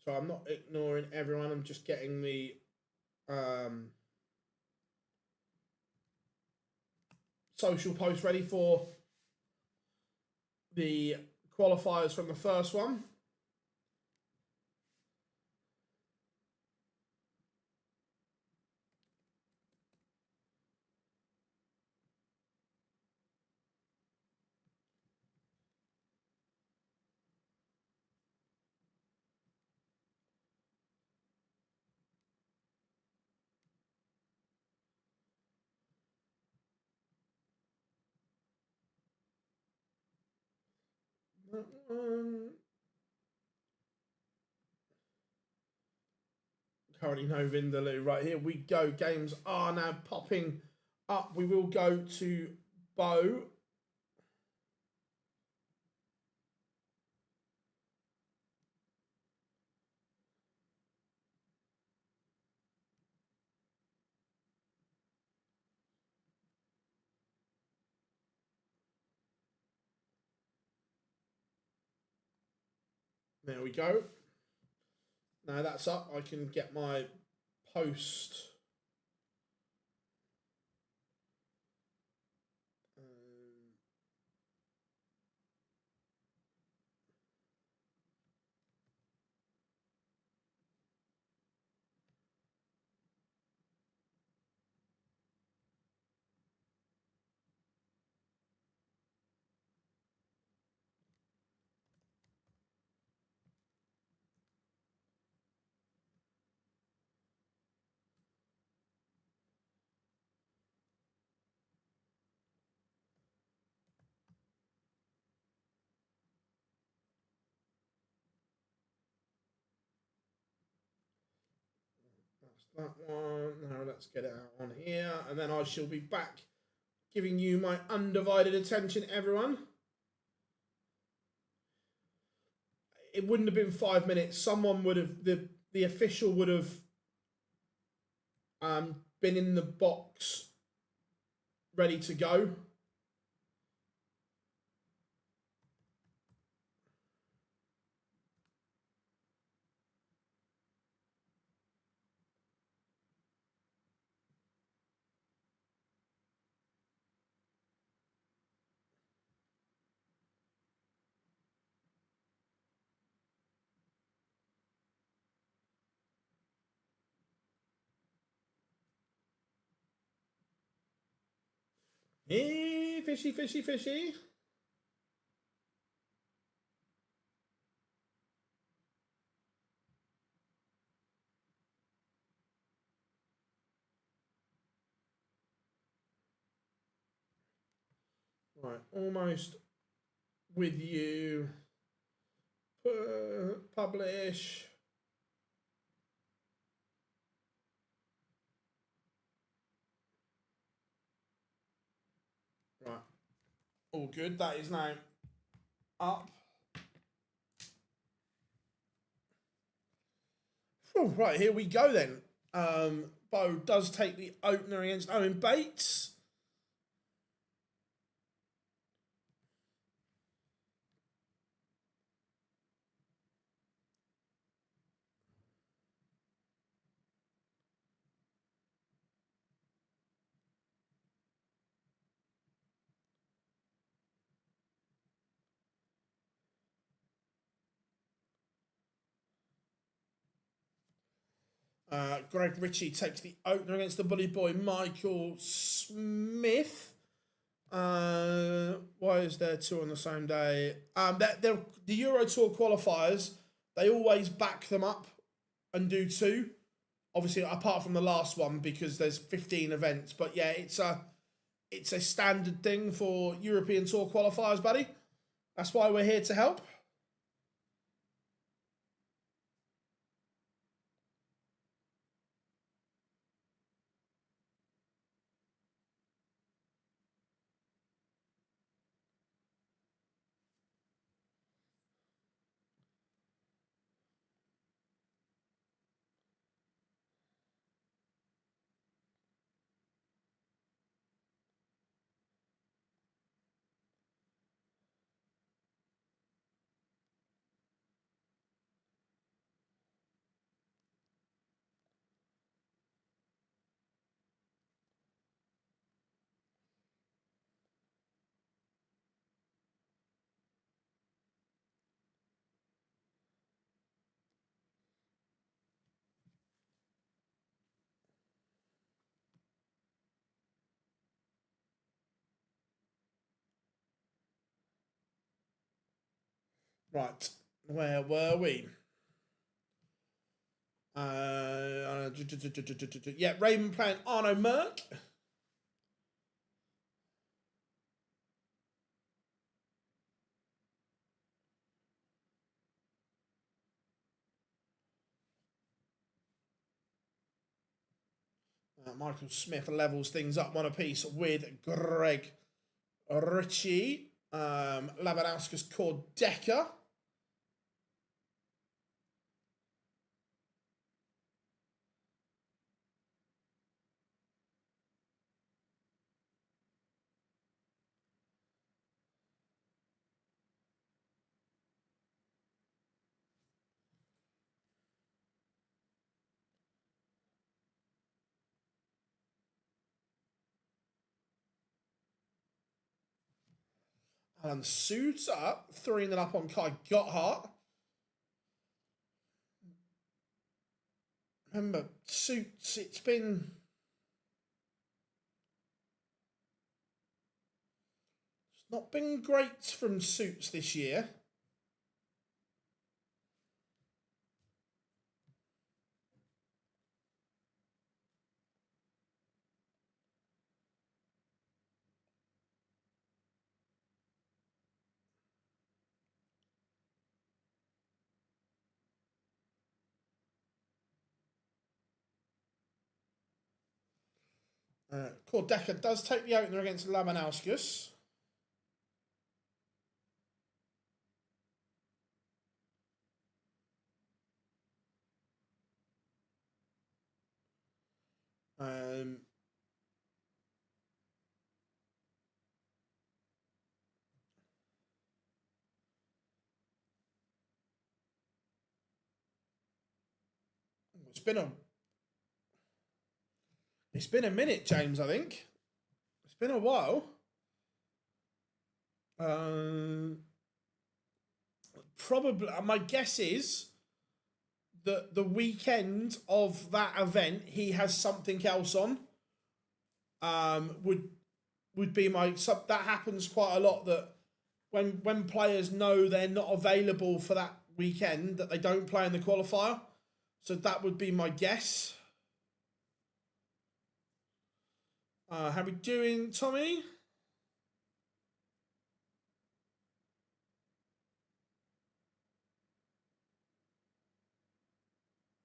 A: So I'm not ignoring everyone. I'm just getting the social post ready for the qualifiers from the first one. Currently no Vindaloo. Right, here we go. Games are now popping up. We will go to Bo. There we go. Now that's up. I can get my post. That's that one. Now let's get it out on here, and then I shall be back giving you my undivided attention, everyone. It wouldn't have been 5 minutes. Someone would have, the official would have been in the box ready to go. Hey, fishy, fishy, fishy. Right, almost with you. Publish. Right, all good. That is now up. Oh, right, here we go then. Bo does take the opener against Owen Bates. Greg Ritchie takes the opener against the bully boy Michael Smith. Why is there two on the same day? The Euro Tour qualifiers, they always back them up and do two. Obviously, apart from the last one because there's 15 events. But yeah, it's a standard thing for European Tour qualifiers, buddy. That's why we're here to help. Right, where were we? Yeah, Raven playing Arno Merck. Michael Smith levels things up one apiece with Greg Ritchie. Labanauskas called Decker. And Suits up, 3-0 up on Kai Gotthard. Remember, Suits, it's not been great from Suits this year. Kordeka does take the opener against Labanauskas. It's been a minute, James, I think. It's been a while. Probably, my guess is that the weekend of that event, he has something else on. Would be my... that happens quite a lot, that when players know they're not available for that weekend, that they don't play in the qualifier. So that would be my guess. How we doing, Tommy?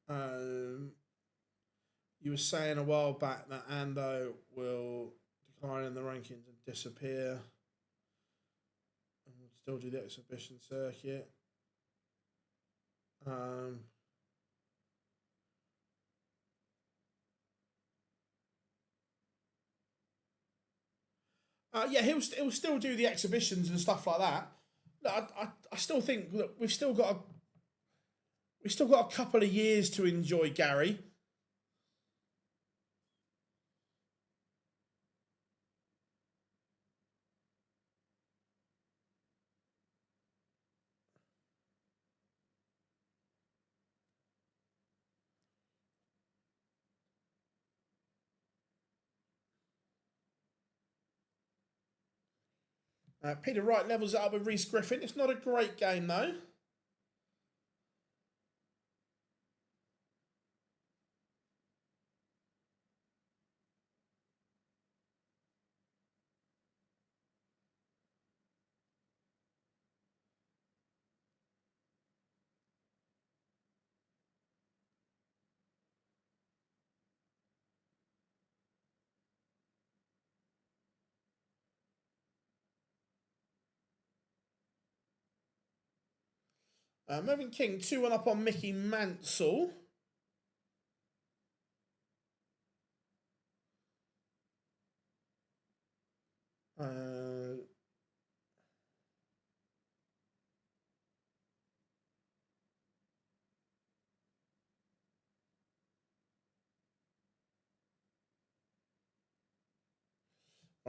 A: You were saying a while back that Ando will decline in the rankings and disappear, and we'll still do the exhibition circuit. Yeah, he'll still do the exhibitions and stuff like that. I still think that we've still got a couple of years to enjoy Gary. Peter Wright levels it up with Reese Griffin. It's not a great game, though. Mervyn King 2-1 up on Mickey Mansell. Right,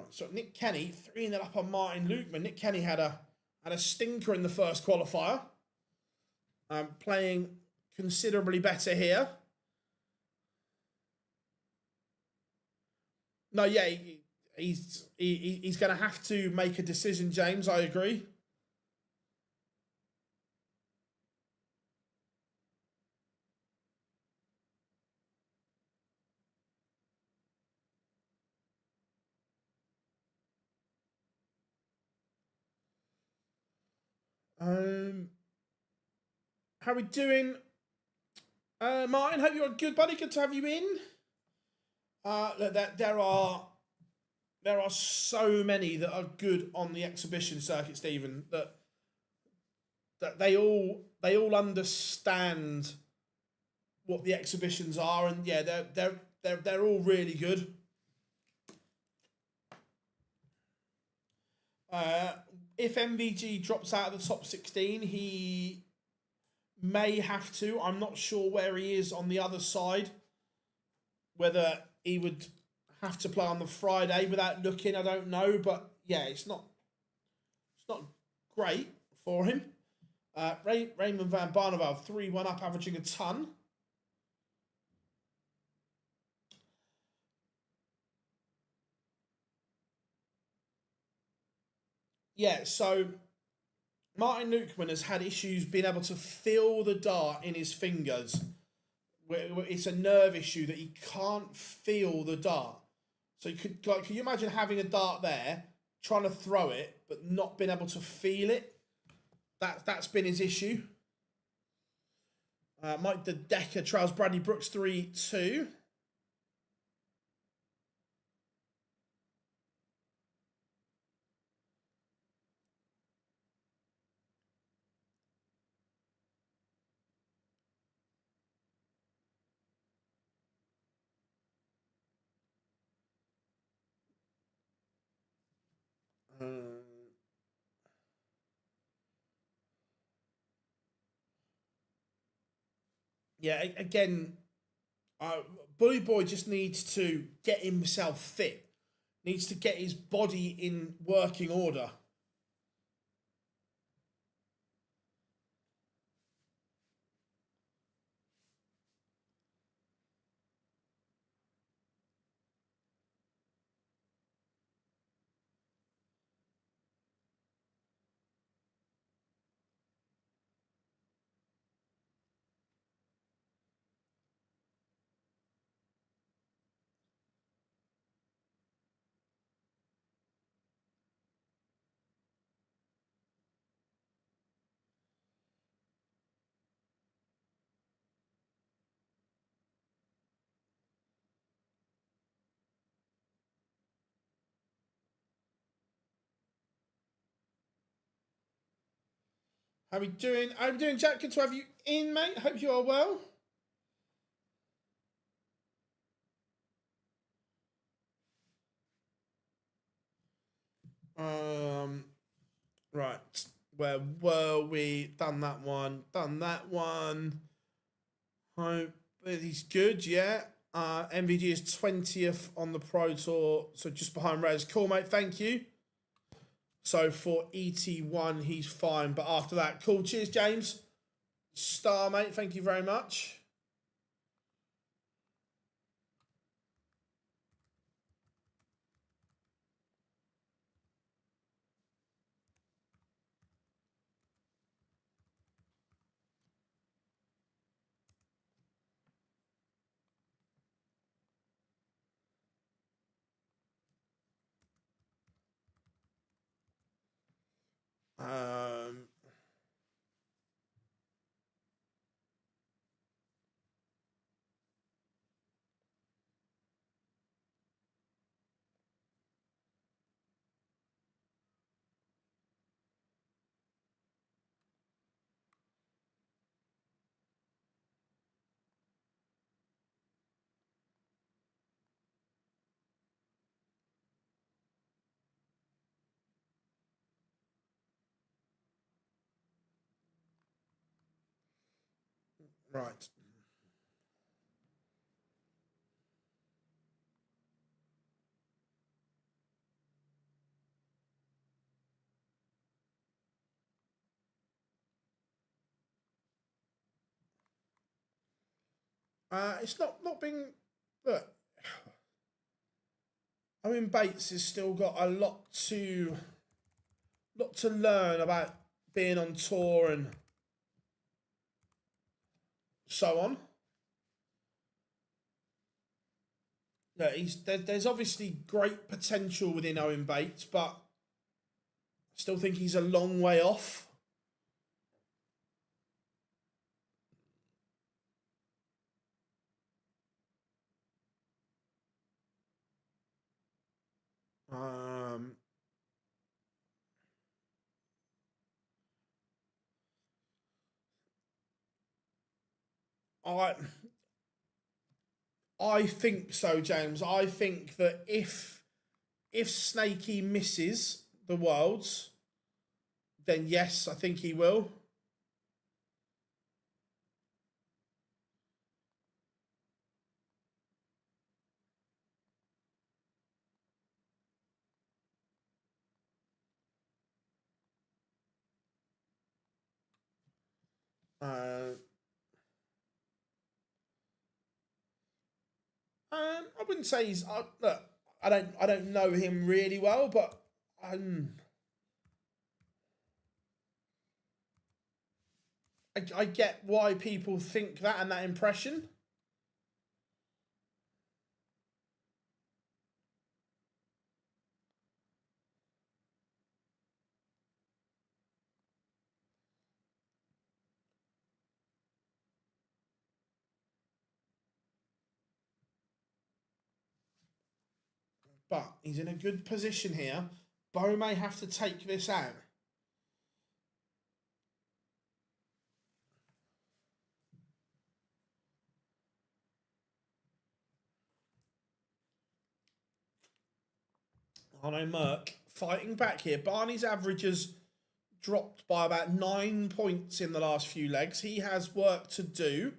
A: so Nick Kenny 3-0 up on Martin Lukeman. Nick Kenny had a stinker in the first qualifier. Playing considerably better here. No, yeah, he's going to have to make a decision, James. I agree. How we doing, Martin? Hope you're good, buddy. Good to have you in. There are so many that are good on the exhibition circuit, Stephen. That they all understand what the exhibitions are, and yeah, they're all really good. If MVG drops out of the top 16, he may have to. I'm not sure where he is on the other side. Whether he would have to play on the Friday without looking, I don't know. But yeah, it's not great for him. Raymond van Barneveld 3-1 up, averaging a ton. Yeah, so Martin Lukeman has had issues being able to feel the dart in his fingers. It's a nerve issue that he can't feel the dart. So can you imagine having a dart there, trying to throw it, but not being able to feel it? That's been his issue. Mike the Decker trails Bradley Brooks 3-2. Yeah, again, Bully Boy just needs to get himself fit. Needs to get his body in working order. How we doing? How we doing, Jack? Good to have you in, mate. Hope you are well. Right. Where were we? Done that one. Done that one. Hope he's good, yeah. MVG is 20th on the Pro Tour, so just behind Rez. Cool, mate. Thank you. So for ET1, he's fine. But after that, cool. Cheers, James. Star, mate. Thank you very much. Right. It's not been. Look, I mean, Bates has still got a lot to learn about being on tour and so on. Yeah, there's obviously great potential within Owen Bates, but I still think he's a long way off. Um, I I think so, James. I think that if Snakey misses the Worlds, then yes, I think he will. Uh, I wouldn't say he's. Look, I don't know him really well, but I get why people think that and that impression. But he's in a good position here. Bo may have to take this out. I know Merck fighting back here. Barney's average has dropped by about 9 points in the last few legs. He has work to do.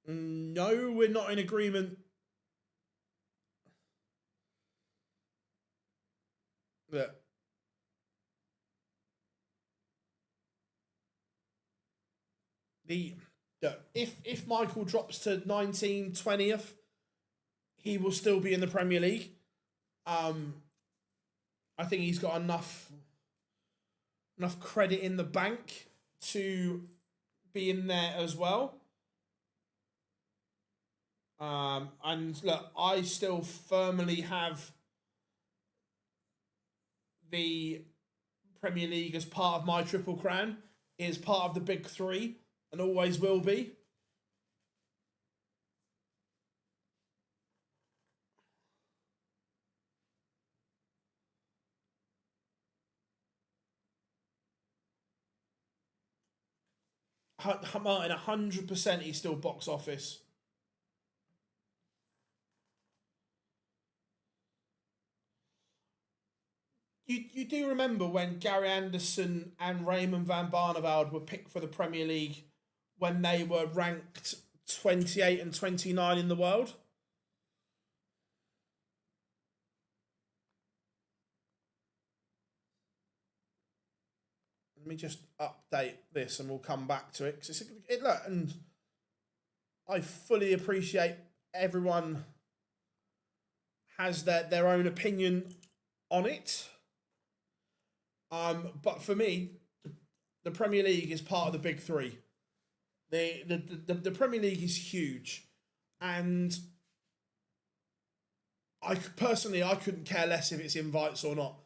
A: No, we're not in agreement that if Michael drops to 19, 20th, he will still be in the Premier League. I think he's got enough credit in the bank to be in there as well. And look, I still firmly have the Premier League as part of my Triple Crown. It is part of the big three and always will be. Martin, 100% he's still box office. You do remember when Gary Anderson and Raymond van Barneveld were picked for the Premier League when they were ranked 28 and 29 in the world? Let me just update this and we'll come back to it. Cause look, and I fully appreciate everyone has their own opinion on it. But for me, the Premier League is part of the big three. The Premier League is huge, and I couldn't care less if it's invites or not.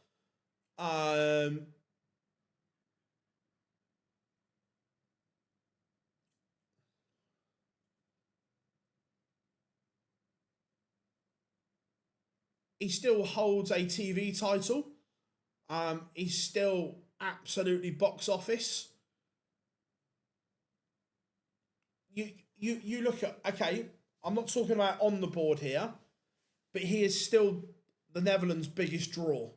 A: He still holds a TV title. He's still absolutely box office. You look at, okay, I'm not talking about on the board here, but he is still the Netherlands' biggest draw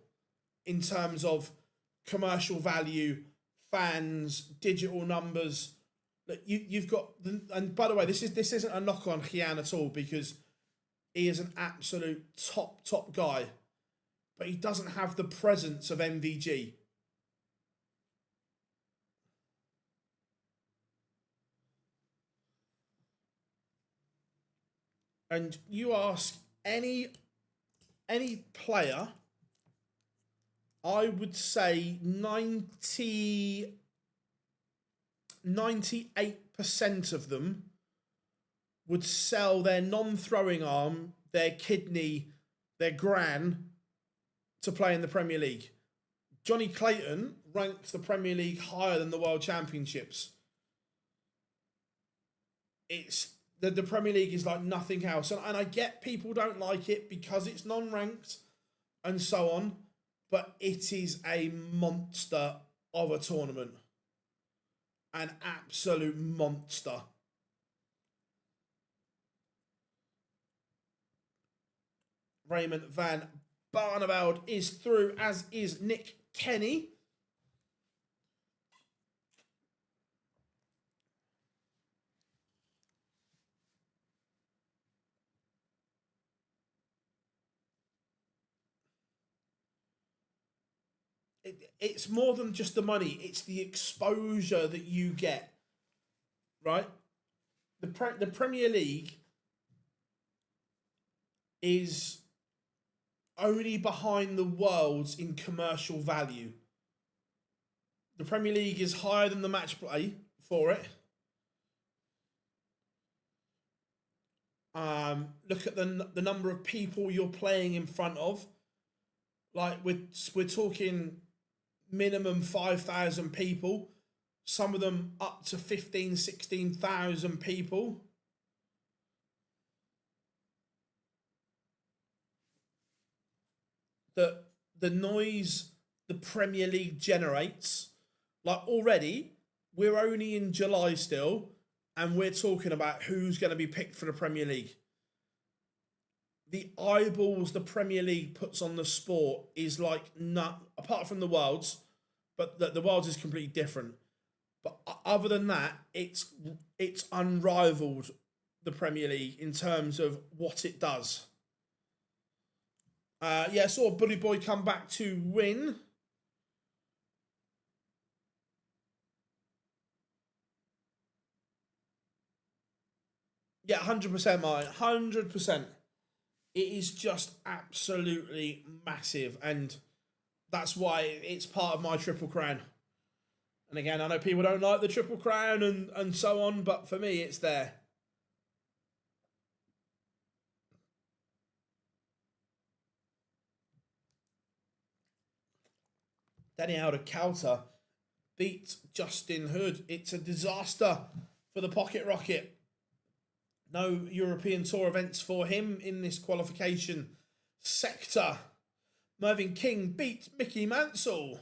A: in terms of commercial value, fans, digital numbers. You've got, and by the way, this isn't a knock on Gian at all, because he is an absolute top guy, but he doesn't have the presence of MVG. And you ask any player, I would say 98% of them would sell their non-throwing arm, their kidney, their gran to play in the Premier League. Johnny Clayton ranks the Premier League higher than the World Championships. The Premier League is like nothing else. And I get people don't like it because it's non-ranked and so on, but it is a monster of a tournament. An absolute monster. Raymond van Barneveld is through, as is Nick Kenny. It's more than just the money. It's the exposure that you get, right? The Premier League is only behind the Worlds in commercial value. The Premier League is higher than the match play for it. Look at the number of people you're playing in front of. Like we're talking minimum 5,000 people. some of them up to 15, 16,000 people. The noise the Premier League generates, like already, we're only in July still, and we're talking about who's going to be picked for the Premier League. The eyeballs the Premier League puts on the sport is like nut, apart from the Worlds, but the Worlds is completely different. But other than that, it's unrivaled, the Premier League, in terms of what it does. Yeah, I saw Bully Boy come back to win. Yeah, 100%, Martin. 100%. It is just absolutely massive, and that's why it's part of my Triple Crown. And again, I know people don't like the Triple Crown and so on, but for me, it's there. Danny Calder beat Justin Hood. It's a disaster for the Pocket Rocket. No European Tour events for him in this qualification sector. Mervyn King beat Mickey Mansell.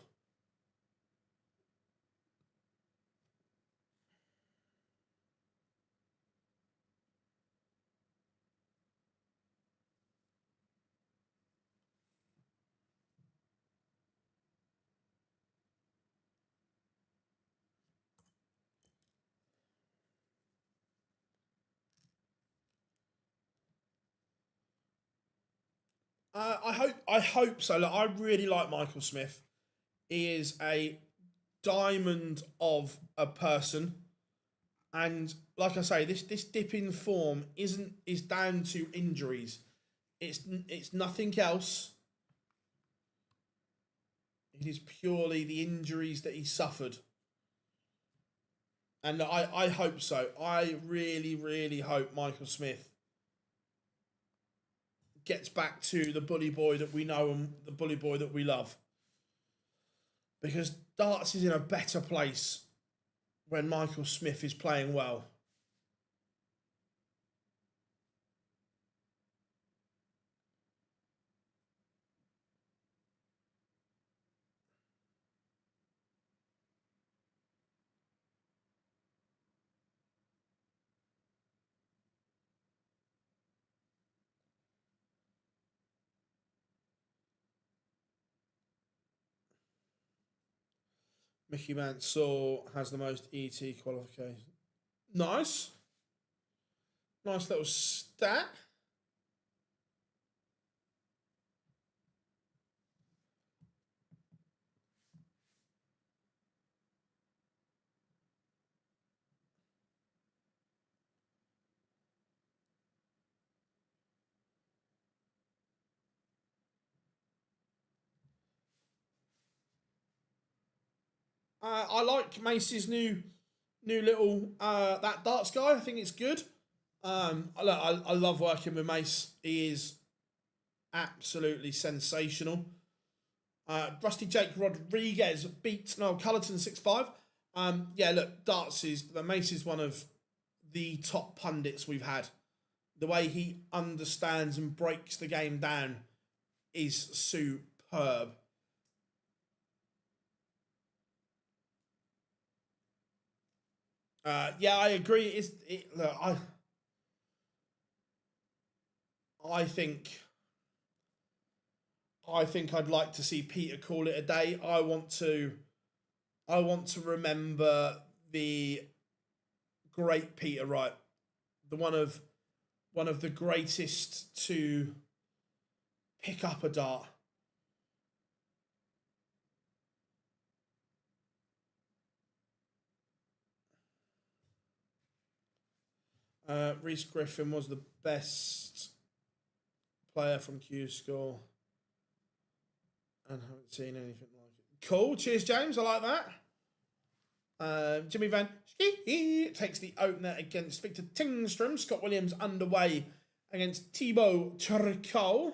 A: I hope so. Look, I really like Michael Smith. He is a diamond of a person, and like I say, this dip in form is down to injuries. It's nothing else. It is purely the injuries that he suffered, and I hope so. I really, really hope Michael Smith gets back to the bully boy that we know and the bully boy that we love. Because darts is in a better place when Michael Smith is playing well. Mickey Mansell has the most ET qualification. Nice. Nice little stat. I like Mace's new little that darts guy. I think it's good. I love working with Mace. He is absolutely sensational. Rusty Jake Rodriguez beat Noel Cullerton 6-5. Yeah, look, Mace is one of the top pundits we've had. The way he understands and breaks the game down is superb. Yeah, I agree. Look, I think I'd like to see Peter call it a day. I want to remember the great Peter Wright, the one of the greatest to pick up a dart. Reece Griffin was the best player from Q School, and haven't seen anything like it. Cool. Cheers, James. I like that. Jimmy Van Schie takes the opener against Victor Tingstrom. Scott Williams underway against Thibaut Turcot.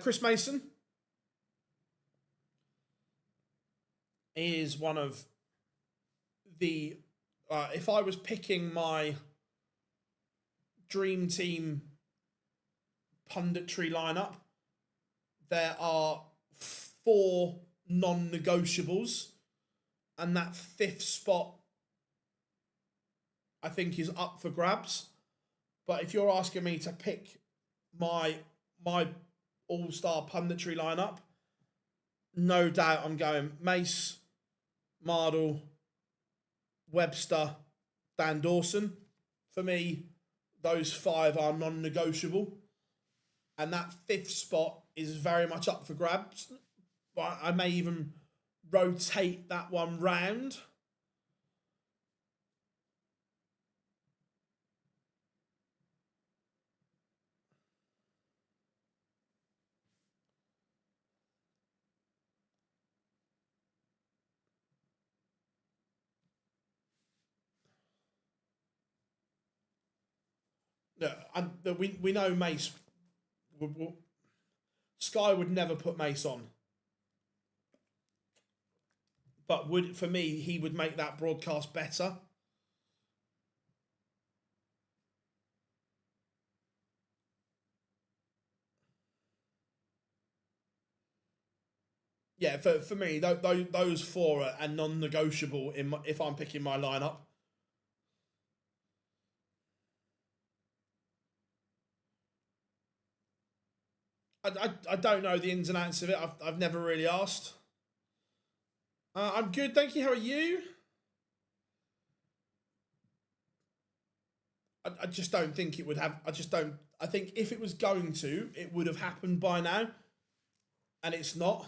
A: Chris Mason is one of the... if I was picking my dream team punditry lineup, there are 4 non-negotiables, and that 5th spot I think is up for grabs. But if you're asking me to pick my all-star punditry lineup, no doubt I'm going Mace, Mardle, Webster, Dan Dawson. For me, those 5 are non-negotiable. And that 5th spot is very much up for grabs. But I may even rotate that one round. No, we know Mace. Sky would never put Mace on. But for me, he would make that broadcast better. Yeah, for me, those 4 are non-negotiable if I'm picking my lineup. I don't know the ins and outs of it. I've never really asked. I'm good, thank you. How are you? I just don't think it would have. I think if it was going to, it would have happened by now, and it's not.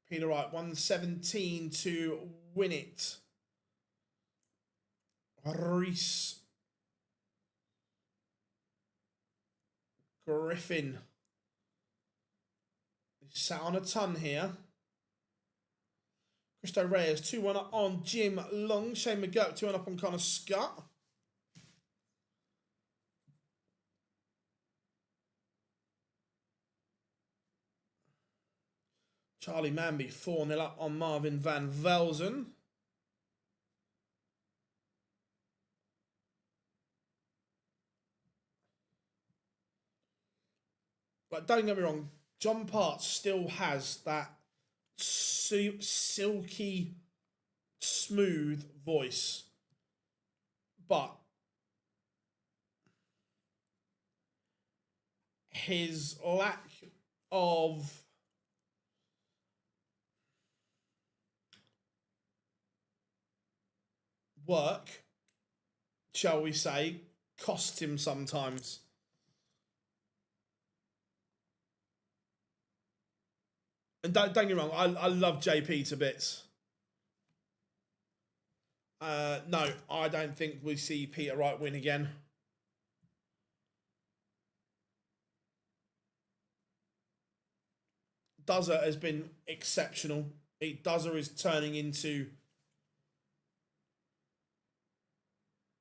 A: Peter Wright, 117 to win it. Reese Griffin sat on a ton here. Christo Reyes, 2-1 up on Jim Long. Shane McGurk, 2-1 up on Connor Scott. Charlie Manby, 4-0 up on Marvin Van Velzen. But don't get me wrong, John Parts still has that silky, smooth voice. But his lack of work, shall we say, costs him sometimes. And don't get me wrong, I love JP to bits. No, I don't think we see Peter Wright win again. Dozer has been exceptional. Dozer is turning into...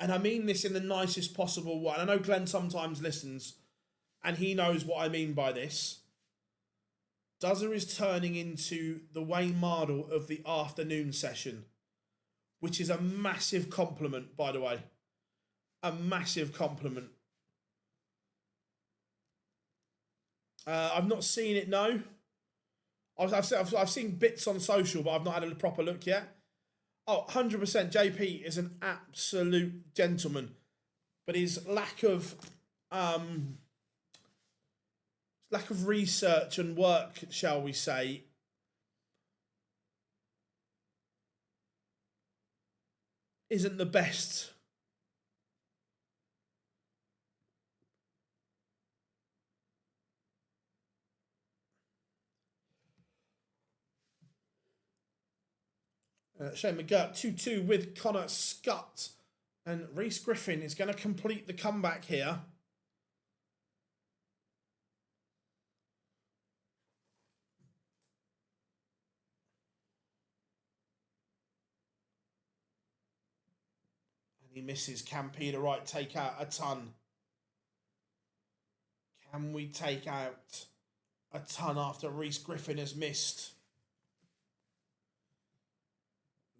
A: And I mean this in the nicest possible way. I know Glenn sometimes listens, and he knows what I mean by this. Dozer is turning into the Wayne Mardle of the afternoon session, which is a massive compliment, by the way. A massive compliment. I've not seen it, no. I've seen bits on social, but I've not had a proper look yet. Oh, 100%. JP is an absolute gentleman, but his lack of research and work, shall we say, isn't the best. Shane McGurk, 2-2 with Connor Scott. And Reese Griffin is going to complete the comeback here. And he misses. Can Peter Wright take out a ton? and we take out a ton after Reece Griffin has missed.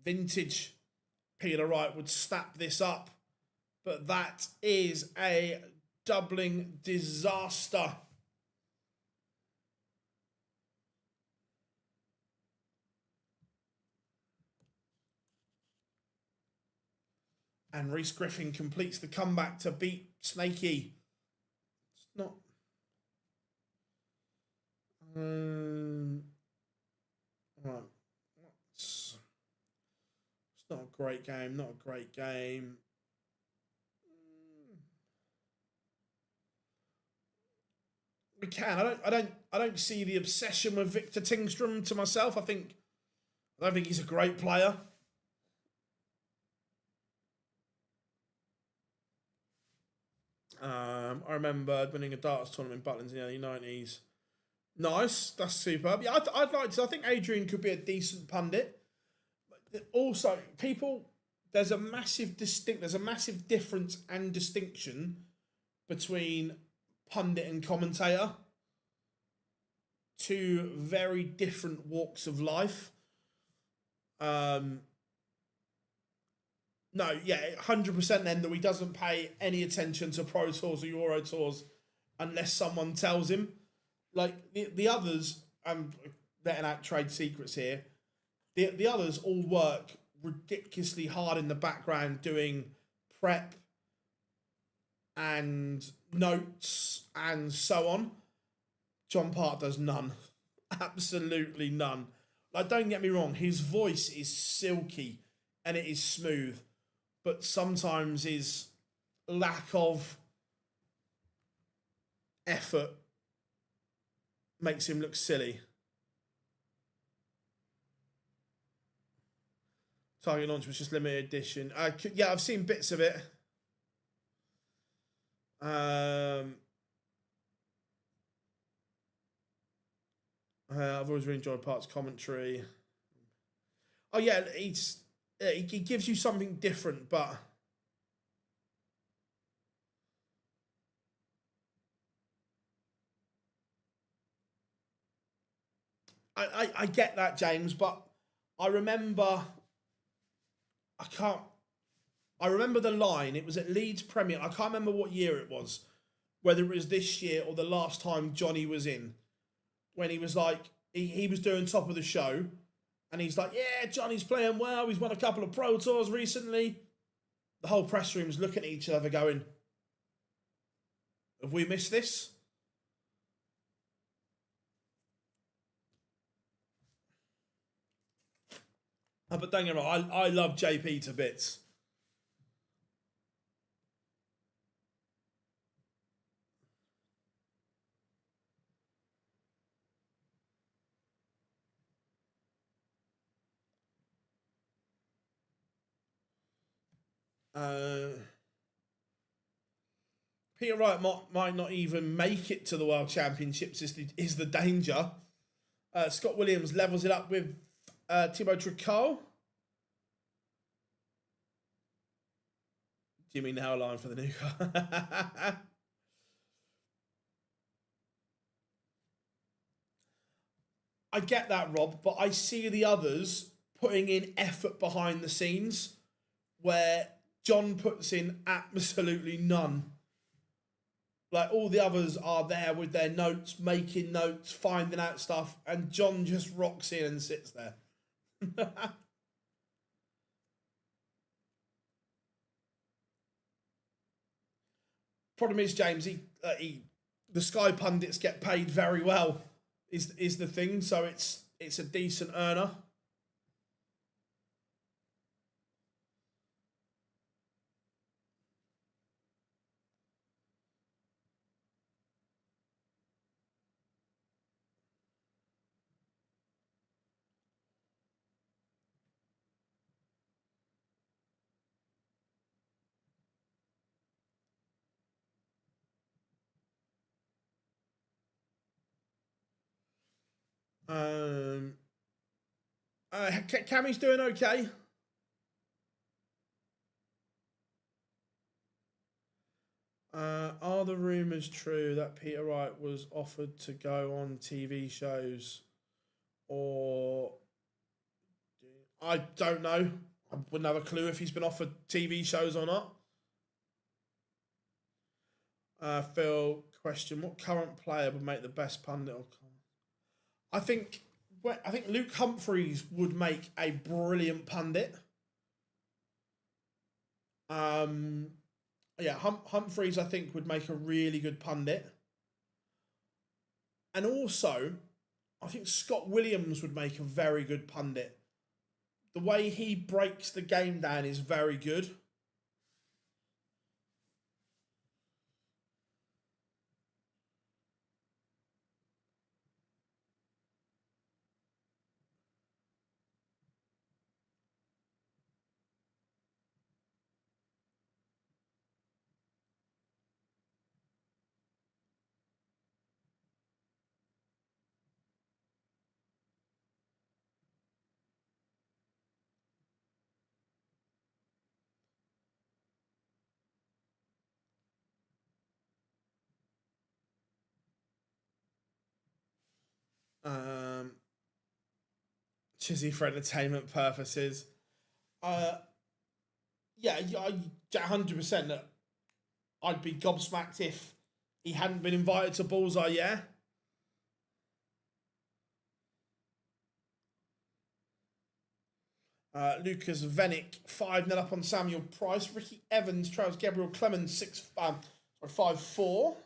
A: Vintage Peter Wright would snap this up, but that is a doubling disaster. And Reece Griffin completes the comeback to beat Snakey. It's not... right. It's not a great game. Not a great game. We can. I don't see the obsession with Victor Tingstrom to myself. I don't think he's a great player. I remember winning a darts tournament in Butlins in the early 90s. Nice, that's superb. Yeah, I'd like to. I think Adrian could be a decent pundit. But also, there's a massive difference and distinction between pundit and commentator. Two very different walks of life. No, yeah, 100% then that he doesn't pay any attention to Pro Tours or Euro Tours unless someone tells him. Like, the others, I'm letting out trade secrets here, the others all work ridiculously hard in the background doing prep and notes and so on. John Part does none. Absolutely none. Like, don't get me wrong, his voice is silky and it is smooth, but sometimes his lack of effort makes him look silly. Target launch was just limited edition. Yeah, I've seen bits of it. I've always really enjoyed Part's commentary. Oh yeah, he gives you something different, but I get that, James, but I remember the line. It was at Leeds Premier. I can't remember what year it was, whether it was this year or the last time Johnny was in, when he was like, he was doing top of the show, and he's like, yeah, Johnny's playing well. He's won a couple of Pro Tours recently. The whole press room's looking at each other going, have we missed this? But don't get me wrong, I love JP to bits. Peter Wright might not even make it to the World Championships is the danger. Scott Williams levels it up with Thibaut Tricot. Jimmy now line for the new car. I get that, Rob, but I see the others putting in effort behind the scenes where John puts in absolutely none. Like, all the others are there with their notes, making notes, finding out stuff, and John just rocks in and sits there. Problem is, James, the Sky pundits get paid very well, is the thing, so it's a decent earner. Cammy's doing okay. Are Are the rumours true that Peter Wright was offered to go on TV shows? Or I don't know. I wouldn't have a clue if he's been offered TV shows or not. Phil, question: what current player would make the best pundit? I think Luke Humphreys would make a brilliant pundit. Yeah, Humphreys, I think, would make a really good pundit. And also, I think Scott Williams would make a very good pundit. The way he breaks the game down is very good. Chizzy for entertainment purposes. Yeah, 100% that I'd be gobsmacked if he hadn't been invited to Bullseye, yeah? Lucas Venick, 5-0 up on Samuel Price. Ricky Evans trails Gabriel Clemens, 5-4.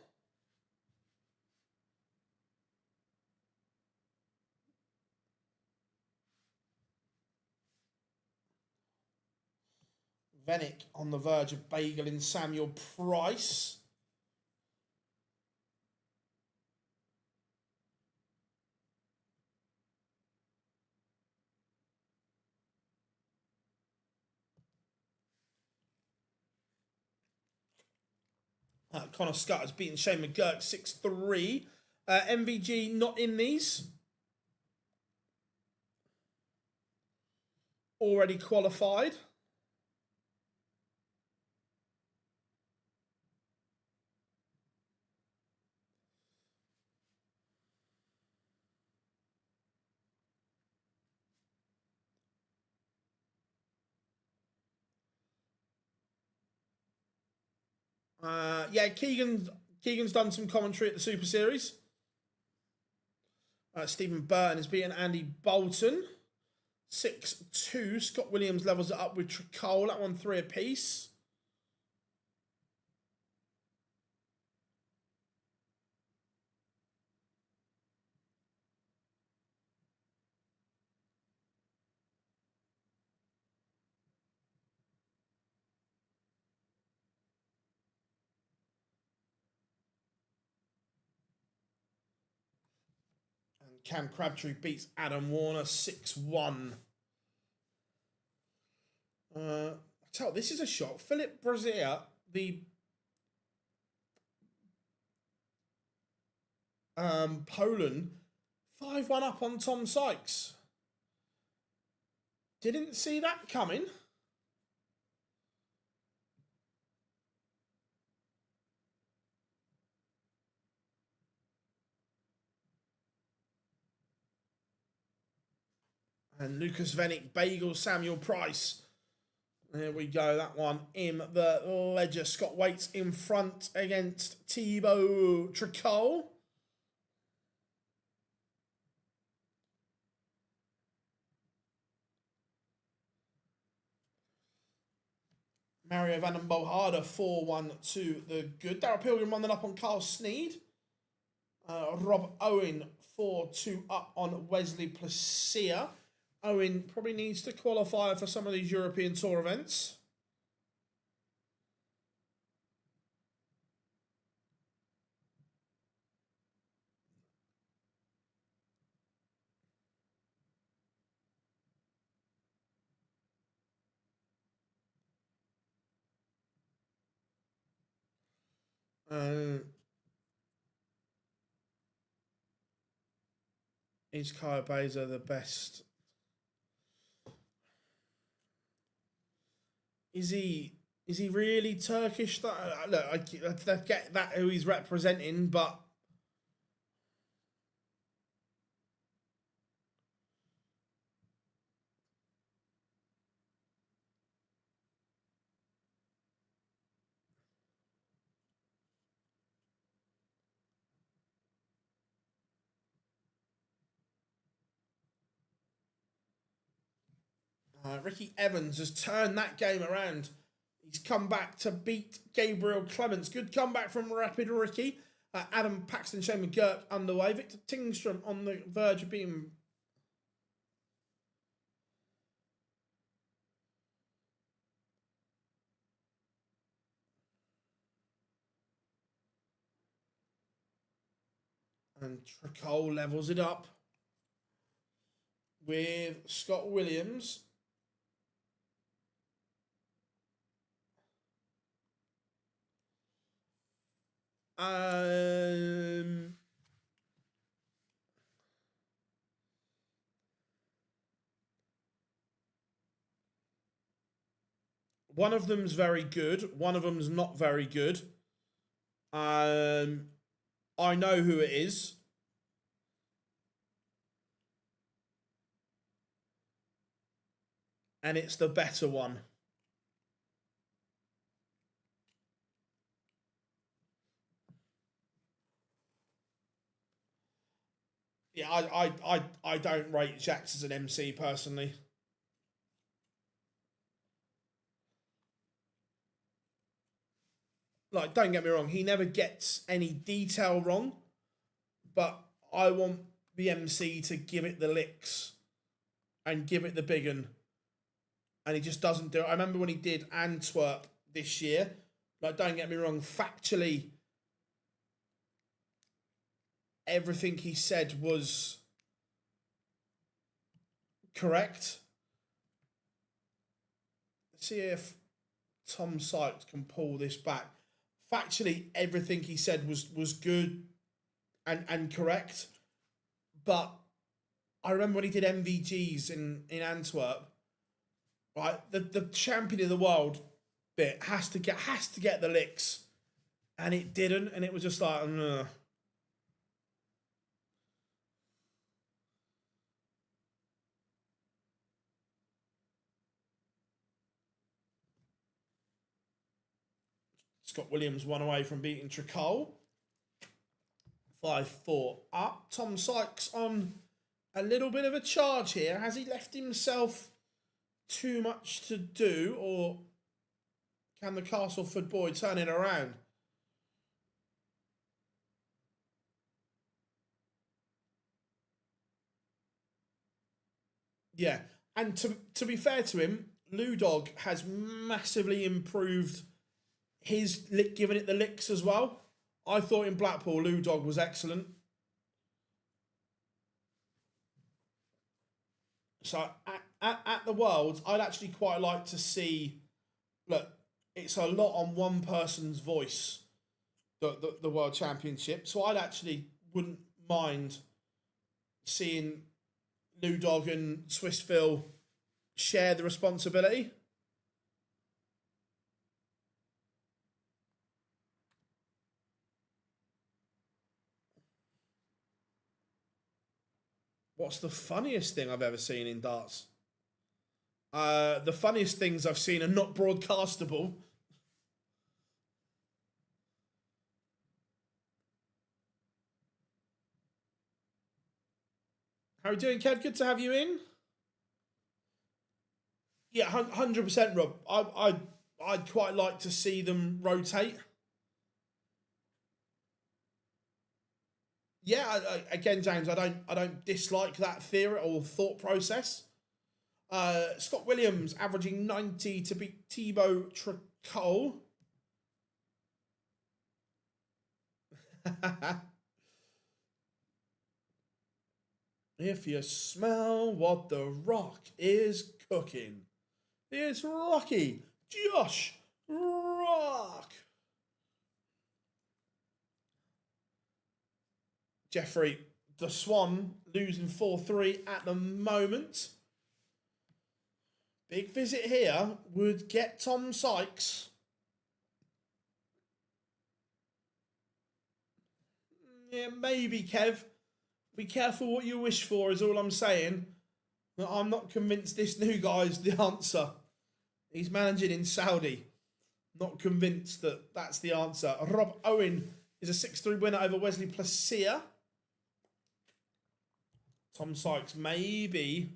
A: Venick on the verge of bageling Samuel Price. Connor Scott has beaten Shane McGurk 6-3. MVG not in these. Already qualified. Yeah, Keegan's done some commentary at the Super Series. Stephen Burton has beaten Andy Bolton 6-2. Scott Williams levels it up with Tricole. That one 3 apiece. Cam Crabtree beats Adam Warner 6-1. This is a shock. Philip Brazier, the Poland, 5-1 up on Tom Sykes. Didn't see that coming. And Lucas Venick bagels Samuel Price. There we go. That one in the ledger. Scott Waits in front against Thibaut Tricole. Mario Van den Boharder 4-1 to the good. Darryl Pilgrim 1-0 up on Carl Sneed. Rob Owen 4-2 up on Wesley Placia. Owen probably needs to qualify for some of these European Tour events. Is Kaya Beza the best? Is he Is he really Turkish? Look, I get that who he's representing, but Ricky Evans has turned that game around. He's come back to beat Gabriel Clements. Good comeback from Rapid Ricky. Adam Paxton, Shane McGurk underway. Victor Tingstrom on the verge of being... And Tricole levels it up with Scott Williams. One of them's very good. One of them's not very good. I know who it is. And it's the better one. Yeah, I don't rate Jax as an MC personally. Like, don't get me wrong, he never gets any detail wrong, but I want the MC to give it the licks and give it the big un. And he just doesn't do it. I remember when he did Antwerp this year. Like, don't get me wrong, factually, everything he said was correct. Let's see if Tom Sykes can pull this back. Factually, everything he said was good and correct. But I remember when he did MVGs in Antwerp, right? The champion of the world bit has to get the licks, and it didn't, and it was just like, ugh. Scott Williams one away from beating Tricole. 5-4 up. Tom Sykes on a little bit of a charge here. Has he left himself too much to do, or can the Castleford boy turn it around? Yeah, and to be fair to him, Ludog has massively improved his giving it the licks as well. I thought in Blackpool, Ludog was excellent. So at the Worlds, I'd actually quite like to see, look, it's a lot on one person's voice, the World Championship. So I'd actually wouldn't mind seeing Ludog and Swissville share the responsibility. What's the funniest thing I've ever seen in darts? The funniest things I've seen are not broadcastable. How are you doing, Kev? Good to have you in. Yeah, 100%, Rob. I'd quite like to see them rotate. Yeah, again, James, I don't dislike that theory or thought process. Scott Williams averaging 90 to beat Thibaut Tricole. If you smell what the Rock is cooking, it's Rocky Josh Rock. Jeffrey, the Swan losing 4-3 at the moment. Big visit here would get Tom Sykes Yeah, maybe, Kev. Be careful what you wish for, is all I'm saying. I'm not convinced this new guy's the answer. He's managing in Saudi. Not convinced that that's the answer. Rob Owen is a 6-3 winner over Wesley Placia. Tom Sykes, maybe.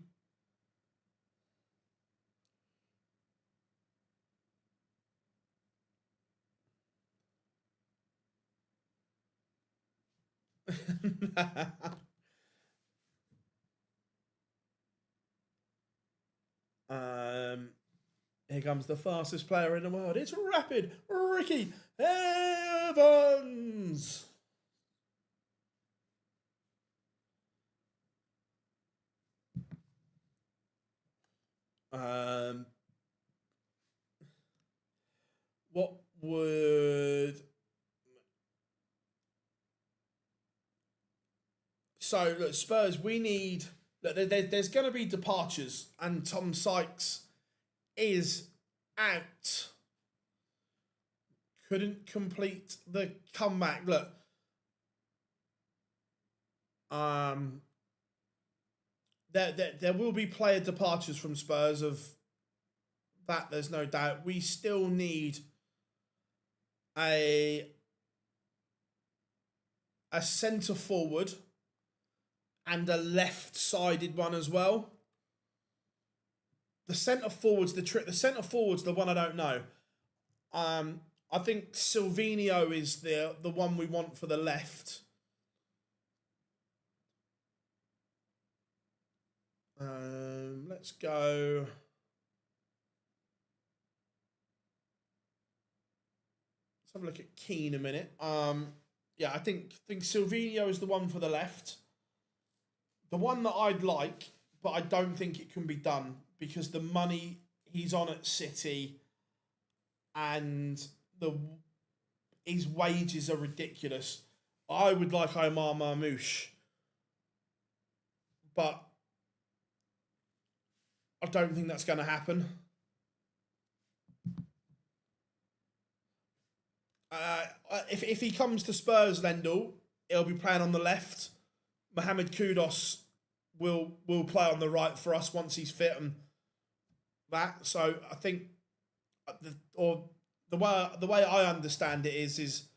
A: Here comes the fastest player in the world. It's Rapid Ricky Evans. What would... So, look, Spurs, we need... Look, there's going to be departures, and Tom Sykes is out. Couldn't complete the comeback. Look, there will be player departures from Spurs. Of that, there's no doubt. We still need a centre forward and a left-sided one as well. The centre forward's the trick. The centre forward's the one I don't know. I think Silvinho is the one we want for the left. Let's go. Let's have a look at Keane a minute. Yeah, I think Silvinho is the one for the left. The one that I'd like, but I don't think it can be done because the money he's on at City and his wages are ridiculous. I would like Omar Marmoush, but I don't think that's going to happen. If he comes to Spurs, Lendl, he'll be playing on the left. Mohamed Kudus will play on the right for us once he's fit and that. So I think, the way I understand it is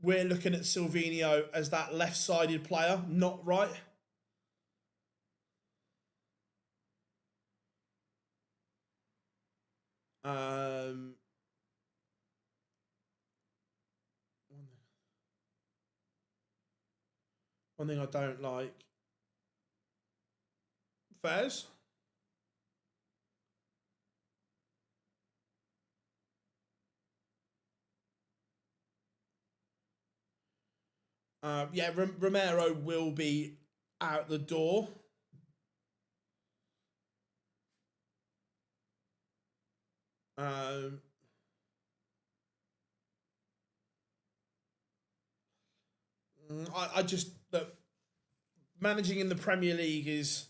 A: we're looking at Silvinho as that left-sided player, not right. One thing I don't like. Fez? Yeah, Romero will be out the door. I just look, managing in the Premier League is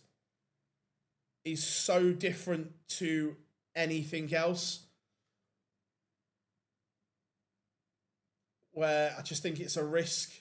A: so different to anything else. Where I just think it's a risk.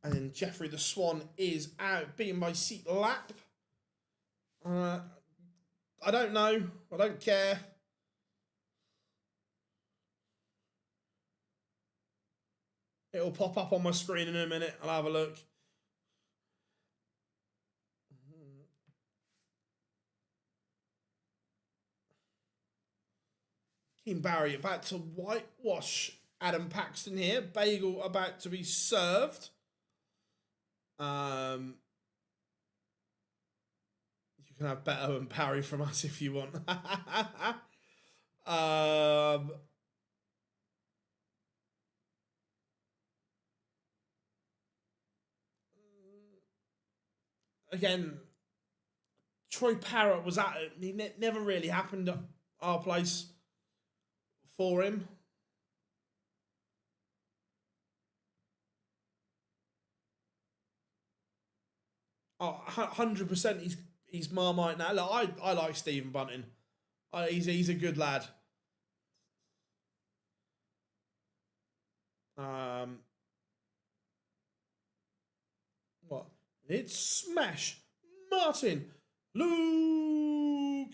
A: And then Jeffrey the Swan is out, beaten by Seat Lap. I don't know. I don't care. It'll pop up on my screen in a minute. I'll have a look. Keane Barry about to whitewash Adam Paxton here. Bagel about to be served. You can have Beto and Parry from us if you want. Again, Troy Parrott was at it. It never really happened at our place for him. Oh, 100% he's Marmite now. Look, I like Stephen Bunting. He's a good lad. What? It's Smash Martin Lukeman.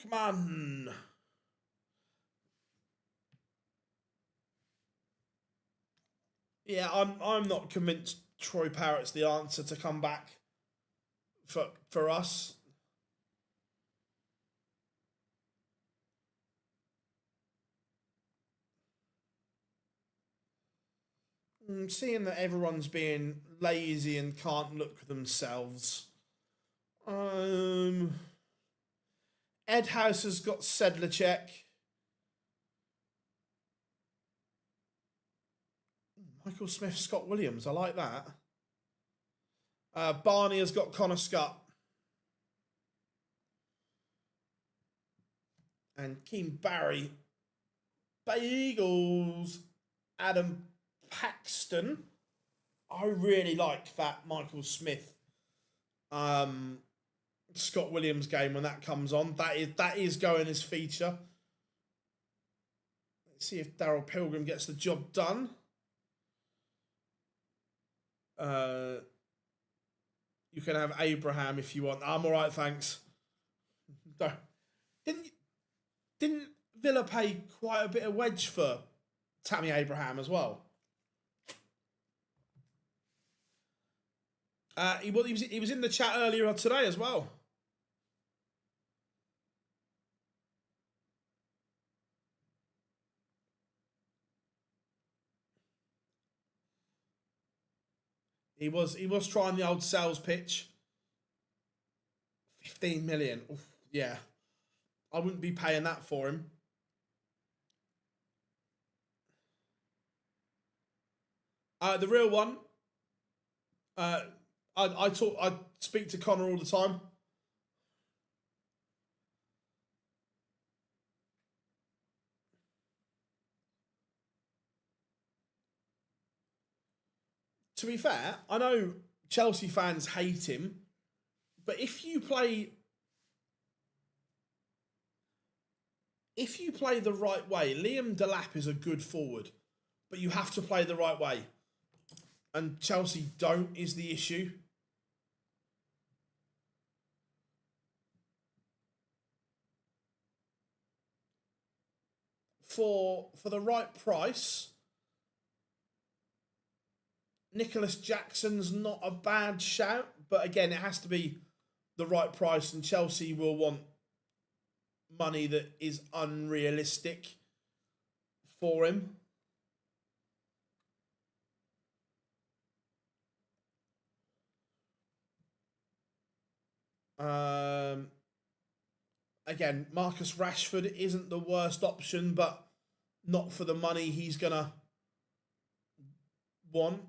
A: Yeah, I'm not convinced Troy Parrott's the answer to come back for us. Seeing that everyone's being lazy and can't look for themselves. Ed House has got Sedlacek. Michael Smith, Scott Williams. I like that. Barney has got Connor Scott. And Keane Barry. Bagels. Adam Paxton. I really like that Michael Smith Scott Williams game when that comes on. That is going as feature. Let's see if Daryl Pilgrim gets the job done. You can have Abraham if you want. I'm all right, thanks. Didn't Villa pay quite a bit of wedge for Tammy Abraham as well? He was in the chat earlier today as well. He was trying the old sales pitch. 15 million. Oof, yeah. I wouldn't be paying that for him. The real one. I speak to Connor all the time. To be fair, I know Chelsea fans hate him, but if you play the right way, Liam Delap is a good forward, but you have to play the right way. And Chelsea don't is the issue. For the right price, Nicholas Jackson's not a bad shout, but again, it has to be the right price, and Chelsea will want money that is unrealistic for him. Again, Marcus Rashford isn't the worst option, but not for the money he's gonna want.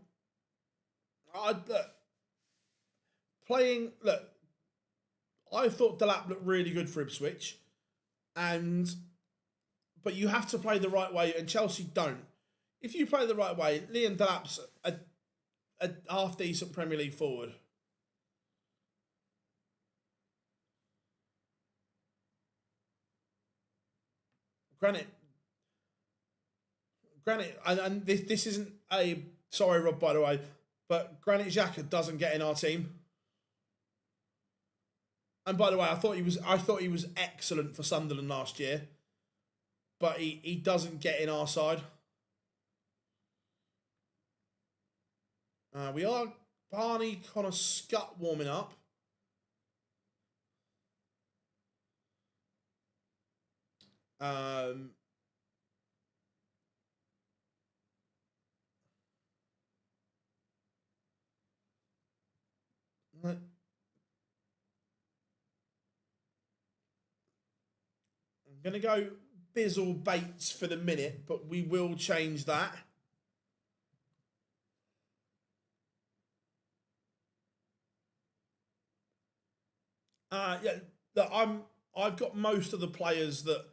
A: I thought Delap looked really good for Ipswich, but you have to play the right way, and Chelsea don't. If you play the right way, Liam Delap's a half decent Premier League forward. Granted, and this isn't a sorry, Rob, by the way, but Granit Xhaka doesn't get in our team. And by the way, I thought he was excellent for Sunderland last year, but he doesn't get in our side. We are Barney, Connor Scott warming up. I'm going to go Bizzle Bates for the minute, but we will change that. Yeah, that I've got most of the players that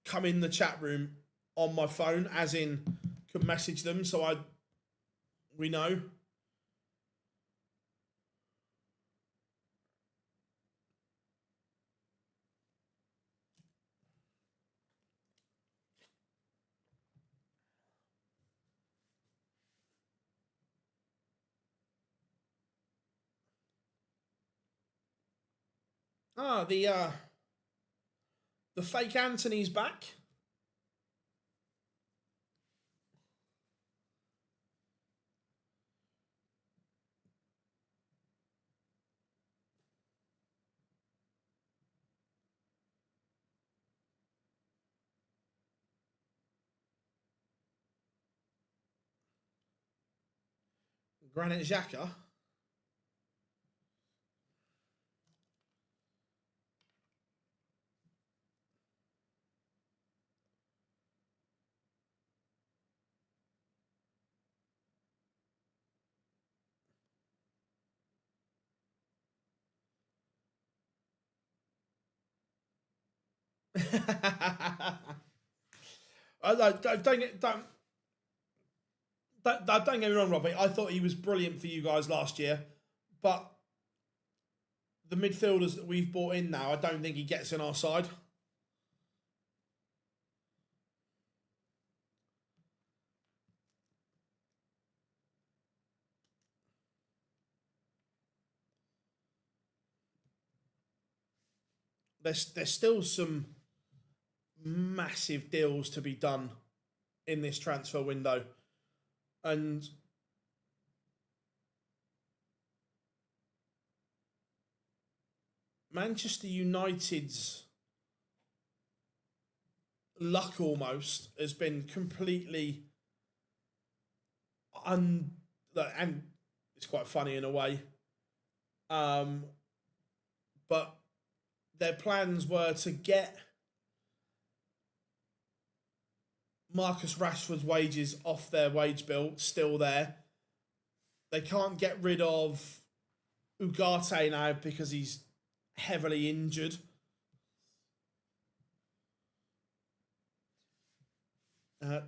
A: come in the chat room on my phone, as in could message them, so we know. Ah, the fake Anthony's back. Granit Xhaka. Don't get me wrong, Robbie. I thought he was brilliant for you guys last year, but the midfielders that we've brought in now, I don't think he gets in our side. There's still some massive deals to be done in this transfer window, and Manchester United's luck almost has been completely and it's quite funny in a way. But their plans were to get Marcus Rashford's wages off their wage bill, still there. They can't get rid of Ugarte now because he's heavily injured.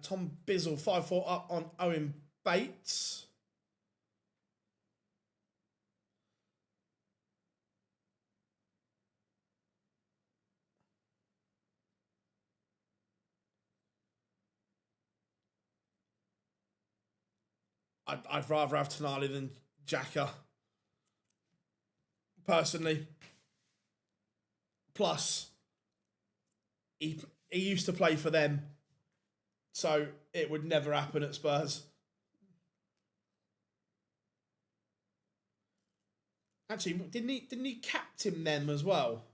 A: Tom Bizzle, 5-4 up on Owen Bates. I'd rather have Tonali than Xhaka, personally. Plus, he used to play for them, so it would never happen at Spurs. Actually, didn't he captain them as well?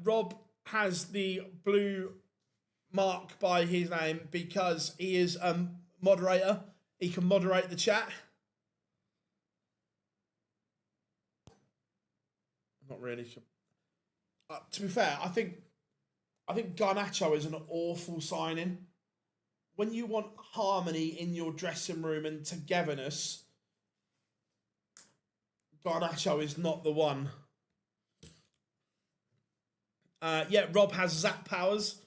A: Rob has the blue mark by his name because he is a moderator. He can moderate the chat. Not really. To be fair, I think Garnacho is an awful signing. When you want harmony in your dressing room and togetherness, Garnacho is not the one. Yeah, Rob has zap powers.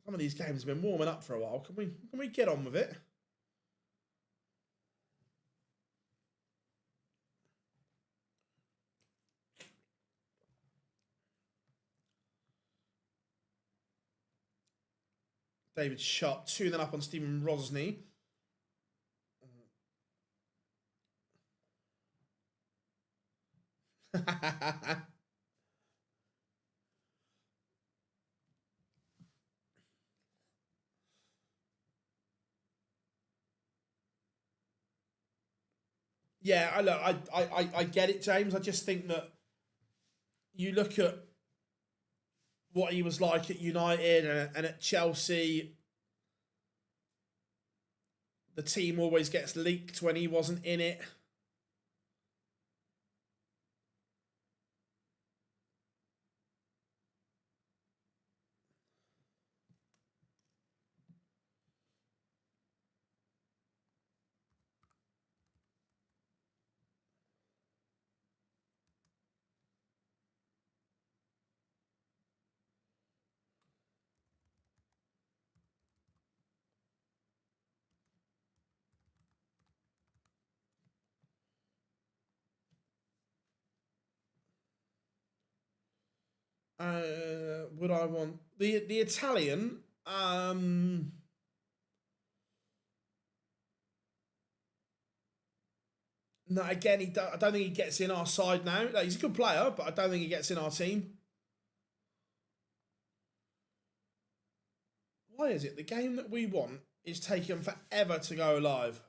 A: Some of these games have been warming up for a while. Can we get on with it? David Sharp 2-0 up on Stephen Rosny. Yeah, I get it, James. I just think that you look at what he was like at United and at Chelsea. The team always gets leaked when he wasn't in it. Would I want the Italian? No, again, I don't think he gets in our side now. Like, he's a good player, but I don't think he gets in our team. Why is it the game that we want is taking forever to go live?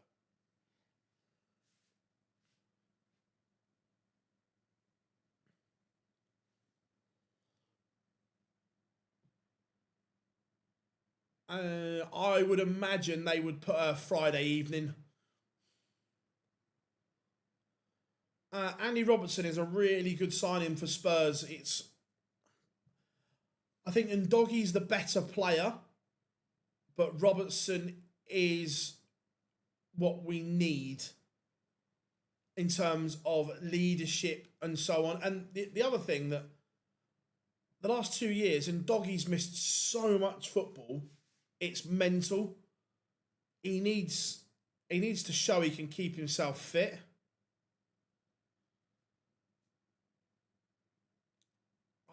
A: I would imagine they would put a Friday evening. Andy Robertson is a really good signing for Spurs. I think Ndoggy's the better player, but Robertson is what we need in terms of leadership and so on. And the other thing that the last 2 years, and Doggy's missed so much football, it's mental. He needs to show he can keep himself fit.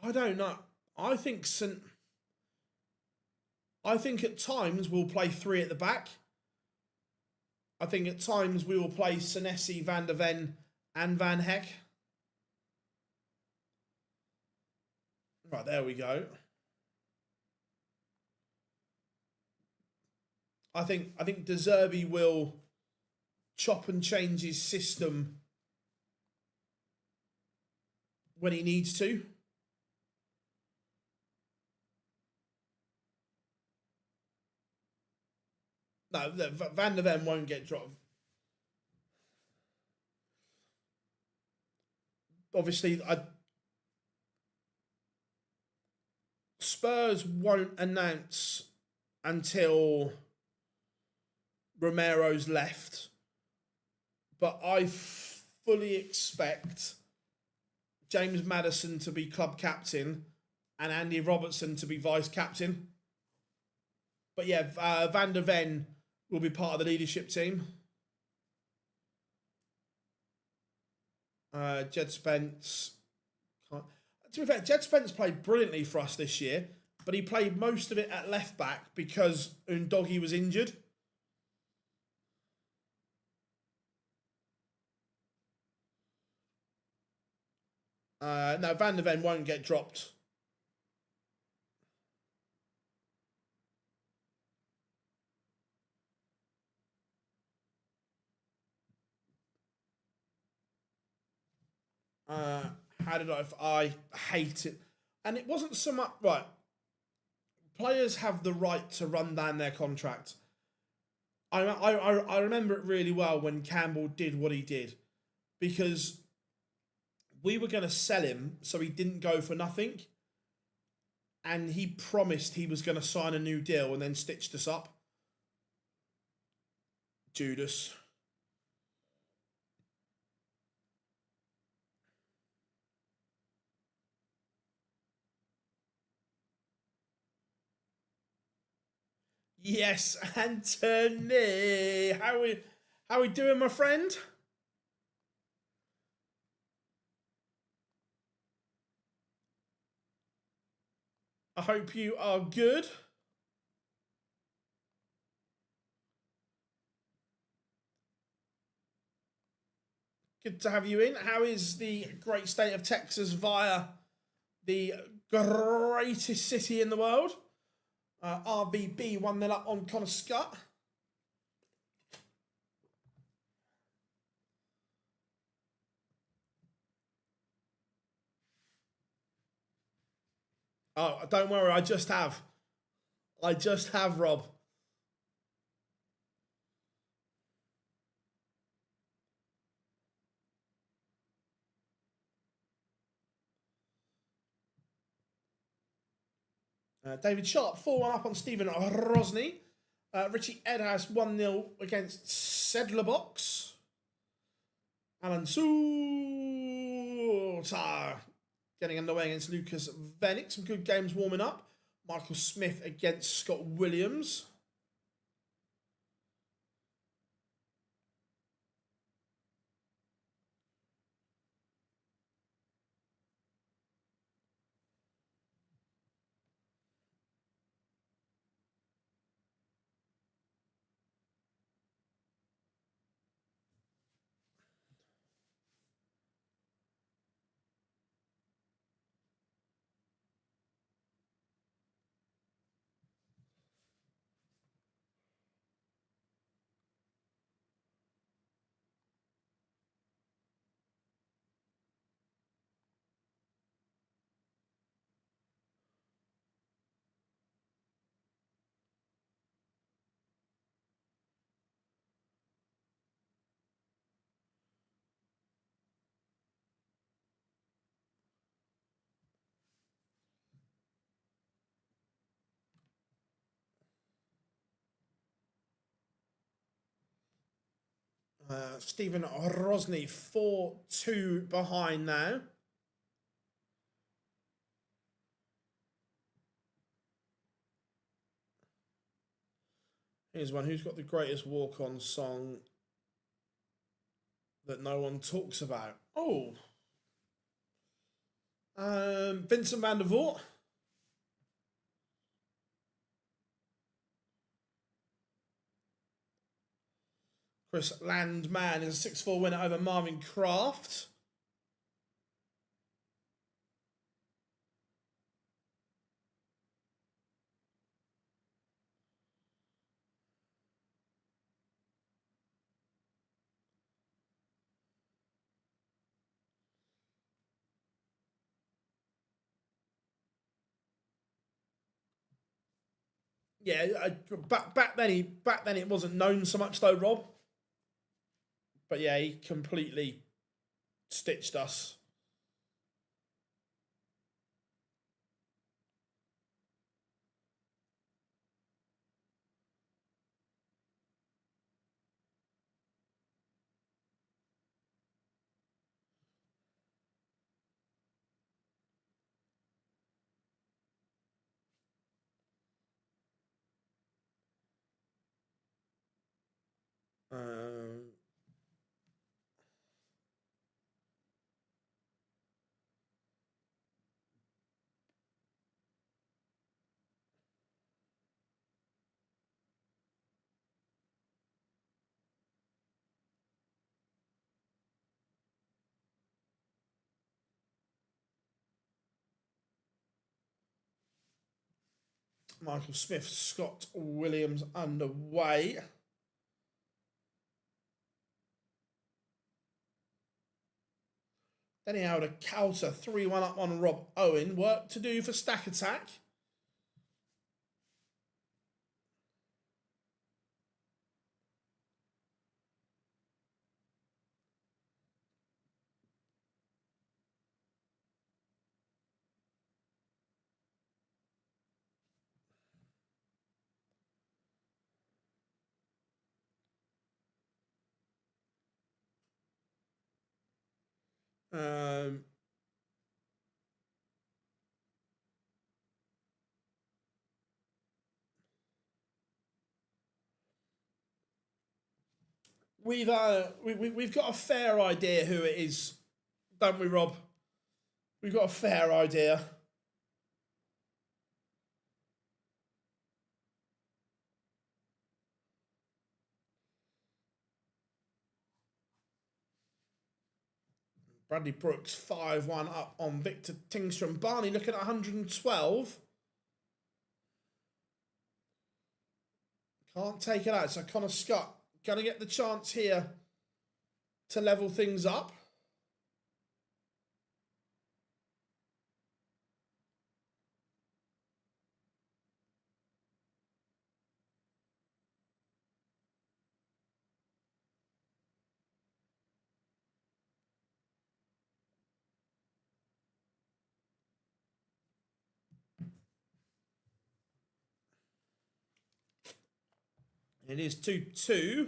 A: I don't know. I think at times we'll play three at the back. I think at times we will play Senesi, Van der Ven, and Van Heck. Right, there we go. I think De Zerbi will chop and change his system when he needs to. No, Van der Ven won't get dropped. Obviously, Spurs won't announce until Romero's left, but I fully expect James Maddison to be club captain and Andy Robertson to be vice captain. But yeah, Van der Ven will be part of the leadership team. Jed Spence. To be fair, Jed Spence played brilliantly for us this year, but he played most of it at left back because Ndoggy was injured. No, Van der Ven won't get dropped. How did I hate it. And it wasn't so much, right, players have the right to run down their contract. I remember it really well when Campbell did what he did, because we were going to sell him so he didn't go for nothing, and he promised he was going to sign a new deal and then stitched us up. Judas. Yes, Anthony. How we doing, my friend? I hope you are good. Good to have you in. How is the great state of Texas via the greatest city in the world? RBB 1-0 up on Connor Scott. Oh, don't worry, I just have, Rob. David Sharp, 4-1 up on Stephen Rosny. Richie Edhouse, 1-0 against Sedlerbox. Alan Soutar getting underway against Lucas Vennick. Some good games warming up. Michael Smith against Scott Williams. Stephen Rosny 4-2 behind now. Here's one. Who's got the greatest walk-on song that no one talks about? Oh. Vincent van der Voort. Chris Landman is a 6-4 winner over Marvin Kraft. Yeah, back then it wasn't known so much though, Rob. But yeah, he completely stitched us. Michael Smith, Scott Williams underway. Denny Howder, Calter, 3-1 up on Rob Owen. Work to do for Stack Attack. We've got a fair idea who it is, don't we, Rob? We've got a fair idea. Bradley Brooks, 5-1 up on Victor Tingstrom. Barney looking at 112. Can't take it out. So Connor Scott going to get the chance here to level things up. It is 2-2.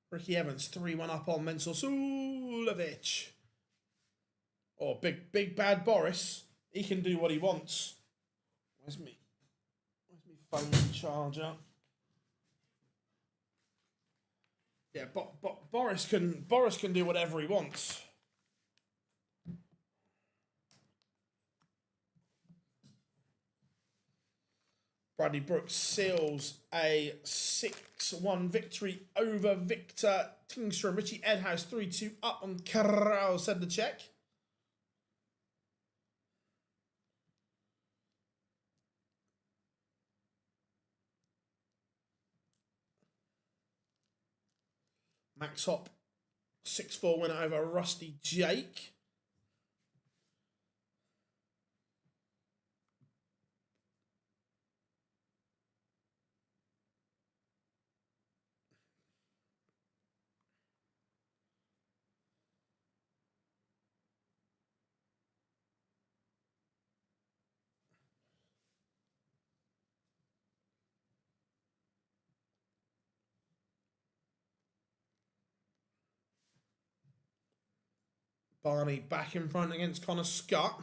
A: Ricky Evans, 3-1 up on Mensur Suljovic. Oh, big bad Boris. He can do what he wants. Where's me phone charger? Yeah, Boris can do whatever he wants. Bradley Brooks seals a 6-1 victory over Victor Tingstrom. Richie Edhouse 3-2 up on Karel said the check. Max Hop 6-4 winner over Rusty Jake. Barney back in front against Connor Scott.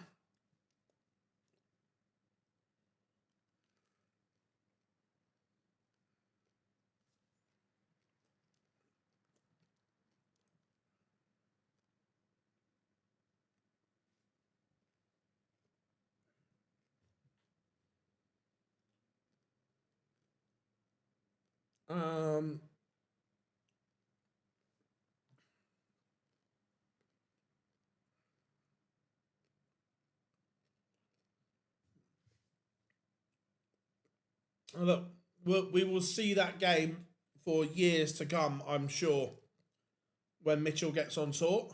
A: Look, we will see that game for years to come, I'm sure, when Mitchell gets on tour.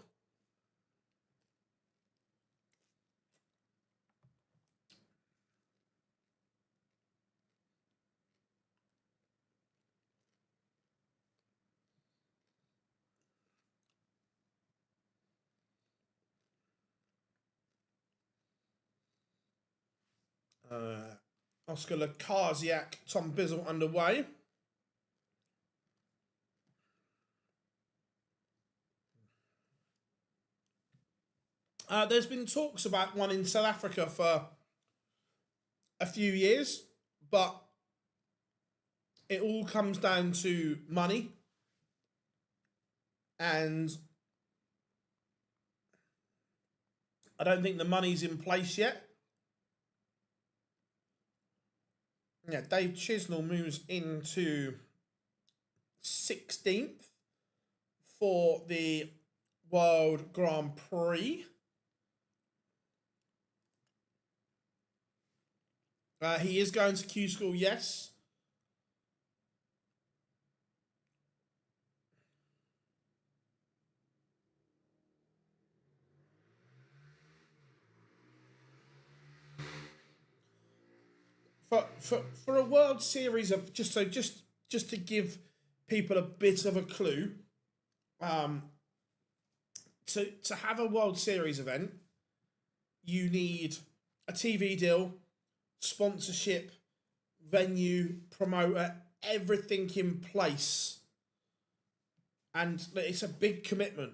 A: Oscar Lakaziak, Tom Bizzle underway. There's been talks about one in South Africa for a few years, but it all comes down to money. And I don't think the money's in place yet. Yeah, Dave Chisnell moves into 16th for the World Grand Prix. He is going to Q School, yes. For a World Series of just to give people a bit of a clue, to have a World Series event, you need a TV deal, sponsorship, venue, promoter, everything in place. And it's a big commitment.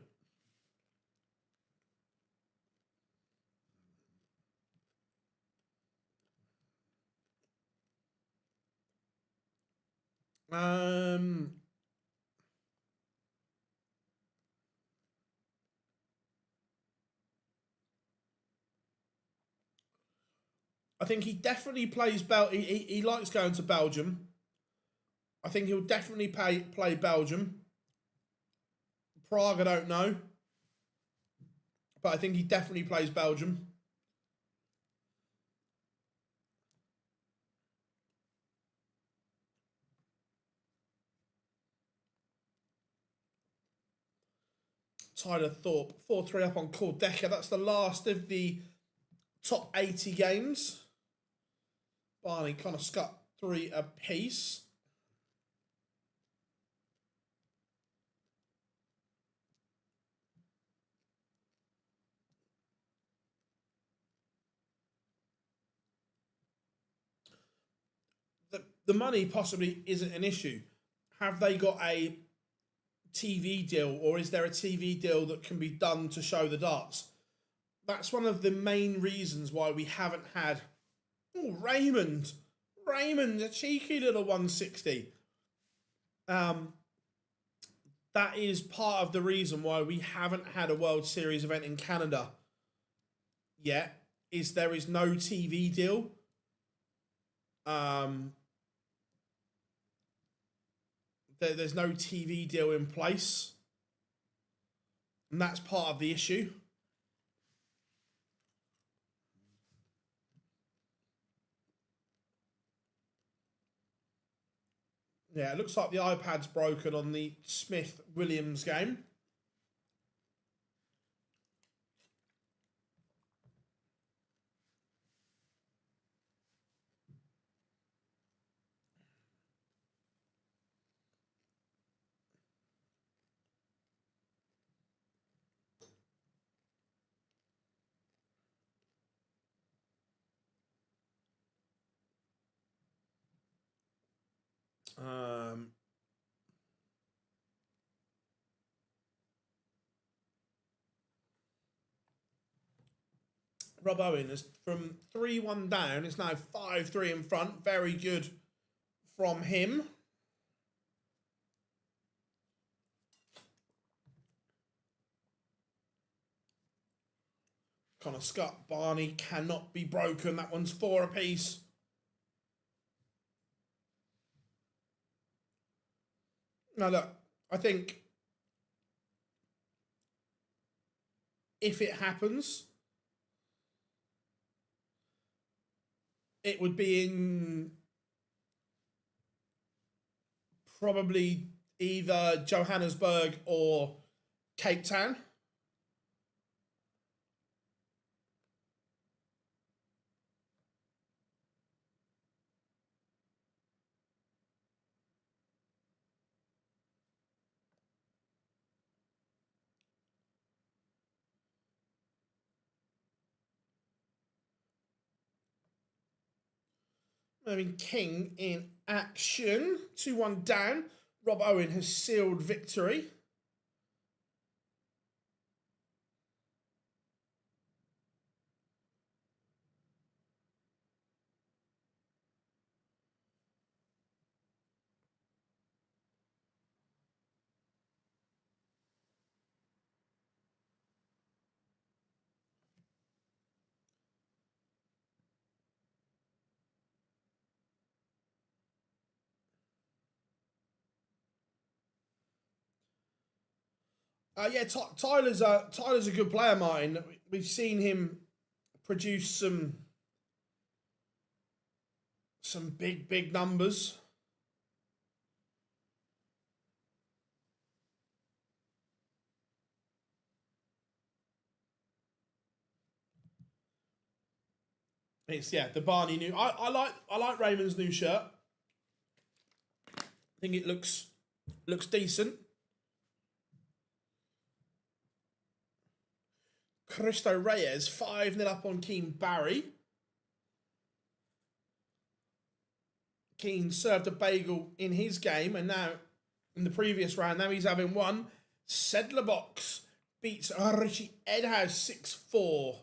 A: I think he definitely plays he likes going to Belgium. I think he'll definitely play Belgium. Prague, I don't know. But I think he definitely plays Belgium. Tyler Thorpe, 4-3 up on Cordeca. That's the last of the top 80 games. Barney, Connor Scott, 3 apiece. The money possibly isn't an issue. Have they got a TV deal, or is there a TV deal that can be done to show the darts? That's one of the main reasons why we haven't had... Oh, Raymond, a cheeky little 160. That is part of the reason why we haven't had a World Series event in Canada yet, is there is no TV deal. There's no TV deal in place. And that's part of the issue. Yeah, it looks like the iPad's broken on the Smith-Williams game. Rob Owen is from 3-1 down. It's now 5-3 in front. Very good from him. Connor Scott, Barney cannot be broken. That one's 4 apiece. Now look, I think if it happens, it would be in probably either Johannesburg or Cape Town. Mervyn King in action. 2-1 down. Rob Owen has sealed victory. Yeah, Tyler's a good player, Martin. We've seen him produce some big numbers. It's the Barney new. I like Raymond's new shirt. I think it looks decent. Cristo Reyes 5-0 up on Keane Barry. Keane served a bagel in his game, and now in the previous round, now he's having one. Sedler Box beats Richie Edhouse 6-4.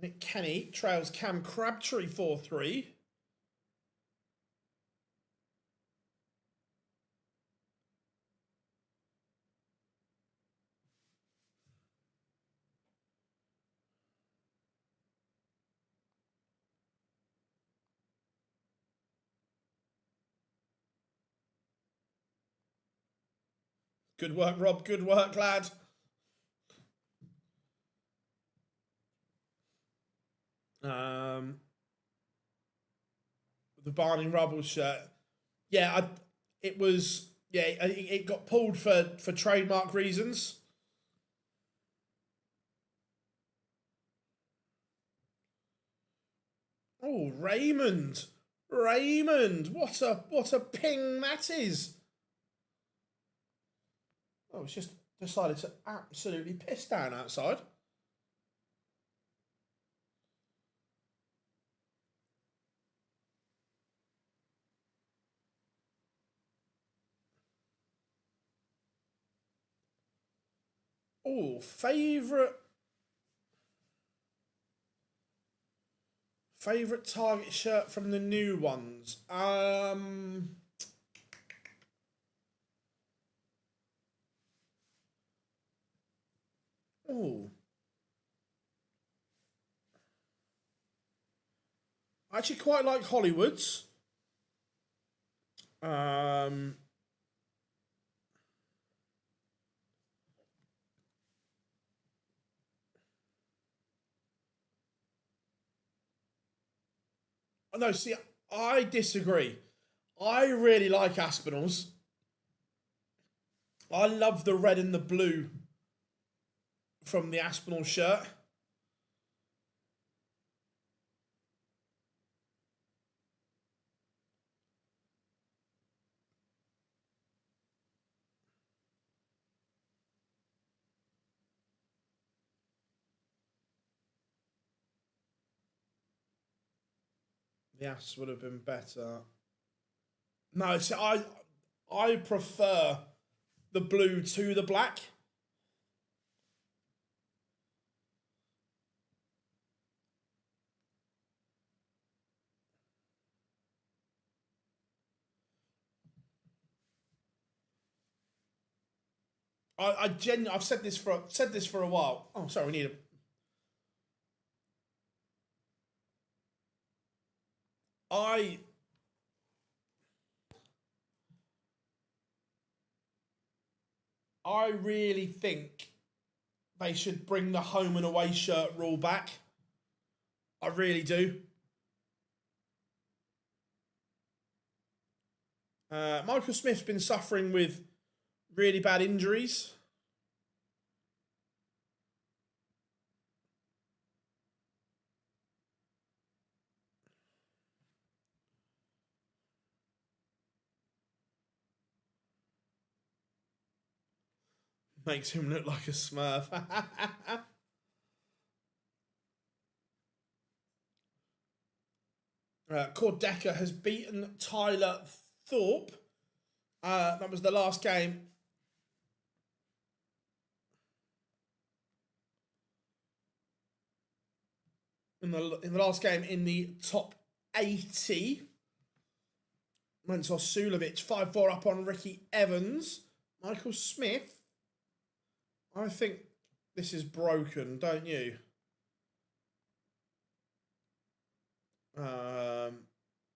A: Nick Kenny trails Cam Crabtree 4-3. Good work, Rob. Good work, lad. The Barney Rubble shirt. Yeah, it was. Yeah, it got pulled for trademark reasons. Oh, Raymond, what a ping that is. Oh, it's just decided to absolutely piss down outside. Oh, favourite Target shirt from the new ones. Oh. I actually quite like Hollywood's. No, see, I disagree. I really like Aspinall's. I love the red and the blue from the Aspinall shirt. The As would have been better. No, see, I prefer the blue to the black. I've said this for a while. Oh, sorry, we need a. I really think they should bring the home and away shirt rule back. I really do. Michael Smith's been suffering with really bad injuries. Makes him look like a smurf. Cord Decker has beaten Tyler Thorpe. That was the last game. In the last game in the top 80. Mentor Sulovic 5-4 up on Ricky Evans. Michael Smith. I think this is broken, don't you?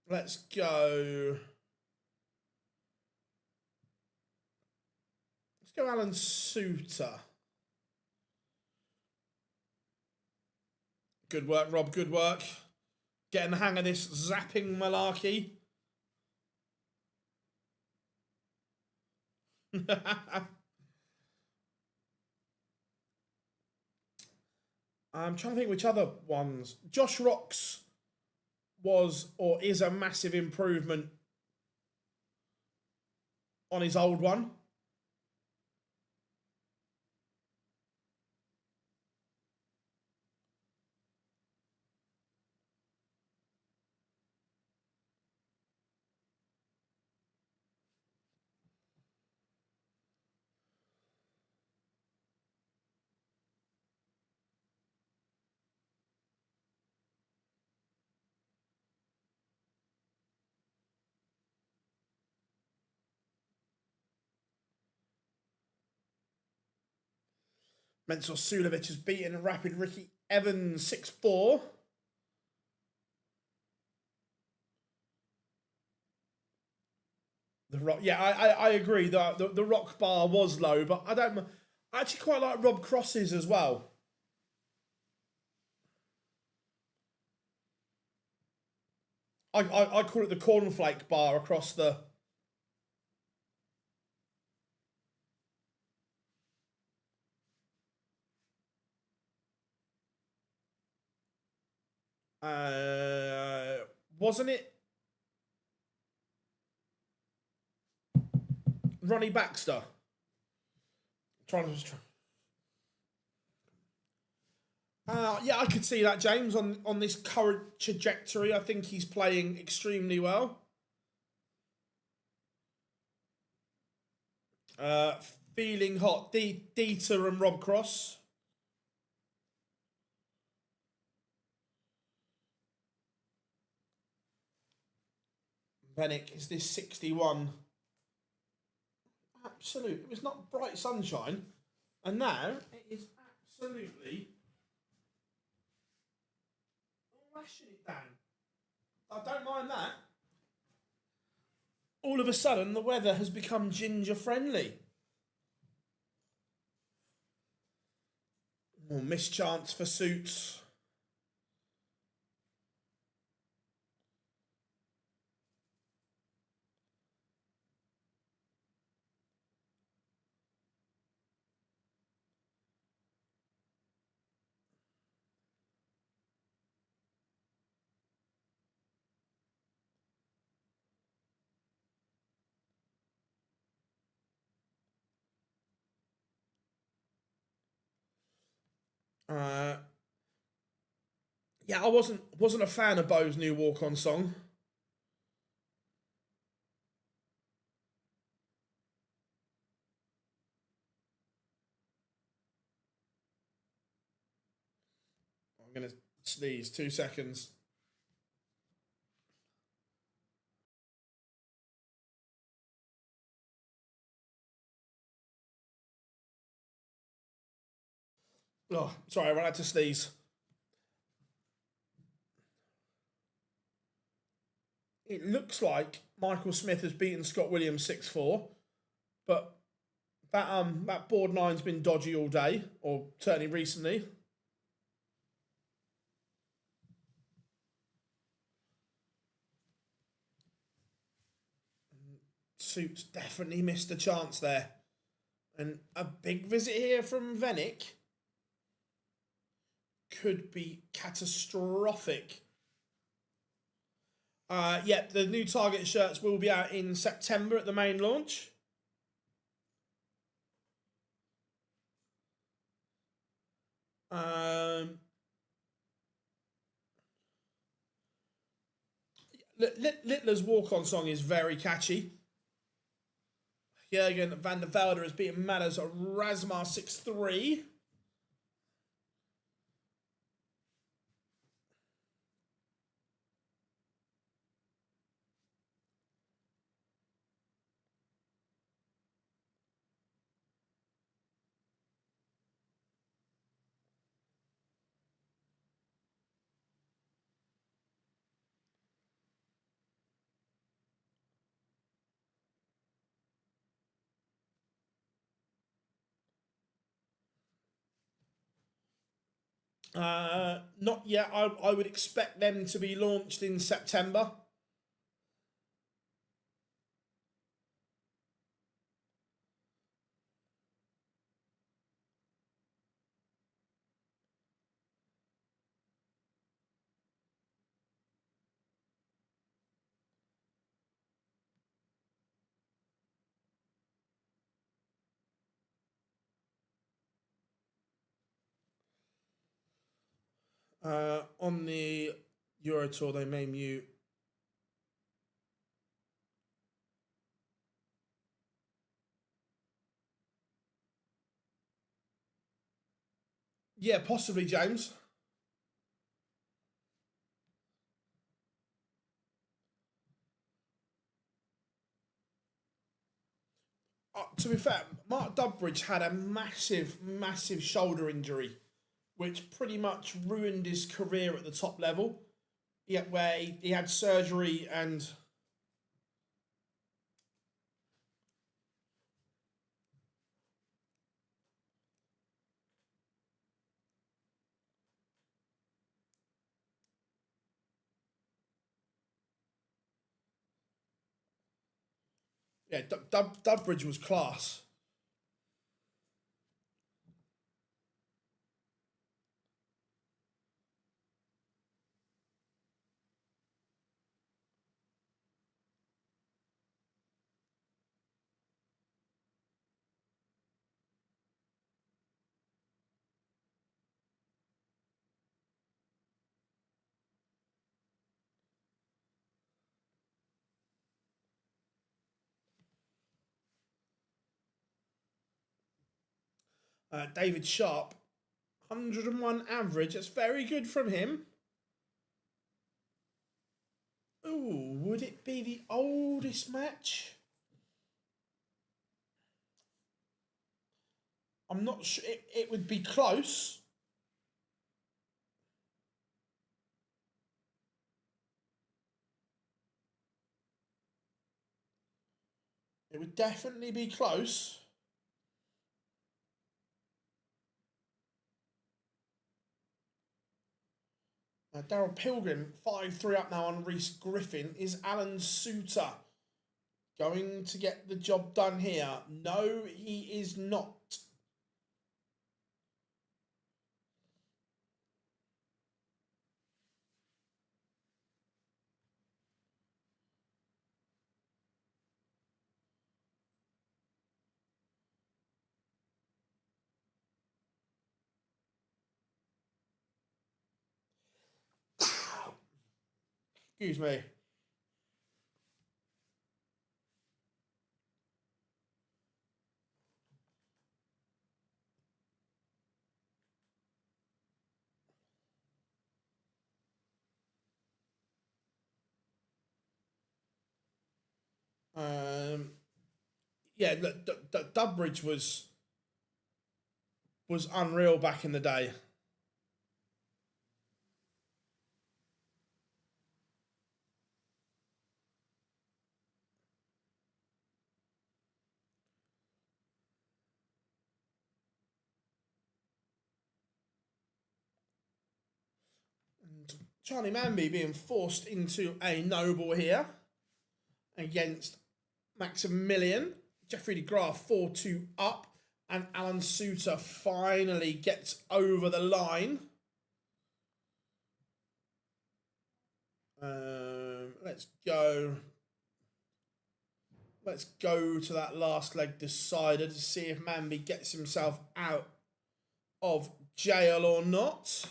A: Let's go. Let's go Alan Suter. Good work, Rob. Good work. Getting the hang of this zapping malarkey. I'm trying to think which other ones. Josh Rocks was or is a massive improvement on his old one. Mensur Sulovic has beaten Rapid Ricky Evans 6-4. The rock, yeah, I agree. The rock bar was low, but I actually quite like Rob Cross's as well. I call it the cornflake bar across the. Wasn't it Ronnie Baxter? Yeah, I could see that, James, on this current trajectory. I think he's playing extremely well. Feeling hot. Dieter and Rob Cross. Bennick, is this 61? Absolute. It was not bright sunshine. And now it is absolutely lashing it down. I don't mind that. All of a sudden, the weather has become ginger friendly. Oh, mischance for Suits. Yeah, I wasn't a fan of Bo's new walk-on song. I'm gonna sneeze. 2 seconds. Oh, sorry, I had to sneeze. It looks like Michael Smith has beaten Scott Williams 6-4, but that board nine's been dodgy all day, or certainly recently. Suits definitely missed a chance there. And a big visit here from Venick could be catastrophic. Yeah, the new Target shirts will be out in September at the main launch. Littler's walk-on song is very catchy. Jurgen van der Velde has beaten Manners Razmar 6-3. Not yet. I would expect them to be launched in September. On the Euro Tour, they may mute. Yeah, possibly, James. To be fair, Mark Dubbridge had a massive shoulder injury, which pretty much ruined his career at the top level. Yeah, where he had surgery and yeah, Dubbridge was class. David Sharp, 101 average. That's very good from him. Ooh, would it be the oldest match? I'm not sure. It would be close. It would definitely be close. Daryl Pilgrim, 5-3 up now on Reese Griffin. Is Alan Suter going to get the job done here? No, he is not. Excuse me. Yeah, Dubbridge was unreal back in the day. And Charlie Manby being forced into a noble here against Maximilian. Jeffrey de Graaf 4-2 up, and Alan Suter finally gets over the line. Let's go. Let's go to that last leg decider to see if Manby gets himself out of jail or not.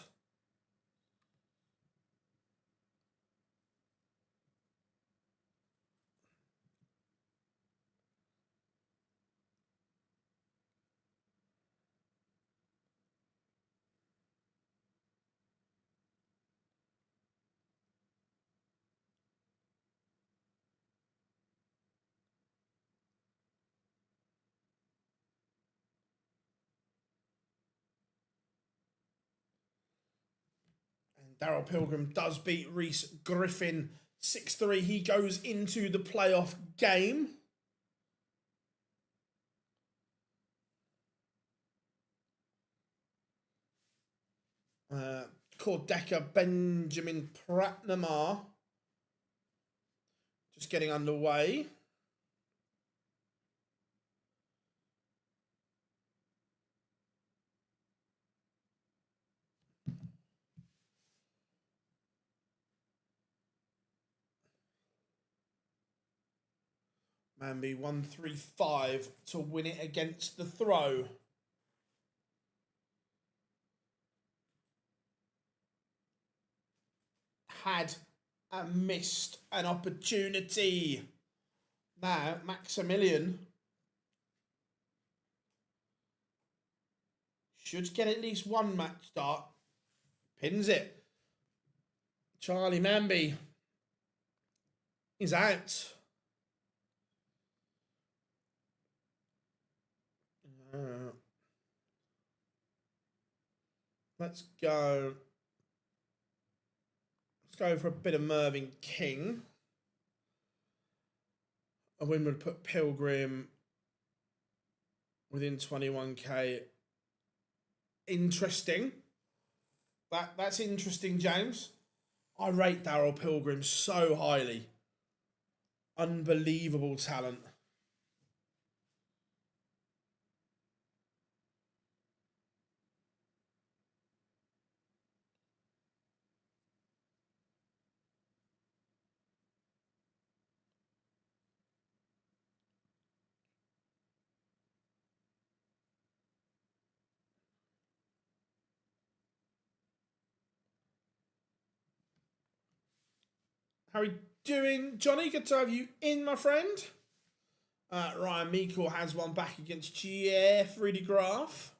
A: Daryl Pilgrim does beat Reese Griffin 6-3. He goes into the playoff game. Cordecker Benjamin Pratnamar just getting underway. Manby 1-3-5 to win it against the throw. Had missed an opportunity. Now, Maximilian should get at least one match start. Pins it. Charlie Manby is out. Let's go. Let's go for a bit of Mervyn King. A win would put Pilgrim within 21k. Interesting. That's interesting, James. I rate Daryl Pilgrim so highly. Unbelievable talent. How are you doing, Johnny? Good to have you in, my friend. Ryan Meikle has one back against Jeffrey de Graaf.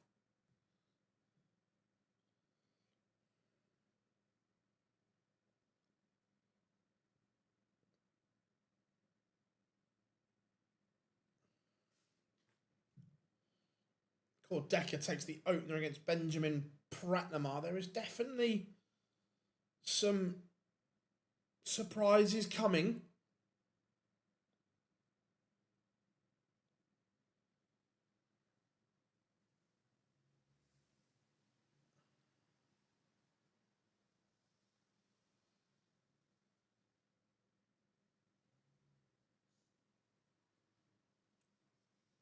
A: Cordecker takes the opener against Benjamin Pratnamar. There is definitely some surprises coming.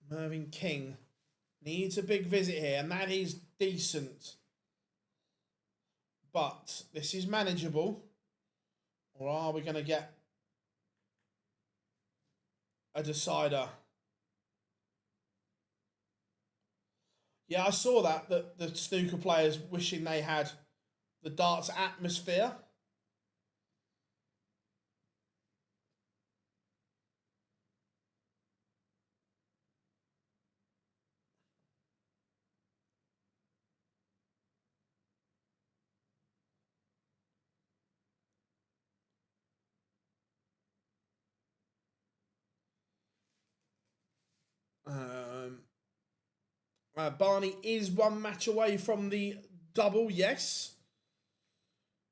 A: Mervyn King needs a big visit here, and that is decent. But this is manageable. Or are we going to get a decider? Yeah, I saw that the snooker players wishing they had the darts atmosphere. Barney is one match away from the double, yes.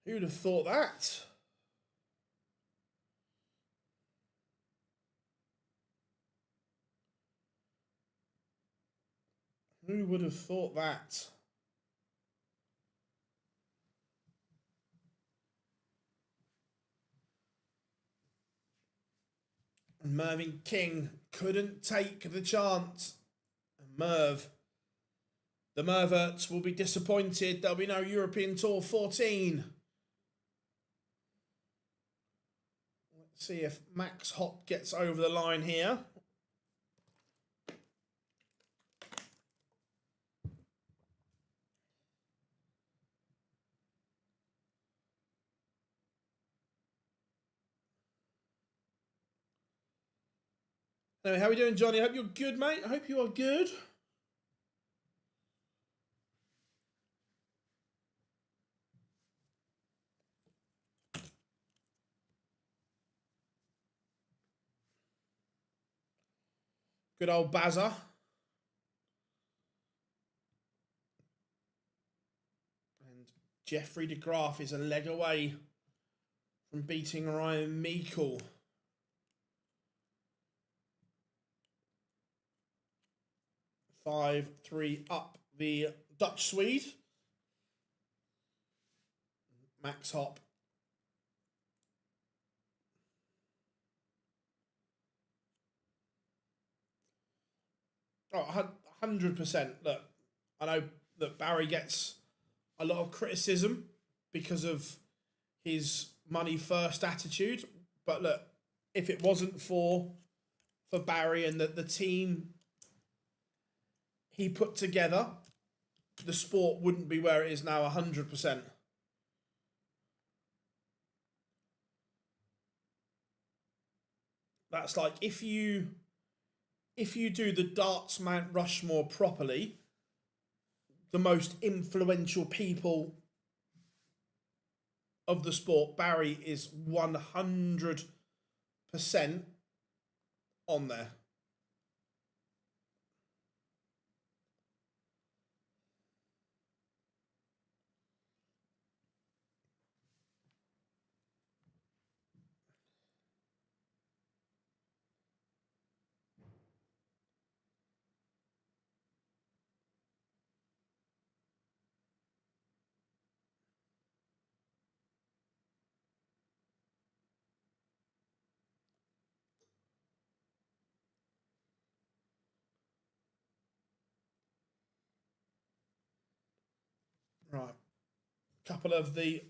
A: Who'd have thought that? Who would have thought that? Mervyn King couldn't take the chance. Merv. The Merverts will be disappointed. There'll be no European Tour 14. Let's see if Max Hopp gets over the line here. Anyway, how are we doing, Johnny? I hope you're good, mate. I hope you are good. Good old Bazza. And Jeffrey de Graaf is a leg away from beating Ryan Meikle. Five, 3 up the Dutch Swede. Max Hopp. Oh, 100%. Look, I know that Barry gets a lot of criticism because of his money first attitude. But look, if it wasn't for Barry and the team he put together, the sport wouldn't be where it is now 100%. That's like if you do the darts Mount Rushmore properly, the most influential people of the sport, Barry is 100% on there. Right. Couple of the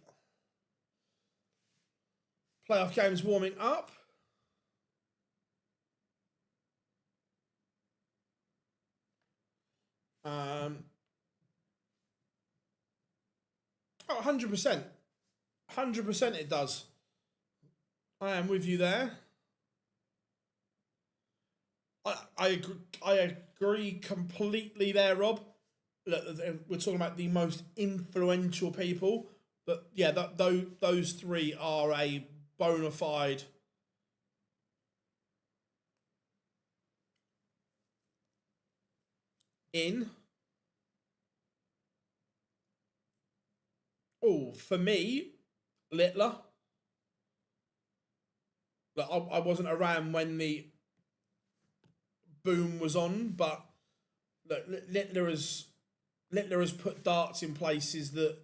A: playoff games warming up. Oh, 100%. 100% it does. I am with you there. I agree completely there, Rob. Look, we're talking about the most influential people, but yeah, those three are a bona fide in. Oh, for me, Littler. Look, I wasn't around when the boom was on, but look, Littler has put darts in places that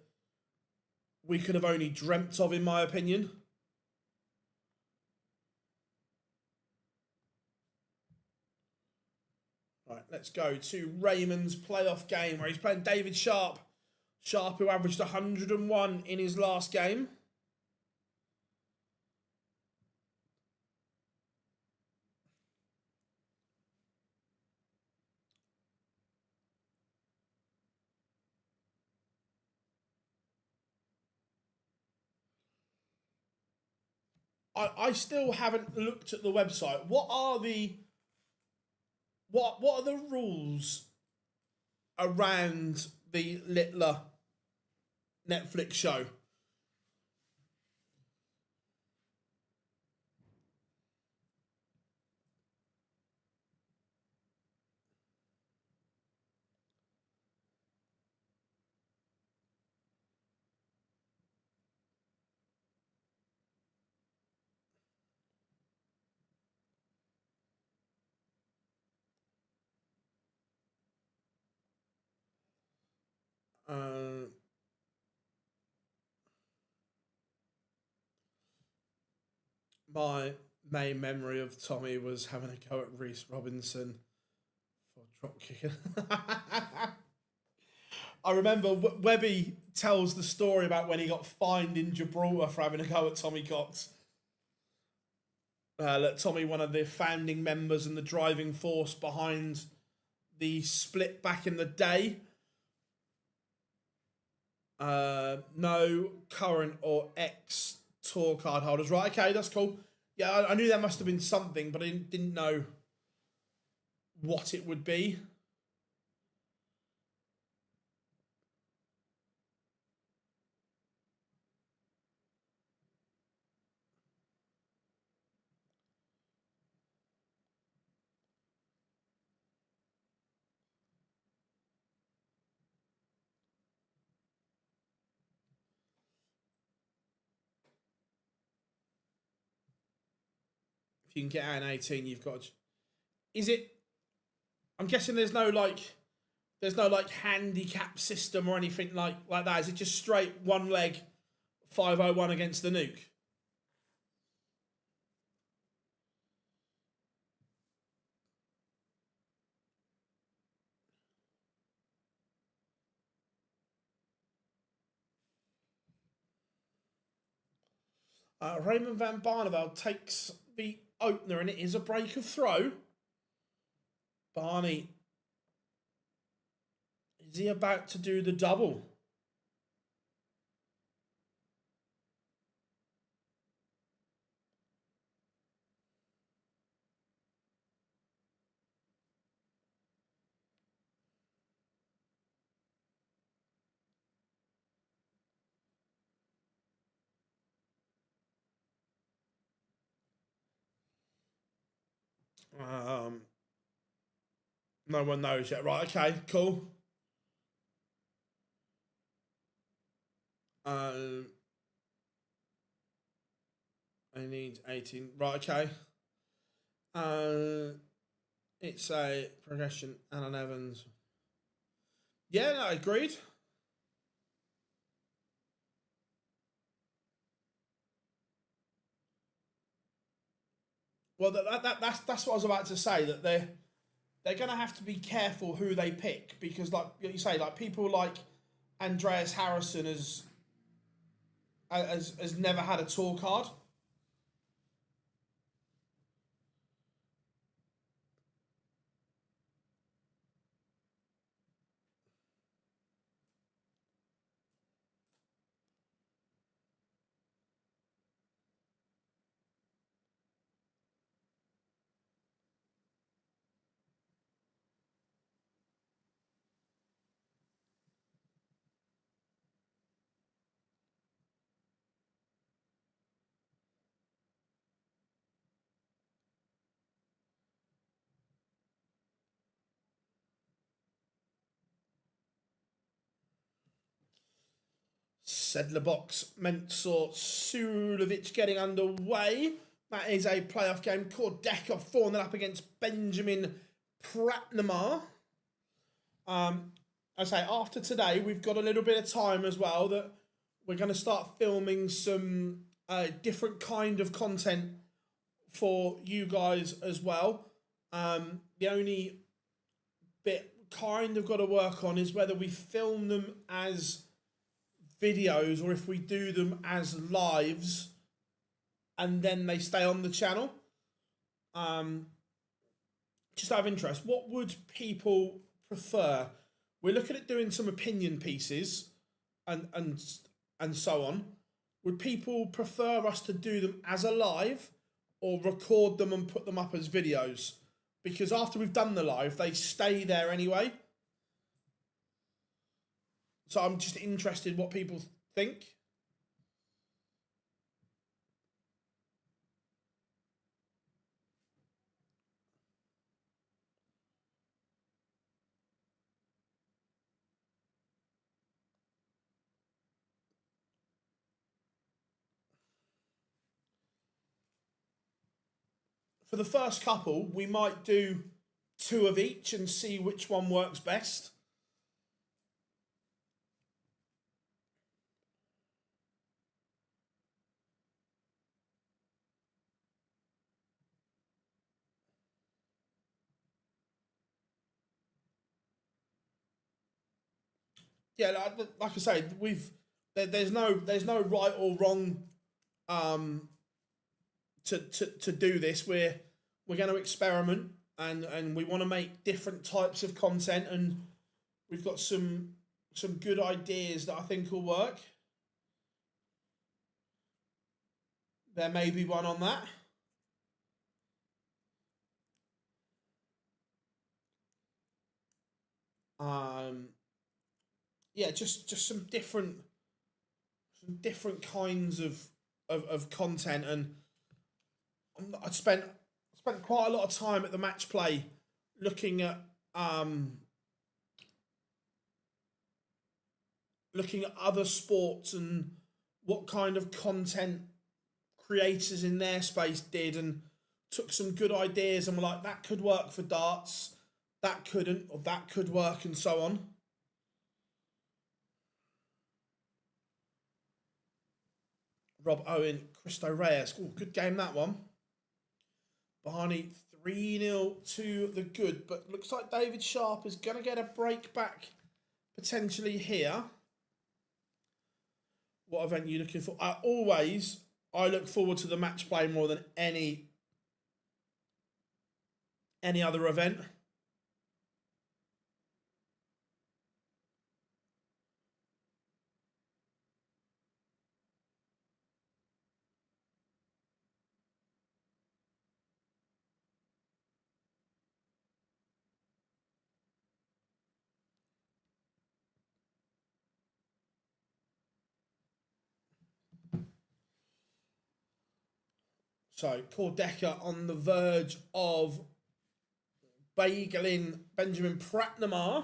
A: we could have only dreamt of, in my opinion. Right, let's go to Raymond's playoff game where he's playing David Sharp. Sharp, who averaged 101 in his last game. I still haven't looked at the website. What are the rules around the Littler Netflix show? My main memory of Tommy was having a go at Reece Robinson for drop kicking. I remember Webby tells the story about when he got fined in Gibraltar for having a go at Tommy Cox. Tommy, one of the founding members and the driving force behind the split back in the day. No current or ex tour card holders. Right, okay, that's cool. Yeah, I knew there must have been something, but I didn't know what it would be. If you can get out in 18, you've got to... Is it... I'm guessing there's no handicap system or anything like that. Is it just straight one leg 501 against the nuke? Raymond van Barneveld takes the opener and it is a break of throw. Barney, is he about to do the double? No one knows yet. Right, okay, cool. I need 18. Right, okay. It's a progression. Alan Evans. Yeah, no, agreed. Well, that's what I was about to say. That they're going to have to be careful who they pick because, like you say, like people like Andreas Harrison has never had a tour card. Sedler box, Mensur Sulovic getting underway. That is a playoff game. Kordekov 4-0 up against Benjamin Pratnamar. I say after today, we've got a little bit of time as well that we're going to start filming some different kind of content for you guys as well. The only bit kind of got to work on is whether we film them as videos or if we do them as lives and then they stay on the channel. Just out of interest, what would people prefer? We're looking at doing some opinion pieces and so on. Would people prefer us to do them as a live or record them and put them up as videos? Because after we've done the live, they stay there anyway. So I'm just interested what people think. For the first couple, we might do 2 of each and see which one works best. yeah, like I say, there's no right or wrong to do this. We're going to experiment, and we want to make different types of content, and we've got some good ideas that I think will work. There may be one on that. Yeah, just some different kinds of content, and I spent quite a lot of time at the match play looking at other sports and what kind of content creators in their space did, and took some good ideas and were like, that could work for darts, that couldn't, or that could work, and so on. Rob Owen, Cristo Reyes. Ooh, good game, that one. Barney 3-0 to the good, but looks like David Sharp is going to get a break back potentially here. What event are you looking for? I look forward to the match play more than any other event. So, Cordeca on the verge of bageling Benjamin Pratnamar.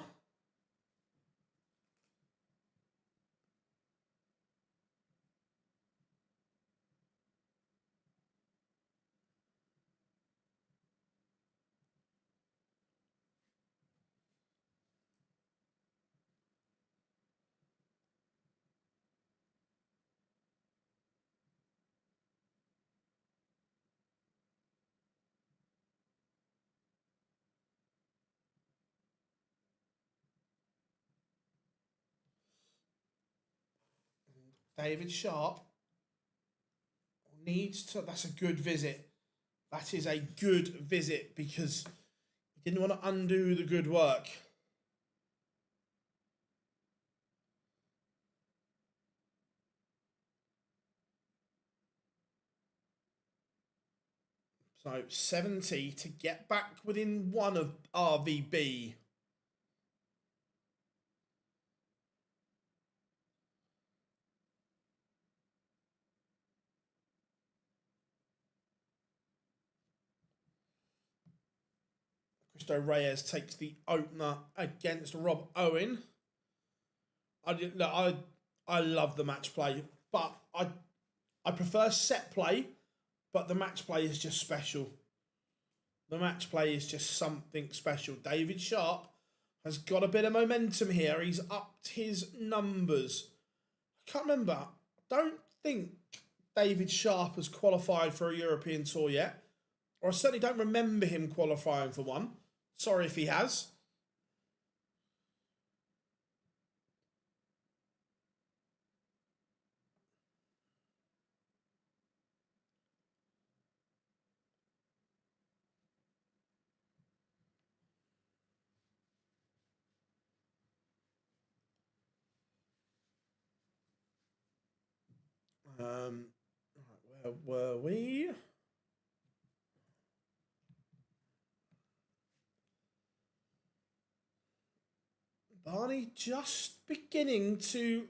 A: David Sharp needs to. That's a good visit. That is a good visit because he didn't want to undo the good work. So 70 to get back within one of RVB. Cristo Reyes takes the opener against Rob Owen. I love the match play, but I prefer set play, but the match play is just special. The match play is just something special. David Sharp has got a bit of momentum here. He's upped his numbers. I can't remember. I don't think David Sharp has qualified for a European tour yet, or I certainly don't remember him qualifying for one. Sorry if he has. Where were we? Barney just beginning to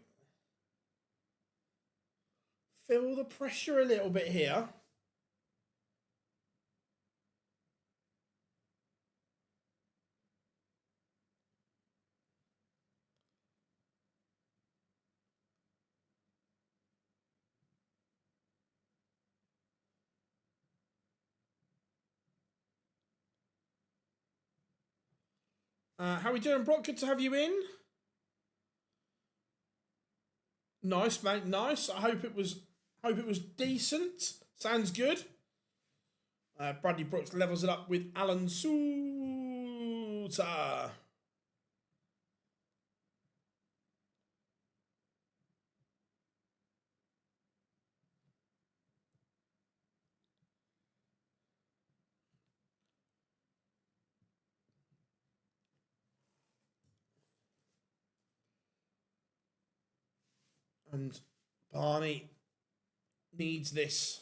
A: feel the pressure a little bit here. How we doing, Brock? Good to have you in. Nice, mate. Nice. I hope it was decent. Sounds good. Bradley Brooks levels it up with Alan Souter. And Barney needs this.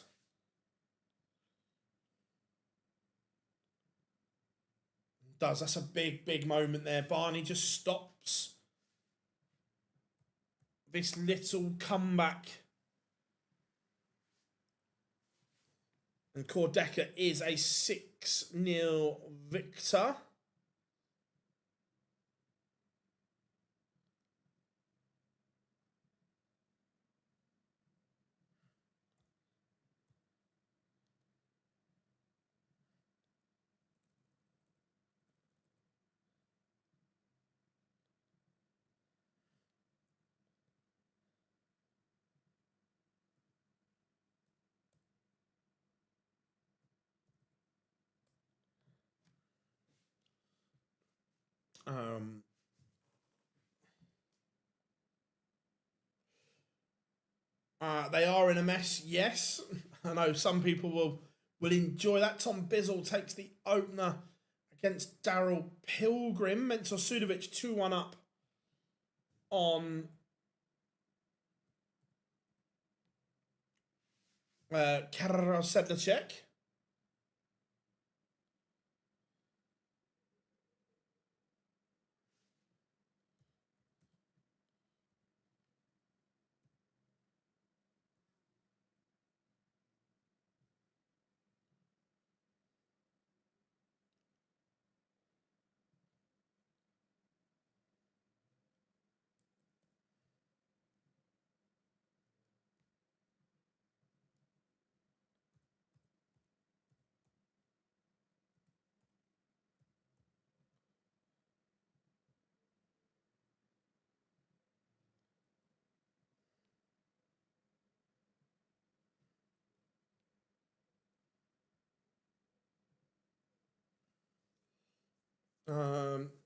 A: That's a big moment there. Barney just stops this little comeback. And Kordeka is a 6-0 victor. They are in a mess, yes. I know some people will enjoy that. Tom Bizzle takes the opener against Daryl Pilgrim. Mentor Sudovic 2-1 up on Karol Sedlacek.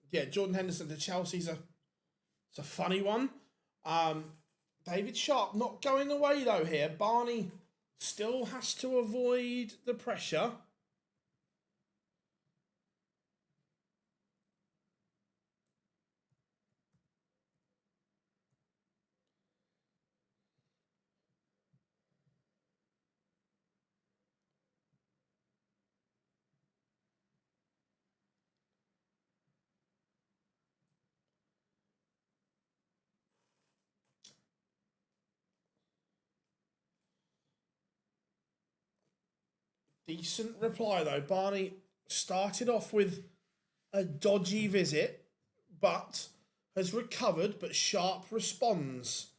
A: Yeah, Jordan Henderson to Chelsea's it's a funny one. David Sharp not going away though here. Barney still has to avoid the pressure. Decent reply though. Barney started off with a dodgy visit, but has recovered, but Sharp responds.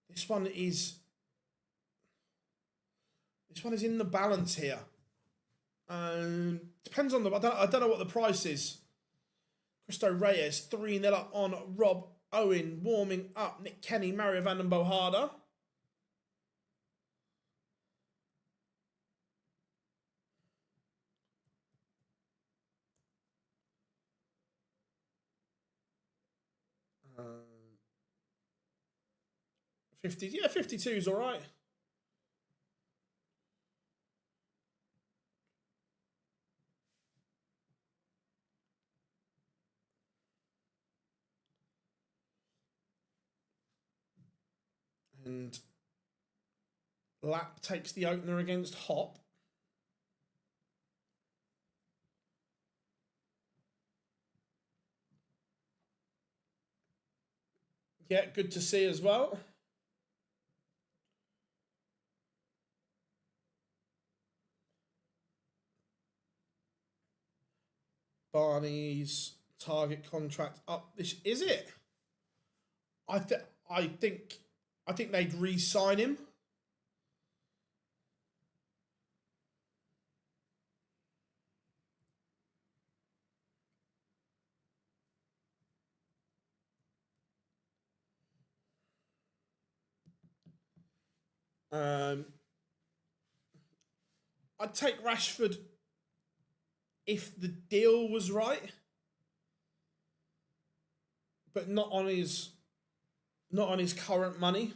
A: This one is in the balance here. Depends on the I don't know what the price is. Cristo Reyes 3-0 up on Rob Owen, warming up Nick Kenny, Mario van den Bohada. Uh, 50, yeah, 52 is all right. And Lap takes the opener against Hop. Yeah, good to see as well. Barney's target contract up. This is it. I think they'd re-sign him. I'd take Rashford if the deal was right, but not on his current money.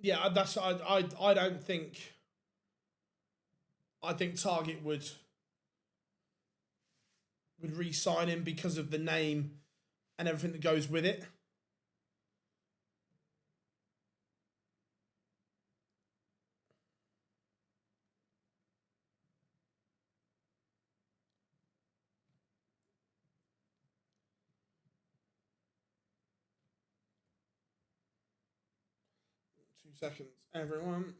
A: Yeah, that's I don't think. I think Target would re-sign him because of the name and everything that goes with it. Two seconds, everyone.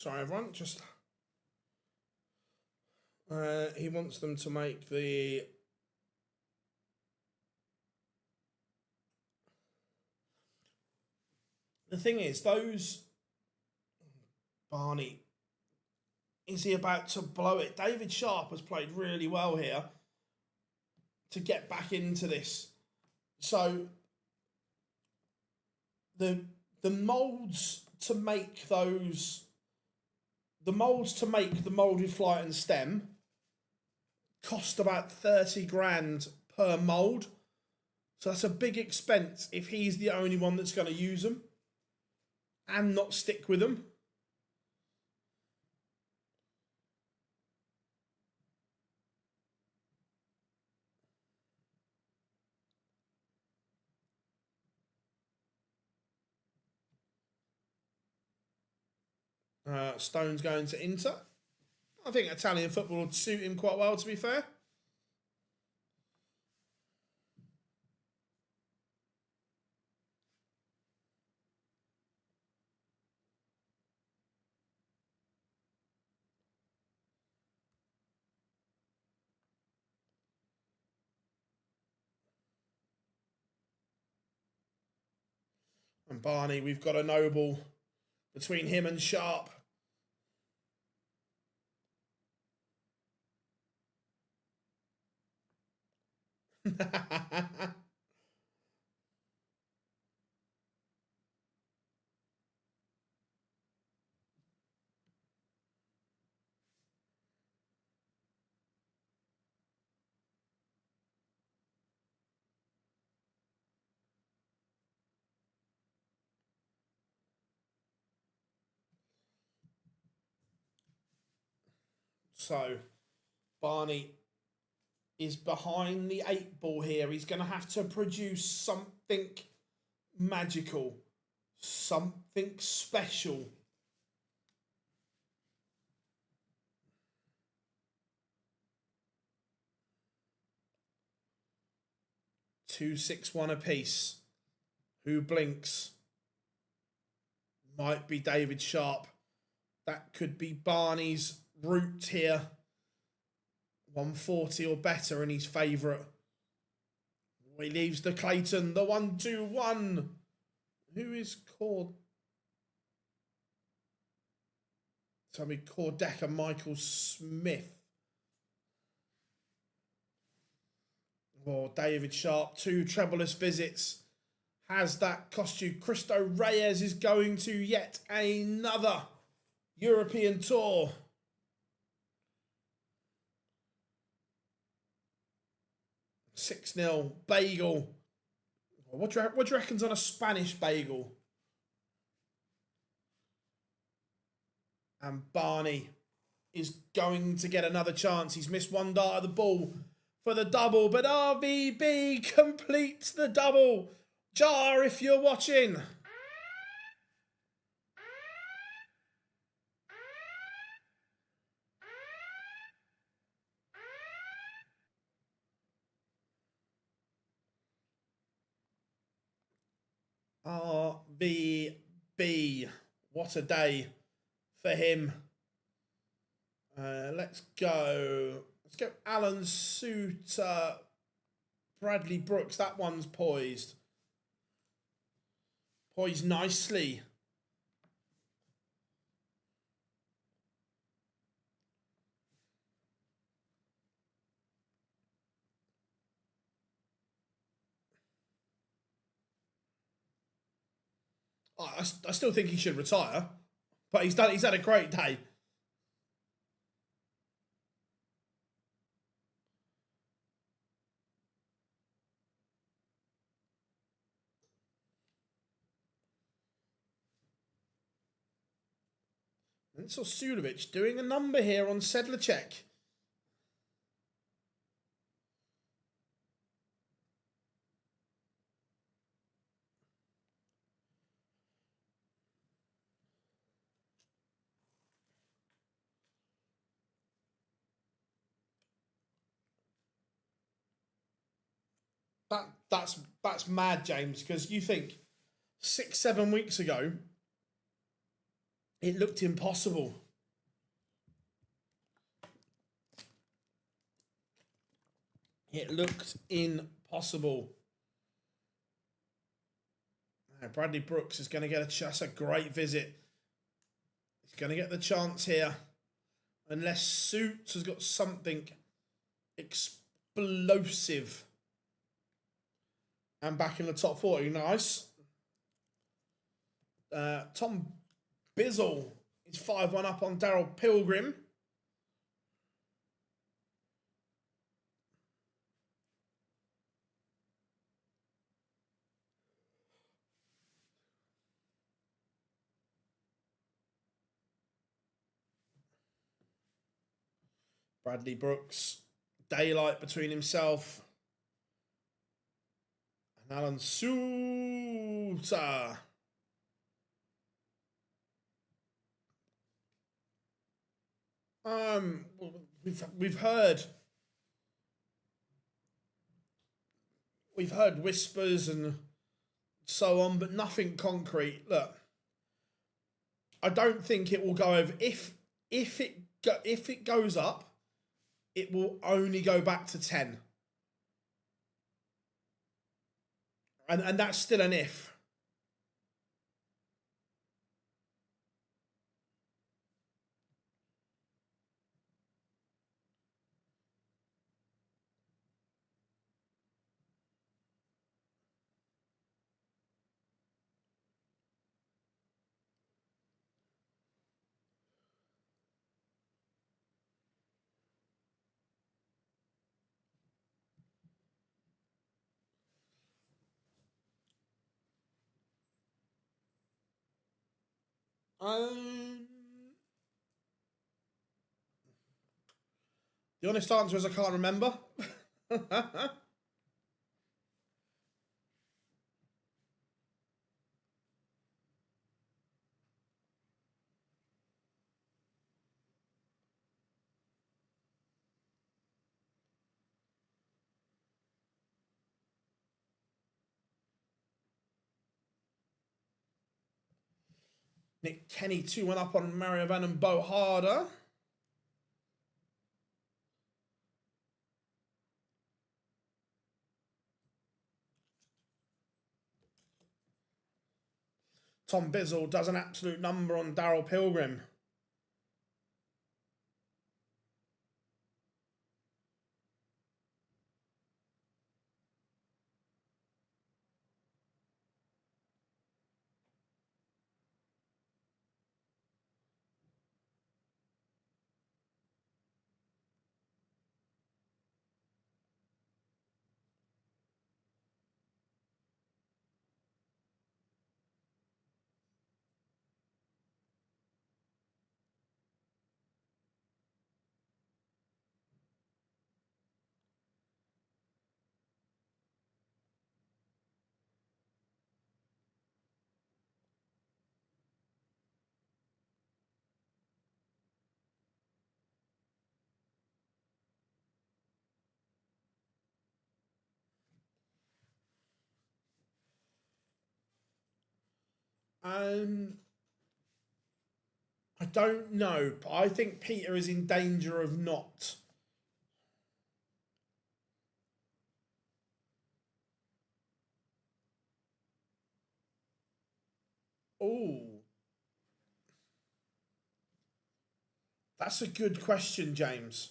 A: Sorry, everyone. Just he wants them to make the. The thing is, those Barney, is he about to blow it? David Sharp has played really well here to get back into this. So the molds to make those, the molds to make the molded flight and stem cost about 30 grand per mold. So that's a big expense if he's the only one that's going to use them and not stick with them. Stone's going to Inter. I think Italian football would suit him quite well, to be fair. And Barney, we've got a noble between him and Sharp. So, Barney is behind the 8 ball here. He's going to have to produce something magical, something special. Two, 6, 1 apiece. Who blinks? Might be David Sharp. That could be Barney's route here. 140 or better in his favourite. He leaves the Clayton, the 1-2-1. Who is Cord? Tommy Cordecker, Michael Smith. Or David Sharp, 2 trebleless visits. Has that cost you? Cristo Reyes is going to yet another European tour. $6-0 bagel. What do you reckon's on a Spanish bagel? And Barney is going to get another chance. He's missed one dart of the ball for the double, but RVB completes the double. Jar, if you're watching. RVB. What a day for him. Let's go. Alan Suter. Bradley Brooks. That one's poised. Poised nicely. I still think he should retire, but he's had a great day. And so Sudovic doing a number here on Sedlacek. That's mad, James, because you think 6-7 weeks ago it looked impossible. It looked impossible. Bradley Brooks is going to get that's a great visit. He's going to get the chance here, unless Suits has got something explosive. And back in the top 40, nice. Tom Bizzle is 5-1 up on Daryl Pilgrim. Bradley Brooks, daylight between himself and Alan Sousa. We've heard whispers and so on, but nothing concrete. Look, I don't think it will go over. If it goes up, it will only go back to 10. And that's still an if. The honest answer is I can't remember. Nick Kenny 2-1 up on Mario Van and Bo Harder. Tom Bizzle does an absolute number on Daryl Pilgrim. I don't know, but I think Peter is in danger of not. Oh, that's a good question, James.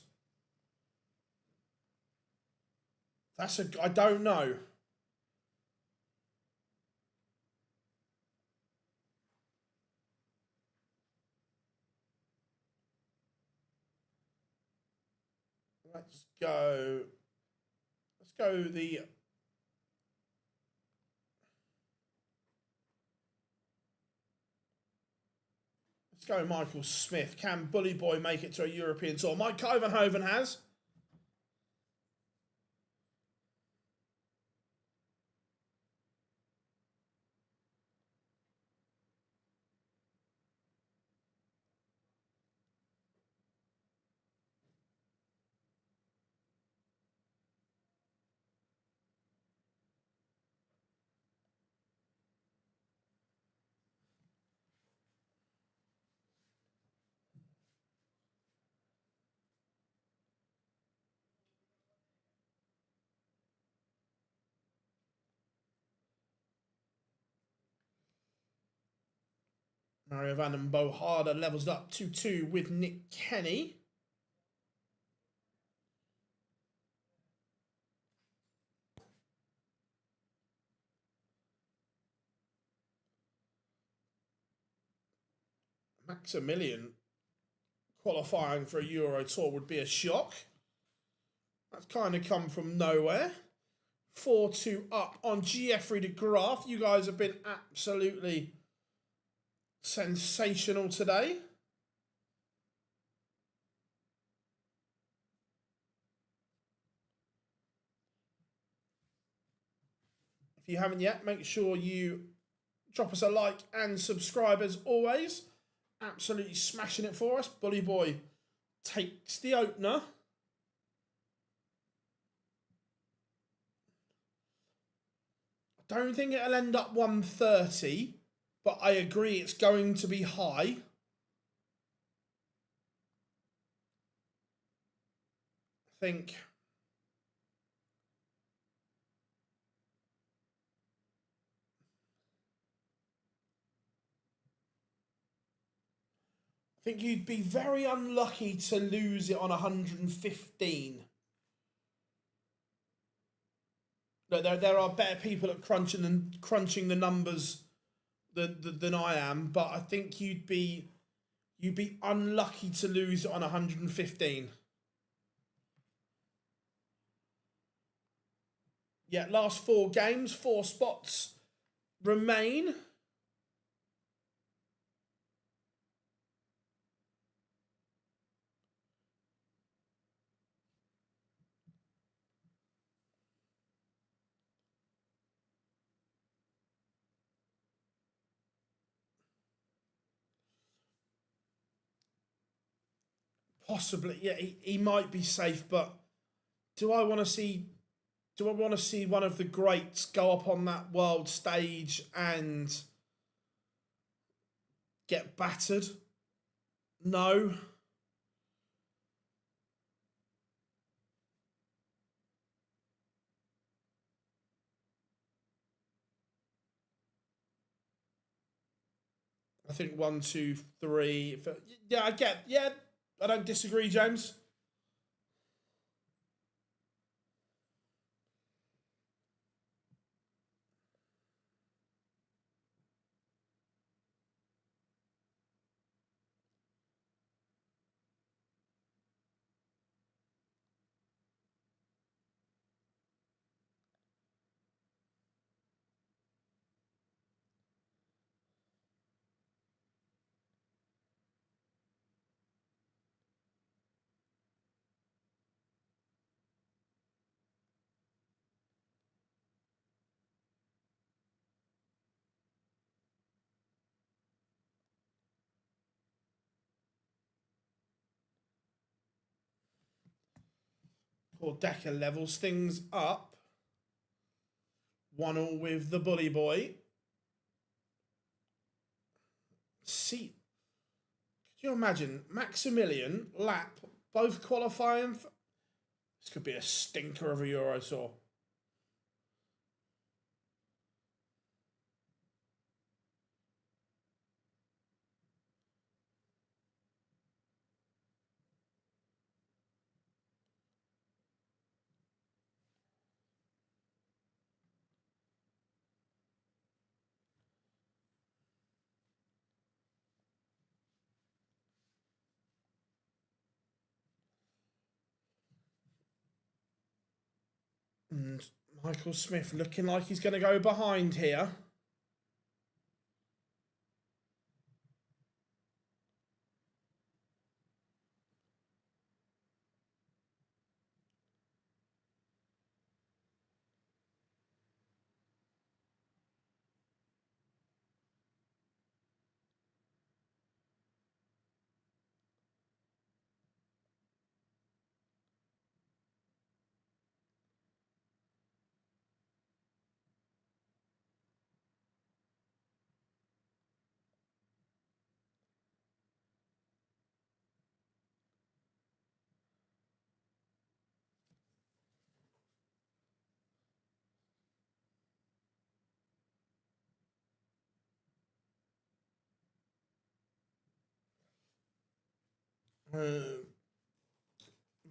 A: I don't know. Let's go. Let's go the. Let's go Michael Smith. Can Bully Boy make it to a European tour? Mike Covenhoven has. Mario Van den Boharder levels up 2-2 with Nick Kenny. Maximilian qualifying for a Euro Tour would be a shock. That's kind of come from nowhere. 4-2 up on Geoffrey de Graaf. You guys have been absolutely sensational today. If you haven't yet, make sure you drop us a like and subscribe as always. Absolutely smashing it for us. Bully Boy takes the opener. I don't think it'll end up 130, but I agree it's going to be high. I think you'd be very unlucky to lose it on 115. No, there are better people at crunching the numbers than I am, but I think you'd be unlucky to lose it on 115. Yeah, last 4 games, 4 spots remain. Possibly, yeah, he might be safe, but do I want to see one of the greats go up on that world stage and get battered? No. I think 1, 2, 3. Yeah, I get. Yeah, I don't disagree, James. Poor Decker levels things up. 1-1 with the Bully Boy. See, could you imagine Maximilian, Lap, both qualifying? This could be a stinker of a Euro Tour. And Michael Smith looking like he's going to go behind here.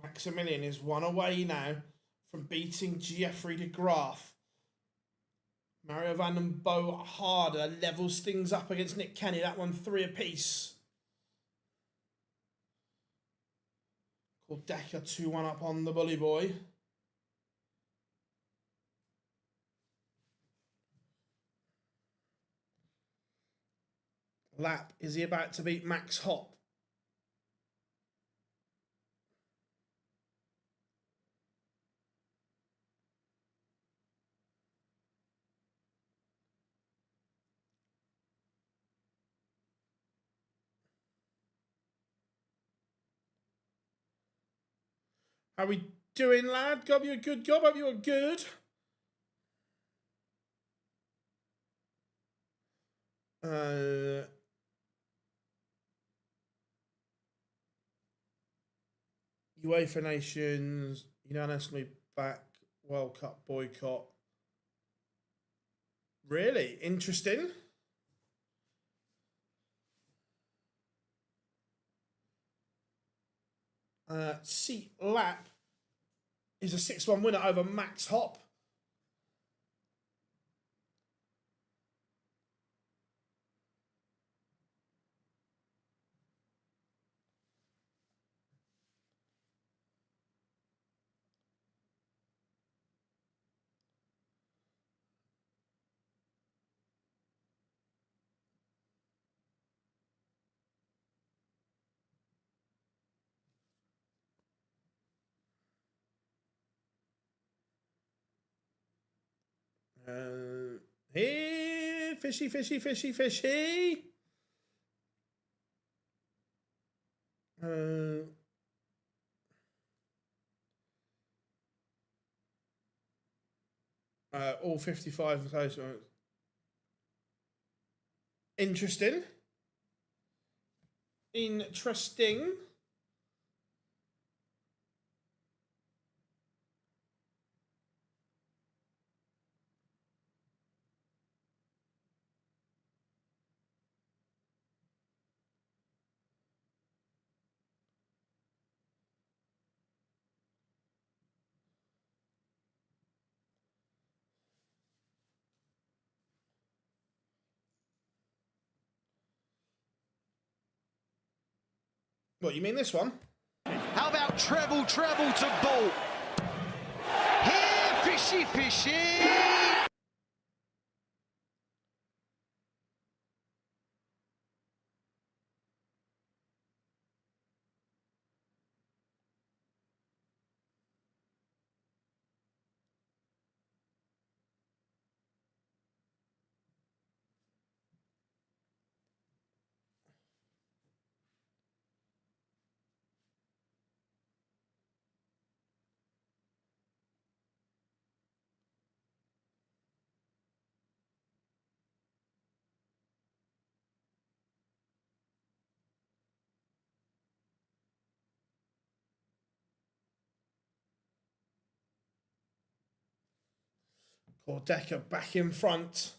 A: Maximilian is one away now from beating Jeffrey de Graaf. Mario van den Boe Harder levels things up against Nick Kenny. That one 3 apiece. Decker 2-1 up on the Bully Boy. Lap, is he about to beat Max Hop? How we doing, lad? Got you a good job? Hope you are good. UEFA Nations unanimously back World Cup boycott. Really interesting. Seat Lap is a 6-1 winner over Max Hop. Here, fishy, fishy, fishy, fishy. All 55 of those. Interesting. Interesting. What, you mean this one?
B: How about treble, treble to Bolt? Here, fishy, fishy!
A: Decker back in front.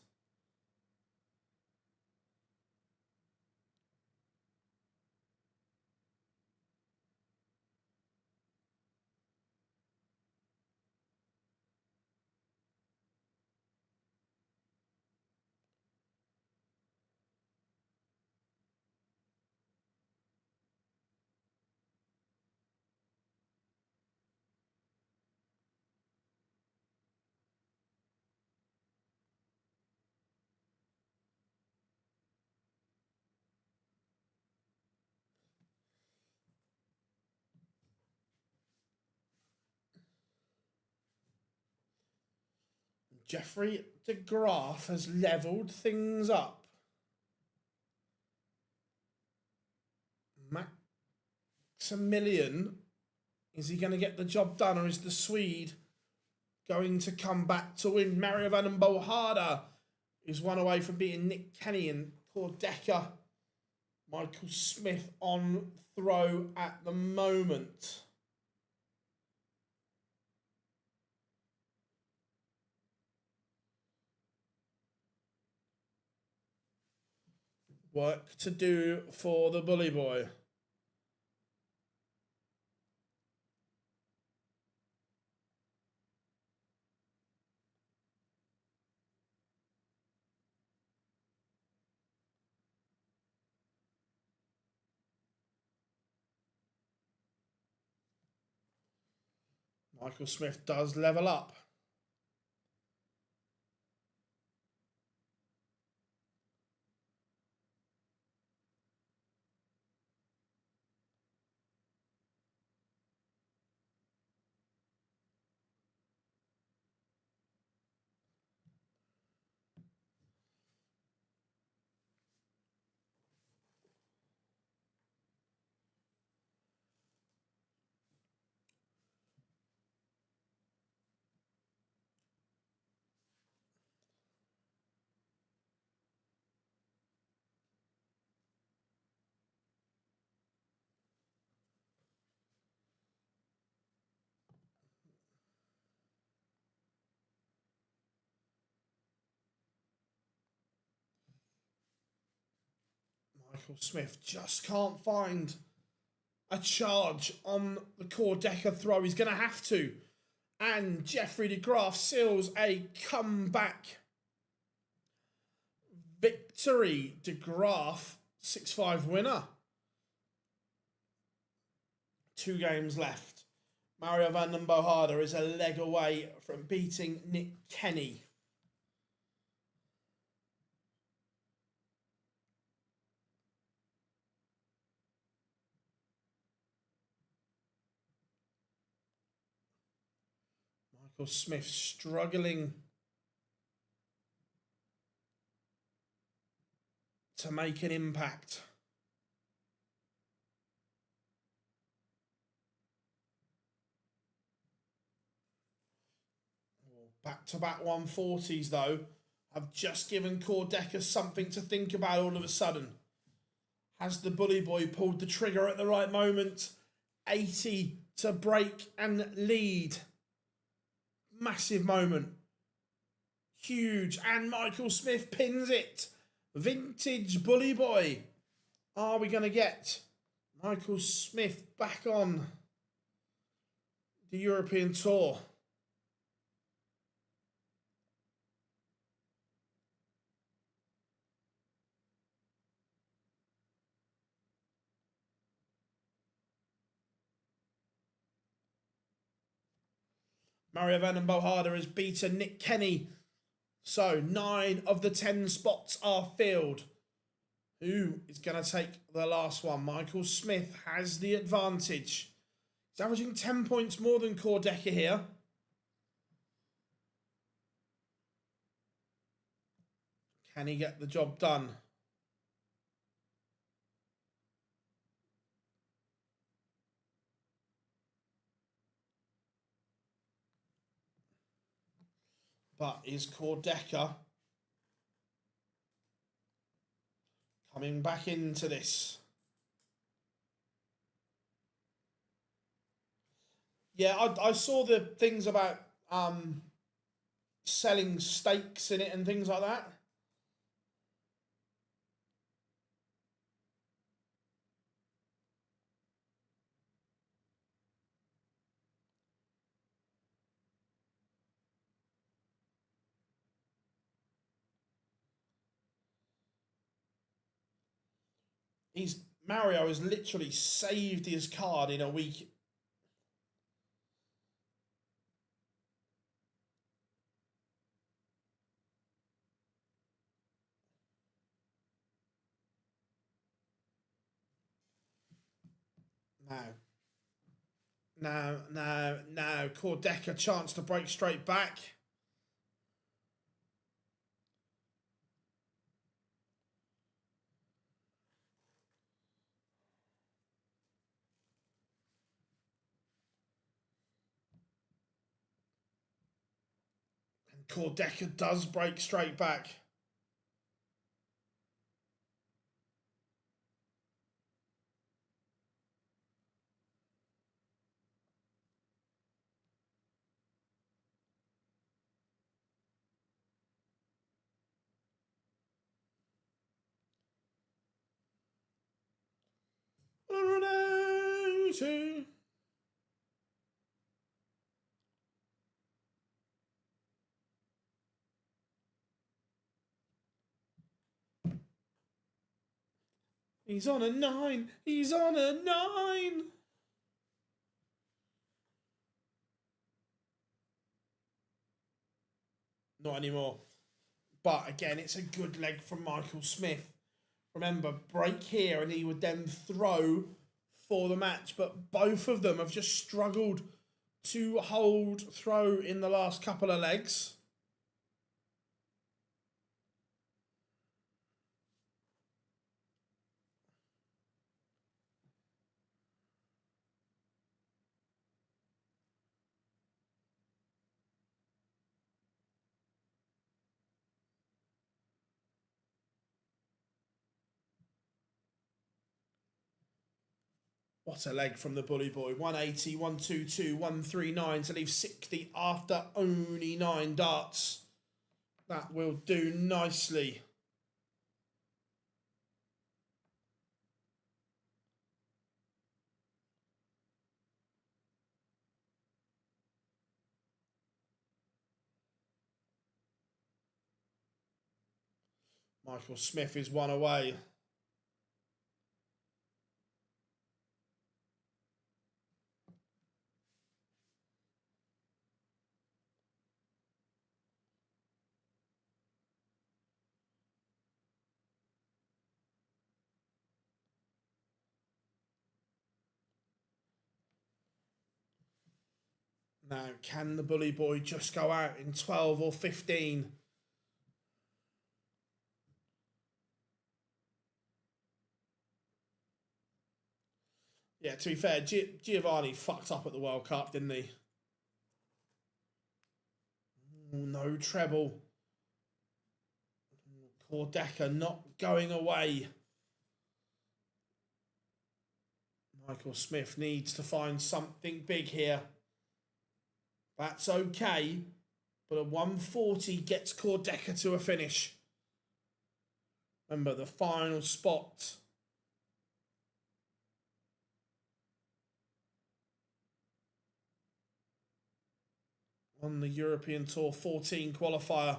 A: Jeffrey de Graaf has levelled things up. Maximilian, is he going to get the job done, or is the Swede going to come back to win? Mario van Bohada is one away from beating Nick Kenny, and Kordecker. Michael Smith on throw at the moment. Work to do for the bully boy. Michael Smith does level up. Michael Smith just can't find a charge on the Kordecker throw. He's going to have to. And Jeffrey de Graaf seals a comeback victory. De Graaf, 6-5 winner. 2 games left. Mario van den Bohada is a leg away from beating Nick Kenny. Michael Smith struggling to make an impact. Back-to-back 140s, though, have just given Kordecker something to think about all of a sudden. Has the bully boy pulled the trigger at the right moment? 80 to break and lead. Massive moment. Huge. And Michael Smith pins it. Vintage bully boy. Are we going to get Michael Smith back on the European Tour? Mario van den Bohada has beaten Nick Kenny. So 9 of the 10 spots are filled. Who is going to take the last one? Michael Smith has the advantage. He's averaging 10 points more than Kordecker here. Can he get the job done? But is Kordecker coming back into this? Yeah, I saw the things about selling stakes in it and things like that. Mario has literally saved his card in a week. No. Kordecker chance to break straight back. Cordeca does break straight back. He's on a 9. He's on a 9. Not anymore. But again, it's a good leg from Michael Smith. Remember, break here and he would then throw for the match. But both of them have just struggled to hold throw in the last couple of legs. What a leg from the Bully Boy. 180, 122, 139 to leave 60 after only 9 darts. That will do nicely. Michael Smith is 1 away. Now, can the Bully Boy just go out in 12 or 15? Yeah, to be fair, Giovanni fucked up at the World Cup, didn't he? No treble. Cordeca not going away. Michael Smith needs to find something big here. That's okay, but a 140 gets Cordeca to a finish. Remember, the final spot. On the European Tour 14 qualifier.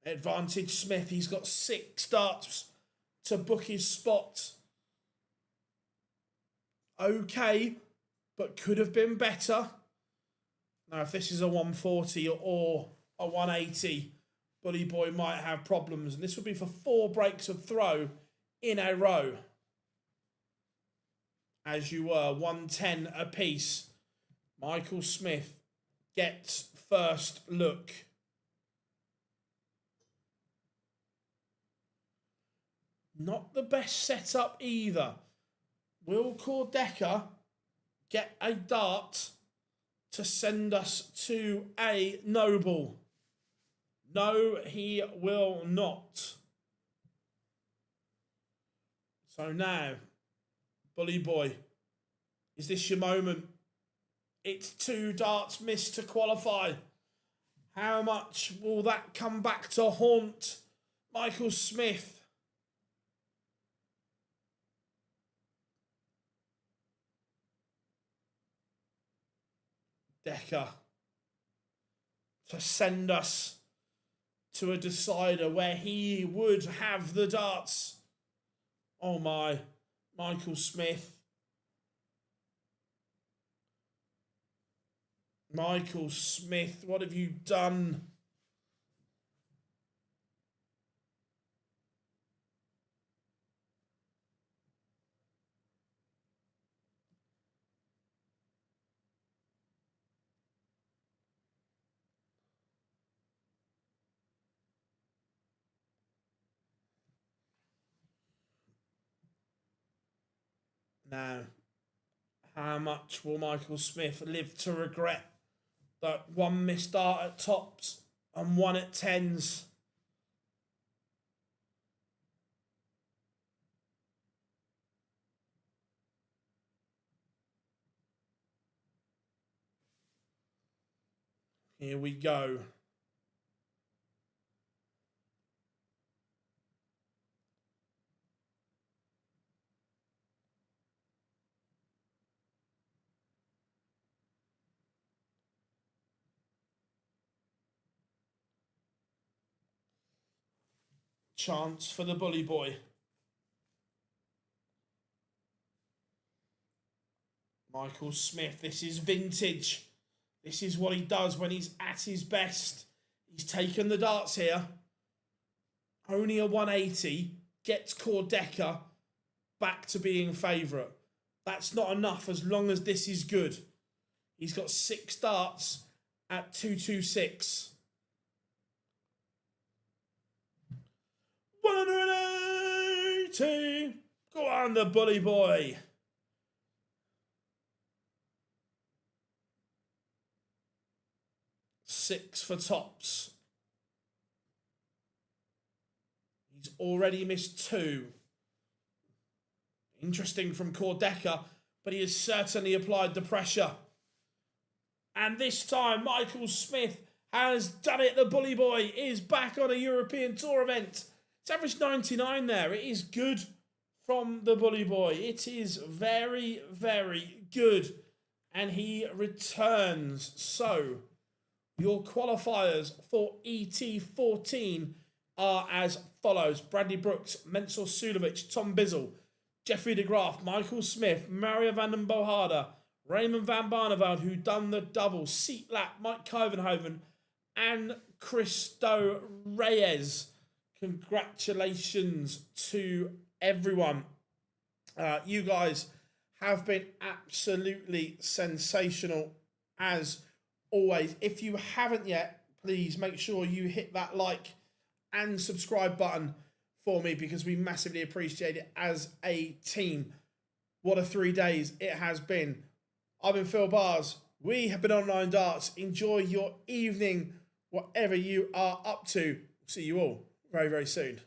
A: Advantage Smith, he's got 6 darts to book his spot. Okay, but could have been better. Now, if this is a 140 or a 180, Bully Boy might have problems. And this would be for 4 breaks of throw in a row. As you were, 110 apiece. Michael Smith gets first look. Not the best setup either. Will Cordeca get a dart to send us to a noble? No, he will not. So now, Bully Boy, is this your moment? It's 2 darts missed to qualify. How much will that come back to haunt Michael Smith? Decker to send us to a decider where he would have the darts. Oh my, Michael Smith. Michael Smith, what have you done? Now, how much will Michael Smith live to regret That one missed start at tops and one at tens. Here we go. Chance for the bully boy. Michael Smith, this is vintage. This is what he does when he's at his best. He's taken the darts here. Only a 180. Gets Cordeca back to being favourite. That's not enough as long as this is good. He's got 6 darts at 226. 180. Go on, the bully boy. Six for tops. He's already missed 2. Interesting from Cordeca, but he has certainly applied the pressure. And this time, Michael Smith has done it. The bully boy is back on a European Tour event. It's averaged 99 there. It is good from the bully boy. It is very, very good. And he returns. So, your qualifiers for ET14 are as follows. Bradley Brooks, Mensur Suljovic, Tom Bizzle, Jeffrey de Graaf, Michael Smith, Mario van den Bohada, Raymond van Barneveld, who done the double, Seat Lap, Mike Kovenhoven, and Cristo Reyes. Congratulations to everyone. You guys have been absolutely sensational as always. If you haven't yet, please make sure you hit that like and subscribe button for me because we massively appreciate it as a team. What a 3 days it has been. I've been Phil Bars. We have been Online Darts. Enjoy your evening, whatever you are up to. See you all very, very soon.